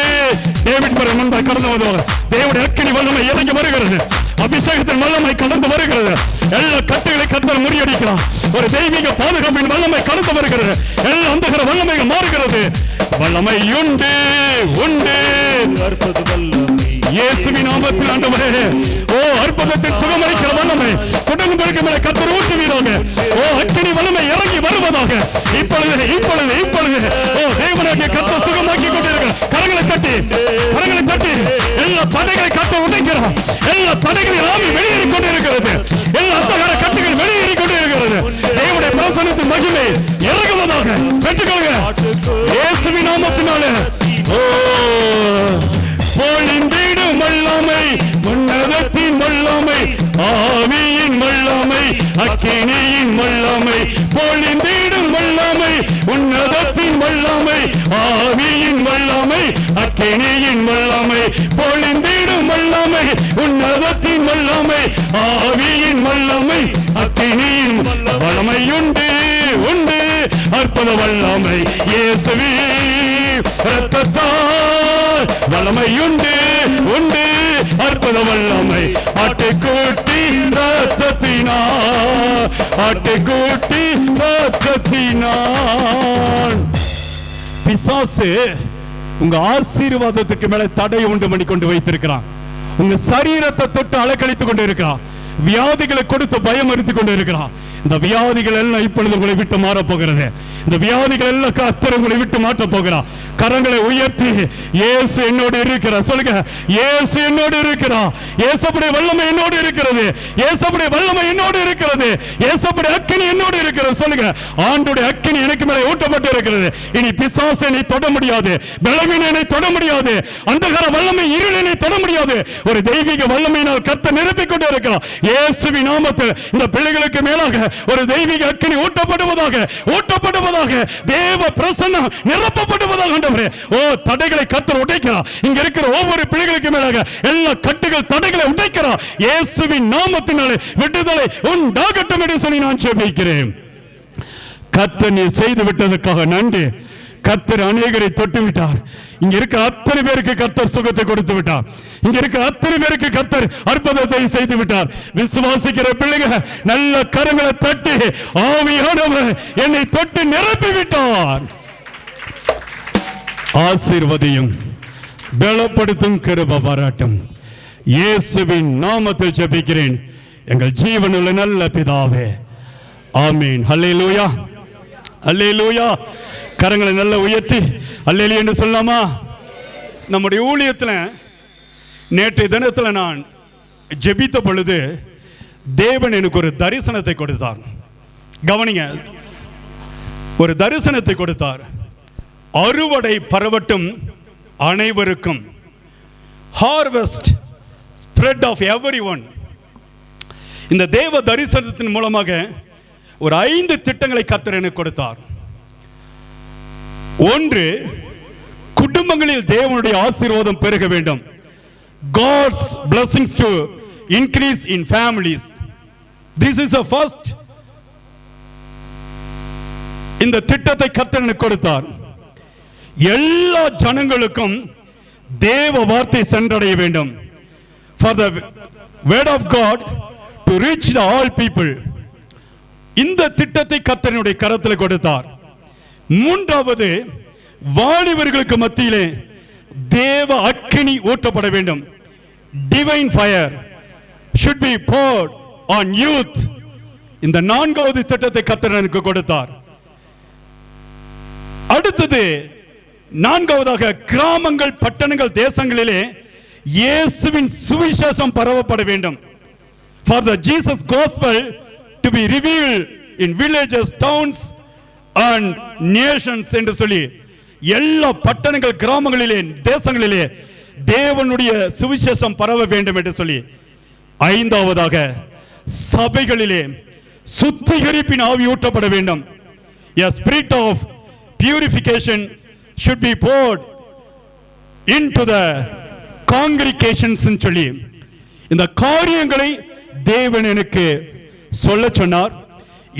டேவிட் பர முன்பாக கடந்து வந்தவர் தேவனுடைய அக்கினி வல்லமை இறங்கி வருகிறது, அபிஷேகத்தின் வல்லமை கடந்து வருகிறது. எல்லா கட்டுகளை கர்த்தர் முறியடிக்கிறார். ஒரு தெய்வீக பாதுகாப்பின் வல்லமை கடந்து வருகிறது, எல்லா அந்தகார வல்லமைகள் மாறுகிறது. வல்லமை உண்டு, உண்டு, அற்புத வல்லமை இயேசுவின் நாமத்தில் ஆண்டவரே. அற்புதத்தில் சுகமளிக்கிற வல்லமை குடும்பங்களுக்கு மேலே கர்த்தர் ஊற்றுவீராக. அக்கினி வல்லமை இறங்கி வருவதாக. இப்பொழுது, இப்பொழுது, இப்பொழுது தேவனாகிய கர்த்தர் சுகமாக்கி கொண்டிருக்கிறார். கரங்களை தட்டி, கரங்களை தட்டி, எல்லா தடைகளை கர்த்தர் உடைக்கிறார். எல்லா தடைகளின் ஆவி வெளியேறி கொண்டிருக்கிறது, எல்லா அந்தகார கட்டுகள் வெளியேறி கொண்டிருக்கிறது. தேவனுடைய பிரசன்னத்தின் மகிமை இறங்குவதாக. பெற்றுக்கொள்ளுங்க இயேசுவின் நாமத்தினாலே. பொழிந்திடும் வல்லமை, உன்னதத்தின் வல்லமை, ஆவியின் வல்லமை, அக்கினியின் வல்லமை. பொழிந்திடும் வல்லமை, உன்னதத்தின் வல்லமை, ஆவியின் வல்லமை, அக்கினியின் வல்லமை. பொழிந்திடும் வல்லமை, உன்னதத்தின் வல்லமை, ஆவியின் வல்லமை, அக்கினியின் வல்லமை. உண்டு, உண்டு, அற்புத வல்லமை இயேசுவே இரத்தத்தால். வல்லமை உண்டு, உண்டு, அற்புத வல்லமை ஆட்டுக்குட்டி இரத்தத்தினால், ஆட்டுக்குட்டி இரத்தத்தினால். பிசாசு உங்க ஆசீர்வாதத்துக்கு மேல தடை உண்டு பண்ணி கொண்டு வைத்திருக்கிறான். உங்க சரீரத்தை தொட்டு அலக்கழித்துக் கொண்டு இருக்கிறான். வியாதிகளை கொடுத்து பயமுறுத்தி கொண்டு இருக்கிறான். இந்த வியாதிகள் எல்லாம் இப்பொழுது உங்களை விட்டு மாற போகிறது. இந்த வியாதிகள் எல்லாம் கர்த்தர் உங்களை விட்டு மாற்ற போகிறார். கரங்களை உயர்த்தி இயேசு என்னோடு இருக்கிறார் சொல்லுங்க. இயேசு என்னோடு இருக்கிறார். இயேசுவுடைய வல்லமை என்னோடு இருக்கிறது. இயேசுவுடைய வல்லமை என்னோடு இருக்கிறது. இயேசுவுடைய அக்கினி என்னோடு இருக்கிறது சொல்லுங்க. ஆண்டவருடைய அக்கினி எனக்கு மேலே ஊட்டப்பட்டு இருக்கிறது. இனி பிசாசு என்னை தொட முடியாது, பலவீனம் என்னை தொட முடியாது, அந்தகார வல்லமை இருள் என்னை தொட முடியாது. ஒரு தெய்வீக வல்லமையினால் கர்த்தர் நிரப்பிக் கொண்டு இருக்கிறார். இயேசுவின் நாமத்தில் இந்த பிள்ளைகளுக்கு மேலாக ஒரு தெய்வீக அக்கினி ஊட்டப்படுவதாக, ஊட்டப்படுவதாக, தேவ பிரசன்னம் நிரப்பப்படுவதாக. தடைகளை கர்த்தர் உடைக்கிறார். இங்க இருக்கிற ஒவ்வொரு பிள்ளைகளுக்கு மேலாக எல்லா கட்டுகள் தடைகளை உடைக்கிறார். இயேசுவின் நாமத்தினாலே விடுதலை உண்டாகட்டும் என்று சொல்லி நான் ஜெபிக்கிறேன். கர்த்தர் நீ செய்து விட்டதற்காக நன்றி. கர்த்தர் அநேகரை தொட்டு விட்டார். இங்க இருக்க அத்தனை பேருக்கு கர்த்தர் சுகத்தை கொடுத்து விட்டார். இங்க இருக்க அத்தனை பேருக்கு கர்த்தர் அற்புதத்தை செய்து விட்டார். விசுவாசிக்கிற பிள்ளைங்க நல்ல கரங்களை தட்டி ஆவியானவர் என்னை தொட்டு நிரப்பி விட்டார். ஆசீர்வதியும் பலப்படுத்தும் கிருபை பாராட்டும். இயேசுவின் நாமத்தில் ஜெபிக்கிறேன் எங்கள் ஜீவனுள்ள நல்ல பிதாவே, ஆமீன். அல்லேலூயா, அல்லேலூயா. கரங்களை நல்ல உயர்த்தி அல்லேலூயா என்று சொல்லலாமா? நம்முடைய ஊழியத்தில் நேற்றைய தினத்தில் நான் ஜெபித்த பொழுது தேவன் எனக்கு ஒரு தரிசனத்தை கொடுத்தார். கவனிங்க, ஒரு தரிசனத்தை கொடுத்தார். அறுவடை பரவட்டும் அனைவருக்கும், ஹார்வெஸ்ட் ஸ்ப்ரெட் ஆஃப் எவரிஒன். இந்த தேவ தரிசனத்தின் மூலமாக ஒரு 5 திட்டங்களை கர்த்தர் எனக்கு கொடுத்தார். ஒன்று, குடும்பங்களில் தேவனுடைய ஆசீர்வாதம் பெருக வேண்டும். God's blessings to increase in families. This is the first. இந்த திட்டத்தை கர்த்தர் எனக்கு கொடுத்தார். எல்லா ஜனங்களுக்கும் தேவ வார்த்தை சென்றடைய வேண்டும். For the word of God to reach the all people. இந்த திட்டத்தை கர்த்தருடைய கரத்தில் கொடுத்தார். மூன்றாவது, வாலிபர்களுக்கு மத்தியிலே தேவ அக்கினி ஊற்றப்பட வேண்டும். Divine fire should be poured on youth. இந்த நான்காவது திட்டத்தை கர்த்தர் எனக்கு கொடுத்தார். அடுத்தது, நான்காவதாக, கிராமங்கள், பட்டணங்கள், தேசங்களிலே இயேசுவின் சுவிசேஷம் பரவப்பட வேண்டும். For the Jesus gospel to be revealed in villages, towns and nations என்று சொல்லி எல்லா பட்டணங்கள், கிராமங்களிலே, தேசங்களிலே தேவனுடைய சுவிசேஷம் பரவ வேண்டும் என்று சொல்லி. ஐந்தாவதாக, சபைகளிலே சுத்திகரிப்பின் ஆவி ஊற்றப்பட வேண்டும். A spirit of purification should be poured into the congregations ன்னு சொல்லி இந்த காரியங்களை தேவன் எனக்கு சொல்ல சொன்னார்.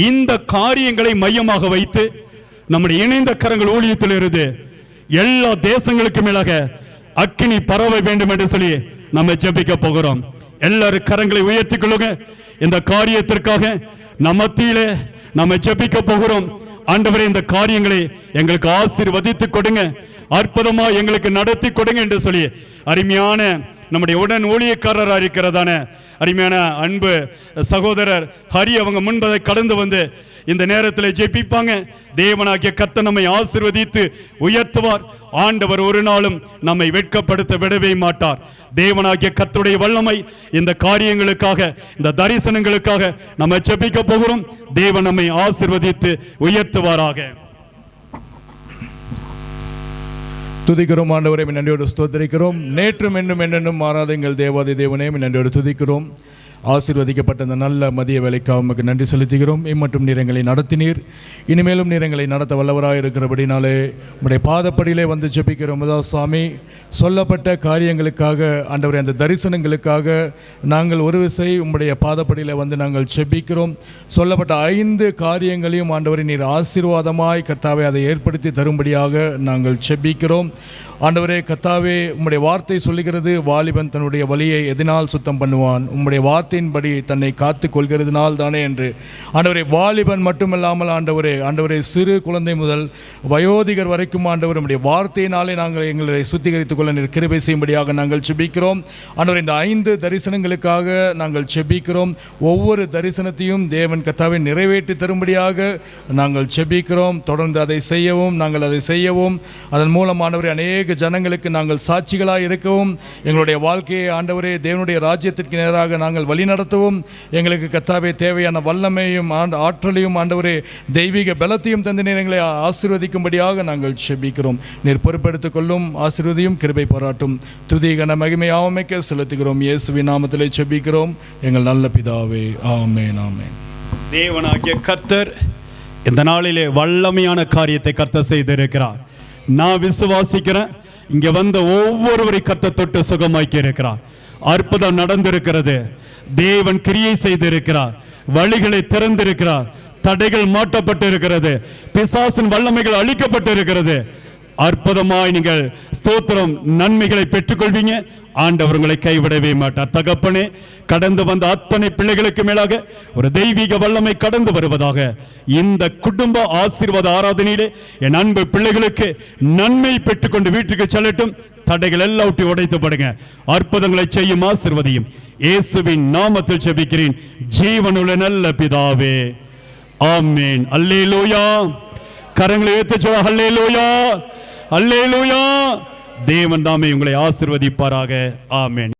இந்த காரியங்களை மையமாக வைத்து நம்முடைய இணைந்த கரங்கள் ஊழியத்தில் இருந்து எல்லா தேசங்களுக்கு மேலாக அக்கினி பரவ வேண்டும் என்று சொல்லி நம்ம ஜெபிக்க போகிறோம். எல்லாரும் கரங்களை உயர்த்திக் கொள்ளுங்க. இந்த காரியத்திற்காக மத்தியிலே நம்ம ஜெபிக்க போகிறோம். ஆண்டவரே, இந்த காரியங்களை எங்களுக்கு ஆசீர்வதித்து கொடுங்க, அற்புதமா எங்களுக்கு நடத்தி கொடுங்க என்று சொல்லி அருமையான நம்முடைய உடன் ஊழியக்காரராக இருக்கிறதான அருமையான அன்பு சகோதரர் ஹரி அவங்க முன்பதை கடந்து வந்து இந்த நேரத்தில் ஜெபிப்பாங்க. தேவனாகிய கர்த்தர் நம்மை ஆசீர்வதித்து உயர்த்துவார். ஆண்டவர் ஒரு நாளும் நம்மை வெட்கப்படுத்த விடவே மாட்டார். தேவனாகிய கர்த்தருடைய வல்லமை இந்த காரியங்களுக்காக, இந்த தரிசனங்களுக்காக நம்ம ஜெபிக்க போகிறோம். தேவன் நம்மை ஆசீர்வதித்து உயர்த்துவாராக. துதிக்கிறோம் ஆண்டவரே, நன்றியோடு ஸ்தோத்திரிக்கிறோம். நேற்றும் என்னும் என்னென்னும் மாறாத எங்கள் தேவாதி தேவனே, நன்றியோடு துதிக்கிறோம். ஆசீர்வதிக்கப்பட்ட இந்த நல்ல மதிய வேலைக்காக உமக்கு நன்றி செலுத்துகிறோம். இம்மட்டும் நீர் எங்களை நடத்தினீர், இனிமேலும் நீர் எங்களை நடத்த வல்லவராக இருக்கிறபடினாலே உம்முடைய பாதப்படியிலே வந்து ஜெபிக்கிறோம். சுவாமி, சொல்லப்பட்ட காரியங்களுக்காக ஆண்டவரே, அந்த தரிசனங்களுக்காக நாங்கள் ஒரு விசை உம்முடைய பாதப்படியில் வந்து நாங்கள் ஜெபிக்கிறோம். சொல்லப்பட்ட 5 காரியங்களையும் ஆண்டவரே நீர் ஆசீர்வாதமாய் கர்த்தாவே அதை ஏற்படுத்தி தரும்படியாக நாங்கள் ஜெபிக்கிறோம். ஆண்டவரே கர்த்தாவே, உம்முடைய வார்த்தை சொல்லுகிறது, வாலிபன் தன்னுடைய வழியை எதனால் சுத்தம் பண்ணுவான், உம்முடைய வார்த்தையின்படி தன்னை காத்து கொள்கிறதுனால் தானே என்று. ஆண்டவரே, வாலிபன் மட்டுமல்லாமல் ஆண்டவரே சிறு குழந்தை முதல் வயோதிகர் வரைக்கும் ஆண்டவர் உம்முடைய வார்த்தையினாலே நாங்கள் எங்களை சுத்திகரித்துக் கொள்ள நீர் கிருபை செய்யும்படியாக நாங்கள் ஜெபிக்கிறோம். ஆண்டவரே, இந்த 5 தரிசனங்களுக்காக நாங்கள் ஜெபிக்கிறோம். ஒவ்வொரு தரிசனத்தையும் தேவன் கர்த்தாவே நிறைவேற்றி தரும்படியாக நாங்கள் ஜெபிக்கிறோம். தொடர்ந்து அதை செய்யவும் அதன் மூலம் ஆண்டவரே அநேக ஜனங்களுக்கு நாங்கள் சாட்சிகளாக இருக்கவும், எங்களுடைய வாழ்க்கையை ஆண்டவரே தேவனுடைய ராஜ்யத்திற்கு நேராக நாங்கள் வழிநடத்தவும், எங்களுக்கு கர்த்தாவே தேவையான வல்லமையும் ஆற்றலையும் ஆண்டவரே தெய்வீக பலத்தையும் தந்து நீர் எங்களை ஆசீர்வதிக்கும்படியாக நாங்கள் ஜெபிக்கிறோம். நீர் பொறுப்பெடுத்துக் கொள்ளும், ஆசீர்வதியும், கிருபை பாராட்டும். துதி கன மகிமை ஆமெக்க செலுத்துகிறோம். இயேசுவின் நாமத்திலே ஜெபிக்கிறோம் எங்கள் நல்ல பிதாவே, ஆமென் ஆமென். தேவனாகிய கர்த்தர் இந்த நாளிலே வல்லமையான காரியத்தை கர்த்தர் செய்திருக்கிறார். நான் விசுவாசிக்கிறேன், இங்க வந்த ஒவ்வொருவரை கர்த்தர் தொட்டு சுகமாக்கி இருக்கிறார். அற்புதம் நடந்திருக்கிறது. தேவன் கிரியை செய்திருக்கிறார். வழிகளை திறந்திருக்கிறார். தடைகள் மாட்டப்பட்டு இருக்கிறது. பிசாசின் வல்லமைகள் அழிக்கப்பட்டு இருக்கிறது. அற்புதமாய் நீங்கள் ஸ்தோத்திரம் நன்மைகளை பெற்றுக்கொள்வீங்க. ஆண்டவர் உங்களை கைவிடவே மாட்டார். தகப்பனே, கடந்து வந்த அத்தனை பிள்ளைகளுக்கு மேலாக ஒரு தெய்வீக வல்லமை கடந்து வருவதாக. இந்த குடும்ப ஆசீர்வாத ஆராதனையிலே என் அன்பு பிள்ளைகளுக்கு நன்மை பெற்றுக்கொண்டு வீட்டுக்கு செல்லட்டும். தடைகள் எல்லாவற்றையும் உடைத்துப்படுங்க. அற்புதங்களை செய்யும், ஆசீர்வதியும். இயேசுவின் நாமத்தில் ஜெபிக்கிறேன் ஜீவனுள்ள நல்ல பிதாவே, ஆமென். அல்லேலூயா. கரங்களை உயர்த்தி சொல்லுங்க, அல்லேலூயா, அல்லேலூயா. தேவன் தாமே உங்களை ஆசீர்வதிப்பாராக. ஆமென்.